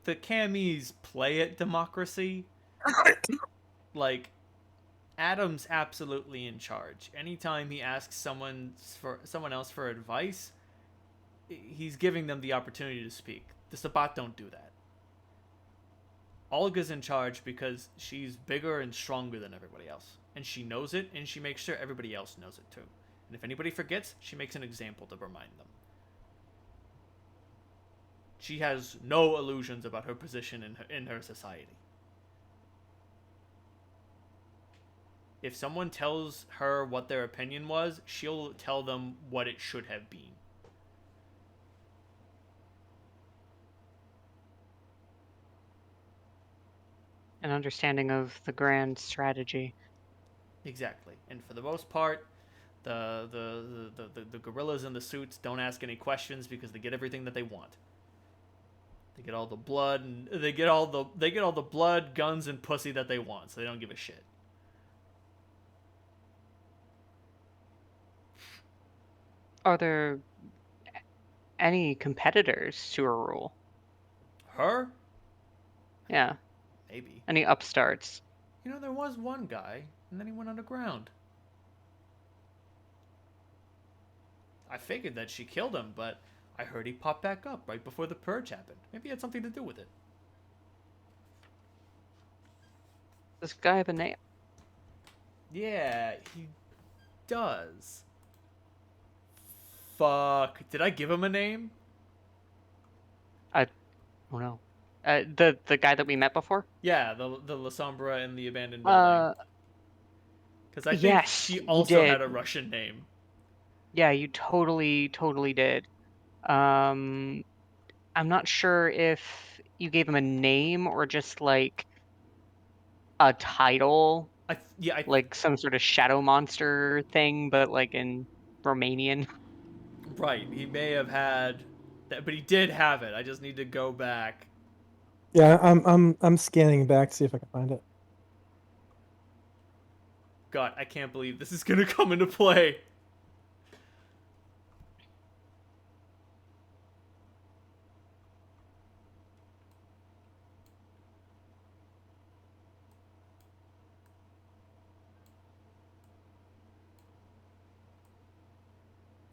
Camis play at democracy. Like, Adam's absolutely in charge. Anytime he asks someone else for advice, he's giving them the opportunity to speak. The Sabbat don't do that. Olga's in charge because she's bigger and stronger than everybody else, and she knows it, and she makes sure everybody else knows it too. And if anybody forgets, she makes an example to remind them. She has no illusions about her position in her society. If someone tells her what their opinion was, she'll tell them what it should have been. An understanding of the grand strategy. Exactly. And for the most part, the gorillas in the suits don't ask any questions because they get everything that they want. They get all the blood and they get all the blood, guns, and pussy that they want, so they don't give a shit. Are there any competitors to her rule? Her? Yeah. Maybe. Any upstarts? You know, there was one guy, and then he went underground. I figured that she killed him, but I heard he popped back up right before the purge happened. Maybe it had something to do with it. This guy have a name? Yeah, he does. Fuck. Did I give him a name? Oh no. The guy that we met before? Yeah, the La Sombra in the abandoned building. Because I think yes, she you also did. had a Russian name. Yeah, you totally did. I'm not sure if you gave him a name or just like a title, like some sort of shadow monster thing, but like in Romanian. Right, he may have had that, but he did have it. I just need to go back. Yeah, I'm scanning back to see if I can find it. God, I can't believe this is gonna come into play.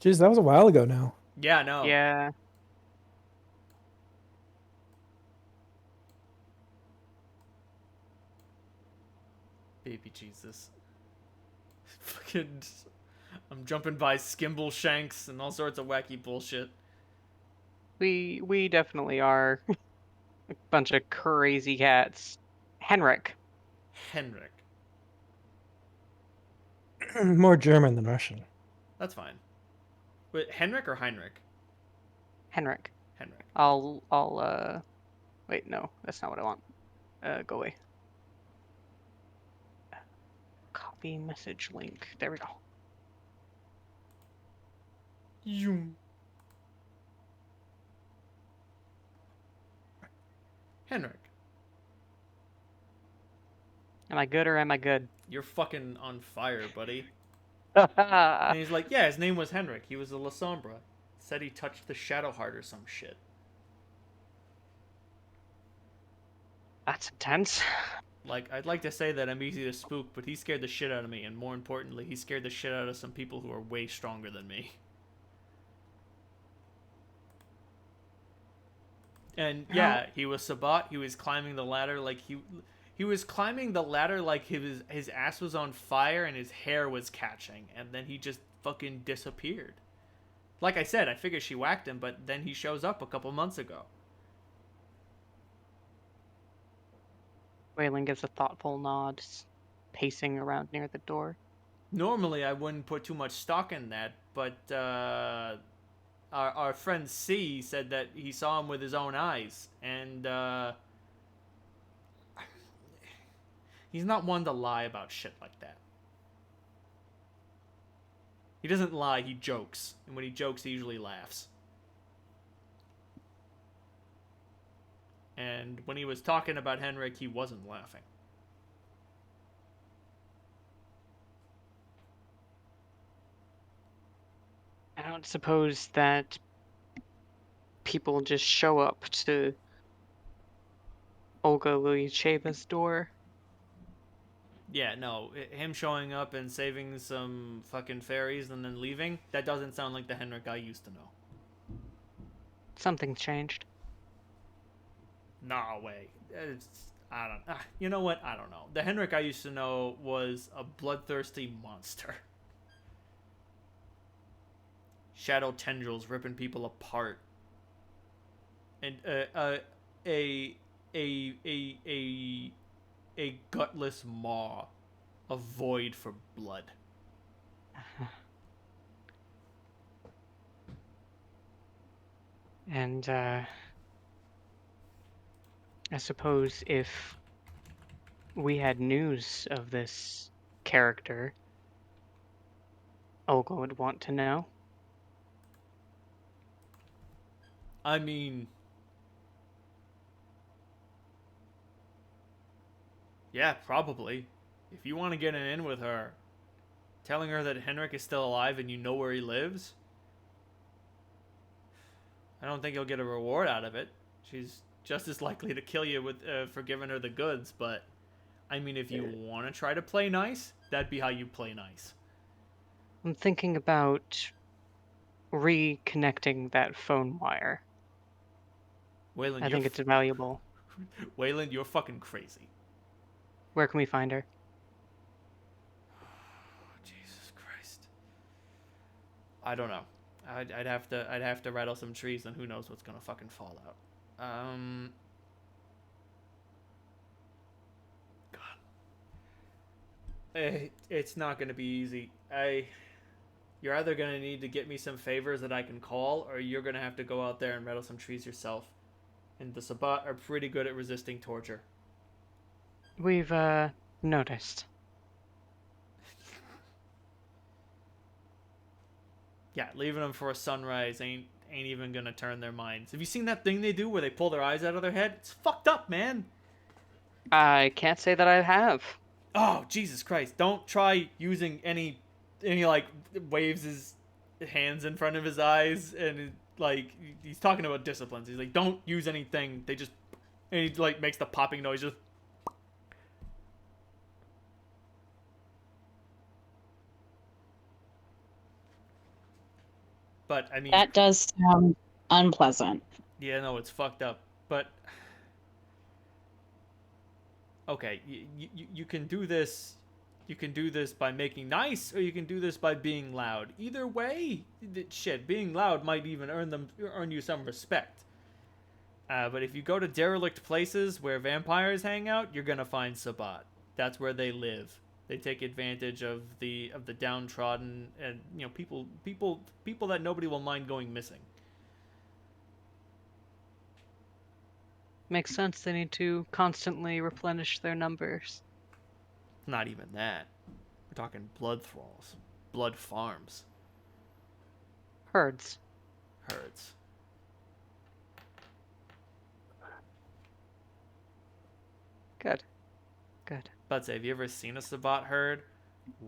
Jeez, that was a while ago now. Yeah, no. Yeah. Baby Jesus. Fucking... I'm jumping by skimble shanks and all sorts of wacky bullshit. We definitely are a bunch of crazy cats. Henrik. Henrik. More German than Russian. That's fine. Wait, Henrik or Heinrich? Henrik. Henrik. Wait, no, that's not what I want. Go away. Copy message link. There we go. Yum. Henrik. Am I good or am I good? You're fucking on fire, buddy. That's And he's like, yeah, his name was Henrik. He was a La Sombra. Said he touched the Shadow Heart or some shit. intense. Like, I'd like to say that I'm easy to spook, but he scared the shit out of me, and more importantly, he scared the shit out of some people who are way stronger than me. And yeah, he was Sabat. He was climbing the ladder like he was climbing the ladder like his ass was on fire and his hair was catching, and then he just fucking disappeared. Like I said, I figured she whacked him, but then he shows up a couple months ago. Waylon gives a thoughtful nod, pacing around near the door. Normally, I wouldn't put too much stock in that, but our friend C said that he saw him with his own eyes, and he's not one to lie about shit like that. He doesn't lie, he jokes, and when he jokes, he usually laughs. And when he was talking about Henrik, he wasn't laughing. I don't suppose that people just show up to Olga Luyacheva's door. Yeah, no, him showing up and saving some fucking fairies and then leaving, that doesn't sound like the Henrik I used to know. Something's changed. No way. You know what? I don't know. The Henrik I used to know was a bloodthirsty monster. Shadow tendrils ripping people apart. And a gutless maw, a void for blood. And I suppose if we had news of this character, Olga would want to know. I mean, yeah, probably. If you want to get an in with her, telling her that Henrik is still alive and you know where he lives, I don't think you'll get a reward out of it. She's just as likely to kill you with for giving her the goods, but I mean, if you want to try to play nice, that'd be how you play nice. I'm thinking about reconnecting that phone wire. Waylon, I think it's valuable. Waylon, you're fucking crazy. Where can we find her? Jesus Christ. I don't know. I'd have to rattle some trees, and who knows what's gonna fucking fall out. God. It's not gonna be easy. You're either gonna need to get me some favors that I can call, or you're gonna have to go out there and rattle some trees yourself. And the Sabbat are pretty good at resisting torture. We've noticed. Yeah, leaving them for a sunrise ain't even gonna turn their minds. Have you seen that thing they do where they pull their eyes out of their head? It's fucked up, man. I can't say that I have. Oh, Jesus Christ. Don't try using any like, waves his hands in front of his eyes, and, like, he's talking about disciplines. He's like, don't use anything. They just, and he, like, makes the popping noise, just. But I mean, That does sound unpleasant. yeah, no, it's fucked up. But okay, you can do this. You can do this by making nice, or you can do this by being loud. Either way, shit, being loud might even earn you some respect. But if you go to derelict places where vampires hang out, you're gonna find Sabbat. That's where they live. They take advantage of the downtrodden and people that nobody will mind going missing. Makes sense. They need to constantly replenish their numbers. Not even that. We're talking blood thralls, blood farms, Herds. herds. Good. Good. But say, have you ever seen a Sabbat herd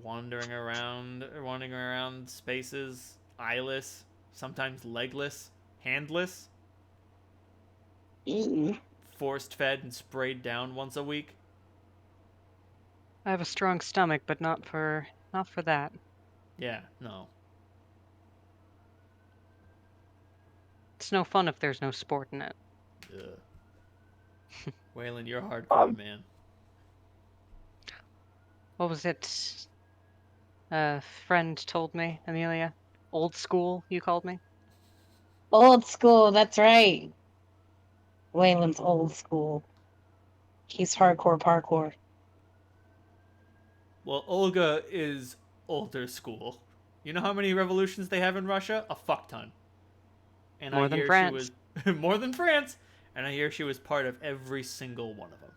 wandering around spaces, eyeless, sometimes legless, handless, Mm. forced fed and sprayed down once a week? I have a strong stomach, but not for that. Yeah, no. It's no fun if there's no sport in it. Ugh. Waylon, you're hardcore, man. What was it? A friend told me, Amelia. Old school, you called me? Old school, that's right. Waylon's old school. He's hardcore parkour. Well, Olga is older school. You know how many revolutions they have in Russia? A fuck ton. And More I than hear France. she was more than France, and I hear she was part of every single one of them.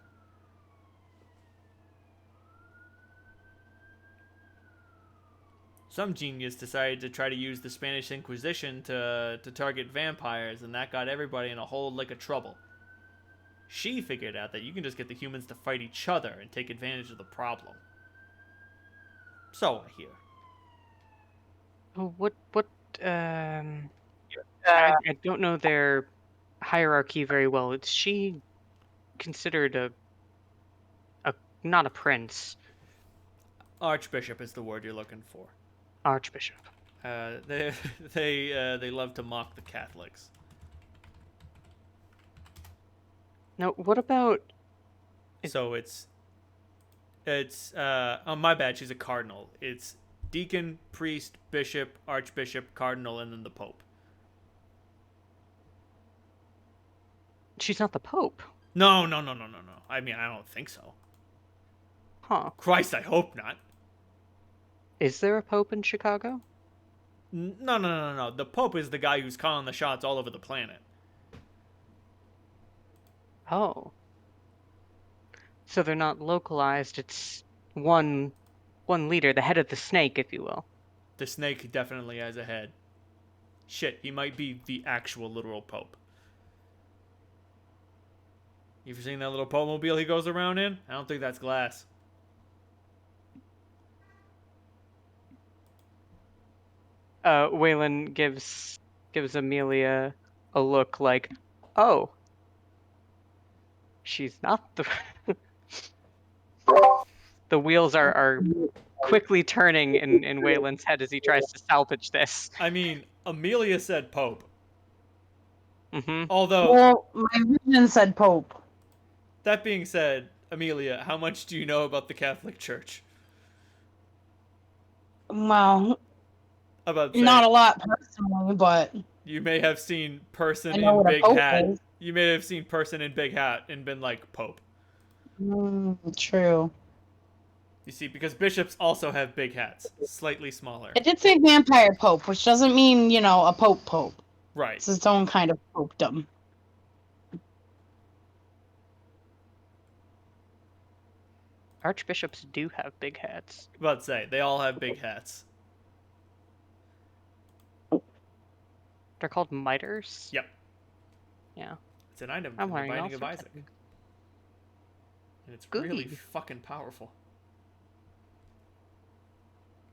Some genius decided to try to use the Spanish Inquisition to target vampires, and that got everybody in a whole lick of trouble. She figured out that you can just get the humans to fight each other and take advantage of the problem. So I hear. Oh, I don't know their hierarchy very well. Is she considered a not a prince, Archbishop is the word you're looking for. archbishop? They they love to mock the Catholics. Now, what about So it's oh my bad, she's a cardinal. It's deacon, priest, bishop, archbishop, cardinal, and then the pope. she's not the pope? No. I mean, I don't think so. Huh. Christ, I hope not. Is there a pope in Chicago? No. The pope is the guy who's calling the shots all over the planet. Oh. So they're not localized, it's one leader, the head of the snake, if you will. The snake definitely has a head. Shit, he might be the actual literal pope. You've seen that little pope mobile he goes around in? I don't think that's glass. Waylon gives Amelia a look like, oh, she's not the. The wheels are quickly turning in Waylon's head as he tries to salvage this. I mean, Amelia said pope. Mm-hmm. Although, Well, my vision said Pope. that being said, Amelia, how much do you know about the Catholic Church? Well, About not a say, lot personally, but you may have seen person I know in what a big pope hat. is. You may have seen person in big hat and been like pope. True. You see, because bishops also have big hats, slightly smaller. It did say vampire pope, which doesn't mean, a pope. Right. It's its own kind of popedom. Archbishops do have big hats. About to say, they all have big hats. They're called miters? Yep. Yeah. It's an item I'm from the learning all Binding of sorts Isaac. of things. And it's Goody. really fucking powerful.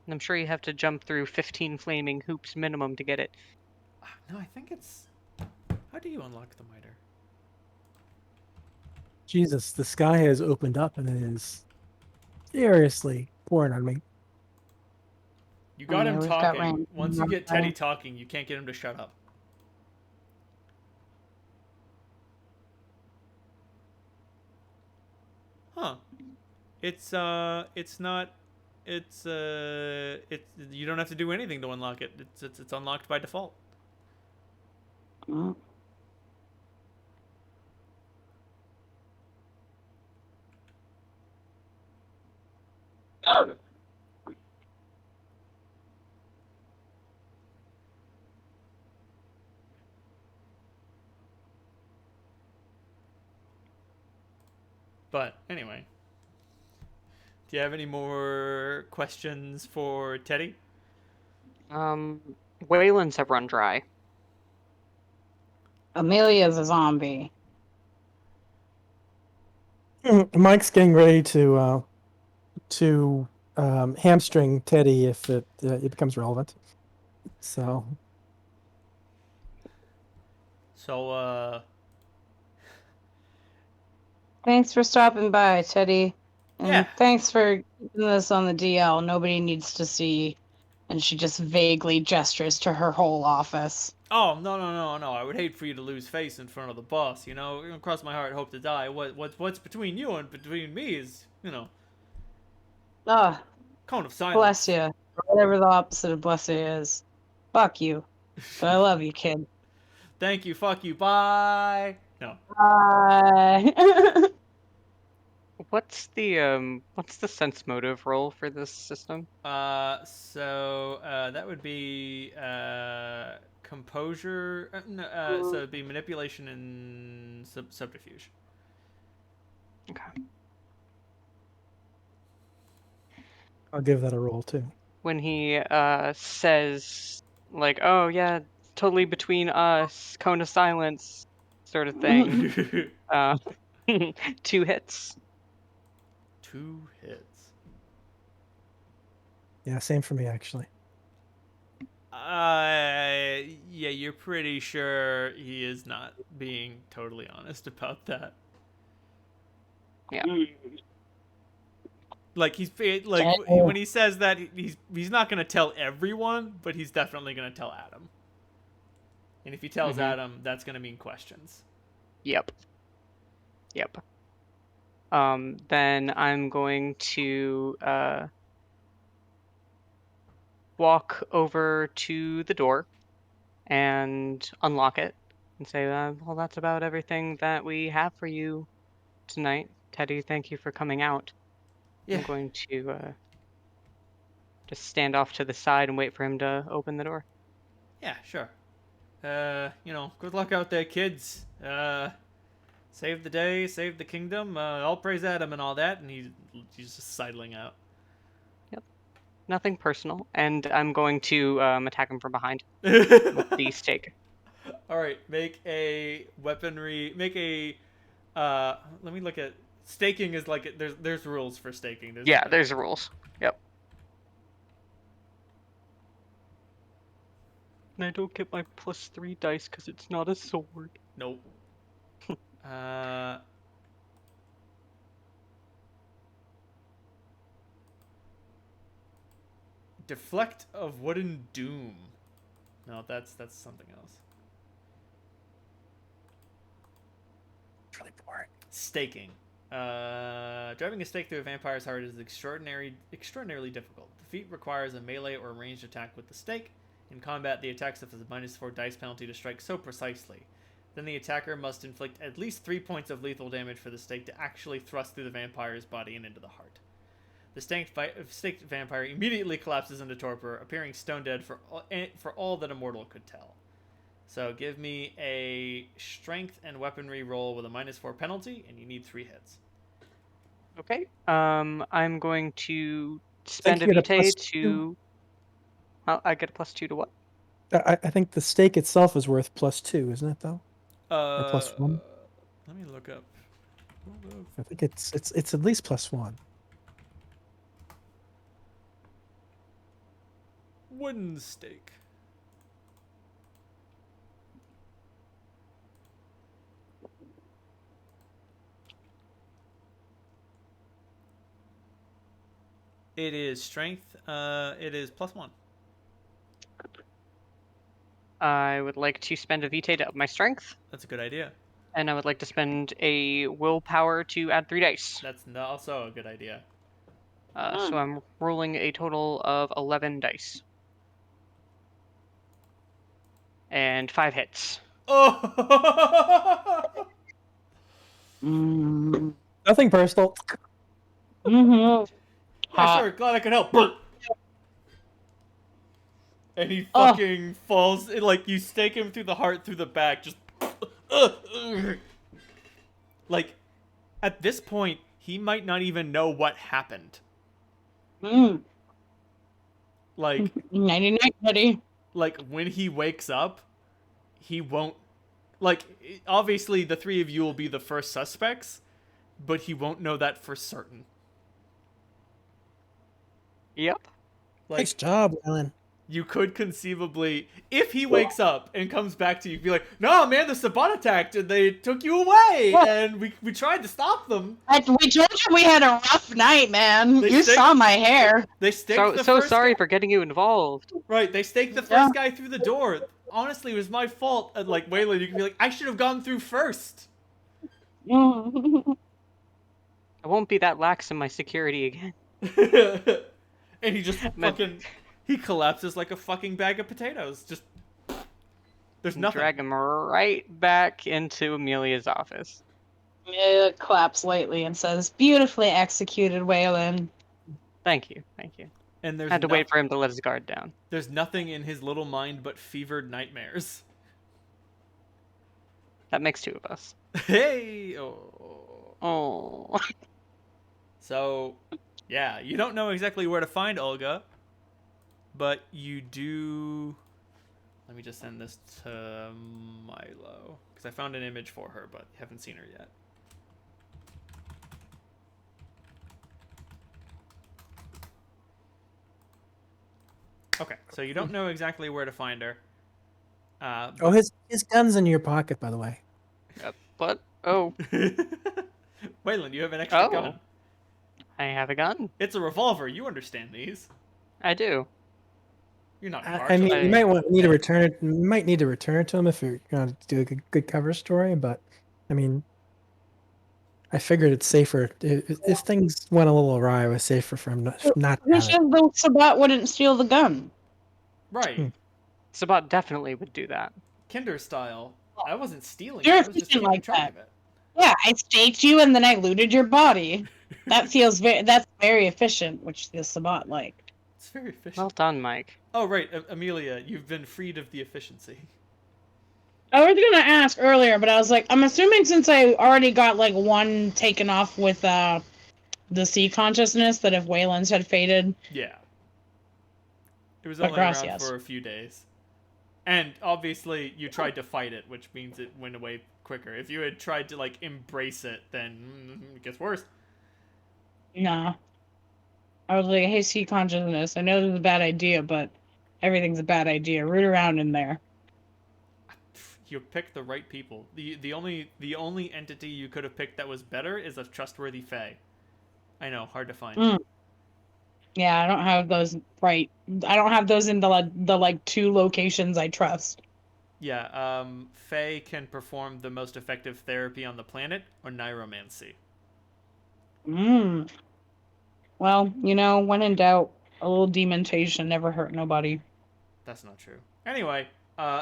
And I'm sure you have to jump through 15 flaming hoops minimum to get it. No, I think it's... How do you unlock the miter? Jesus, the sky has opened up and it is seriously pouring on me. You Oh, got yeah, him we've got talking. rain. Once you get Teddy talking, you can't get him to shut up. Huh. It's not, you don't have to do anything to unlock it. It's unlocked by default. Oh. But anyway, do you have any more questions for Teddy? Waylands have run dry. Amelia's a zombie. Mike's getting ready to hamstring Teddy if it becomes relevant. So So, Thanks for stopping by, Teddy. yeah. And thanks for keeping this on the DL. Nobody needs to see. And she just vaguely gestures to her whole office. Oh, no. I would hate for you to lose face in front of the boss, you know? Cross my heart, hope to die. What's between you and between me is, Ah, cone of bless silence. you. Whatever the opposite of bless you is. Fuck you. But I love you, kid. Thank you, fuck you, bye. No. Bye. What's the sense motive role for this system? So that would be composure. No, so it'd be manipulation and subterfuge. Okay. I'll give that a roll too. When he says like, "Oh yeah, totally between us, cone of silence," sort of thing. 2 hits. 2 hits. Yeah, same for me actually. Yeah, you're pretty sure he is not being totally honest about that. Yeah. Like when he says that he's not gonna tell everyone, but he's definitely gonna tell Adam. And if he tells Adam, that's gonna mean questions. Yep. Then I'm going to walk over to the door and unlock it and say, well, that's about everything that we have for you tonight. Teddy, thank you for coming out. Yeah. I'm going to just stand off to the side and wait for him to open the door. Yeah, sure. Good luck out there, kids. Save the day, save the kingdom. All praise Adam and all that, and he's just sidling out. Yep. Nothing personal, and I'm going to attack him from behind with the stake. All right, make a weaponry. Make a. Let me look at staking. Is like there's rules for staking. There's rules. Yep. And I don't get my +3 dice because it's not a sword. Nope. Deflect of wooden doom. No, that's something else. It's really boring. Staking. Driving a stake through a vampire's heart is extraordinarily difficult. The feat requires a melee or ranged attack with the stake. In combat, the attack suffers a -4 dice penalty to strike so precisely. Then the attacker must inflict at least 3 points of lethal damage for the stake to actually thrust through the vampire's body and into the heart. The staked vampire immediately collapses into torpor, appearing stone dead for all that a mortal could tell. So give me a strength and weaponry roll with a -4 penalty, and you need 3 hits. Okay. I'm going to spend a you get a vitae +2. to. Well, I get a +2 to what? I think the stake itself is worth +2, isn't it though? Or +1? Let me look up. I think it's at least +1. Wooden stake. It is strength. It is +1. I would like to spend a vitae to up my strength, That's a good idea. and I would like to spend a willpower to add 3 dice. That's also a good idea. So I'm rolling a total of 11 dice. And 5 hits. Oh! Mm. Nothing personal. Mm-hmm. Yeah, sure. Glad I could help. And he Oh. fucking falls. Like, you stake him through the heart, through the back. Just. Like, at this point, he might not even know what happened. Like, Nighty night, buddy. like when he wakes up, he won't. Like, obviously, the three of you will be the first suspects, but he won't know that for certain. Yep. Like, Nice job, Alan. you could conceivably, if he wakes up and comes back to you, be like, "No, man, the Sabat attacked and they took you away, and we tried to stop them." We told you we had a rough night, man. They You stink- saw my hair. They staked the So first sorry guy, for getting you involved. right? They staked the first guy through the door. Honestly, it was my fault. And like Waylon, you can be like, "I should have gone through first." Mm. I won't be that lax in my security again. And he just fucking he collapses like a fucking bag of potatoes. Just there's nothing. Drag him right back into Amelia's office. Amelia claps lightly and says, "Beautifully executed, Waylon." Thank you. And there's Had to wait for him to let his guard down. There's nothing in his little mind but fevered nightmares. That makes 2 of us. Hey. Oh. So, yeah, you don't know exactly where to find Olga, but you do. Let me just send this to Milo because I found an image for her, but haven't seen her yet. Okay, so you don't know exactly where to find her. Oh, his gun's in your pocket, by the way. But, oh, Waylon, you have an extra Oh. gun. I have a gun. It's a revolver. You understand these. I do. You're not I partial. mean, I- you might need to return it. You might need to return it to him if you're going to do a good cover story. But I mean, I figured it's safer if things went a little awry. It was safer for him not to Who have it. said the Sabat wouldn't steal the gun? Right. Sabat definitely would do that. Kinder style. I wasn't stealing You're it. I was just efficient keeping like track that. of it. Yeah, I staked you and then I looted your body. That's very efficient, which the Sabat liked. It's very efficient. Well done, Mike. Oh, right. Amelia, you've been freed of the efficiency. I was gonna ask earlier, but I was like, I'm assuming since I already got like one taken off with the sea consciousness, that if Waylon's had faded, Yeah. It was But only around gracias. for a few days. And obviously, you tried to fight it, which means it went away quicker. If you had tried to, like, embrace it, then it gets worse. nah. I was like, hey, sea consciousness, I know this is a bad idea, but everything's a bad idea. Root around in there. You picked the right people. The only entity you could have picked that was better is a trustworthy fae. I know, hard to find. Mm. Yeah, I don't have those right. I don't have those in the like 2 locations I trust. Yeah, fae can perform the most effective therapy on the planet, or neuromancy. Well, when in doubt, a little demontation never hurt nobody. That's not true. Anyway,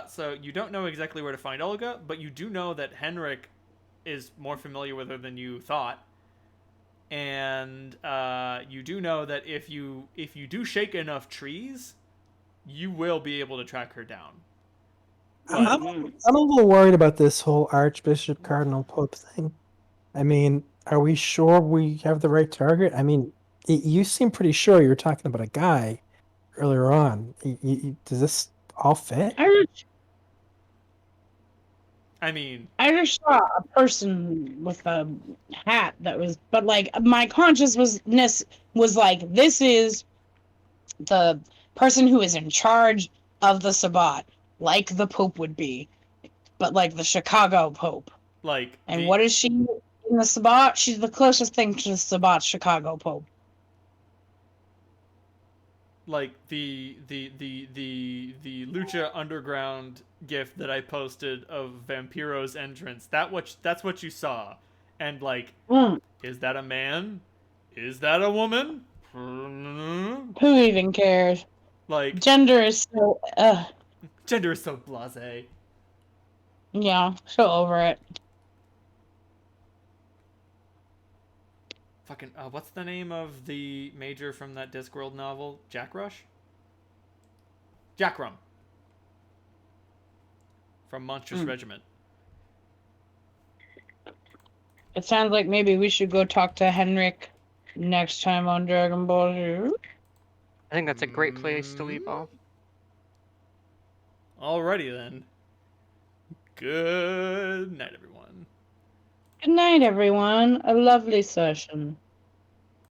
so you don't know exactly where to find Olga, but you do know that Henrik is more familiar with her than you thought. And you do know that if you do shake enough trees, you will be able to track her down. I'm a little worried about this whole Archbishop Cardinal Pope thing. I mean, are we sure we have the right target? I mean, you seem pretty sure you were talking about a guy earlier on. Does this all fit? I mean, I just saw a person with a hat that was, but like my consciousness was like, this is the person who is in charge of the Sabbat, like the Pope would be, but like the Chicago Pope. like, And what is she in the Sabbat? She's the closest thing to the Sabbat Chicago Pope. like the Lucha Underground gif that I posted of Vampiro's entrance. That's what you saw, and like, Mm, is that a man? Is that a woman? who even cares? Like, Gender is so, gender is so blasé. yeah, so over it. Fucking, what's the name of the major from that Discworld novel? Jack Rush? Jack Rum. From Monstrous Mm. Regiment. It sounds like maybe we should go talk to Henrik next time on Dragon Ball Z. I think that's a great place to leave off. Alrighty then. Good night, everyone. Good night, everyone. A lovely session.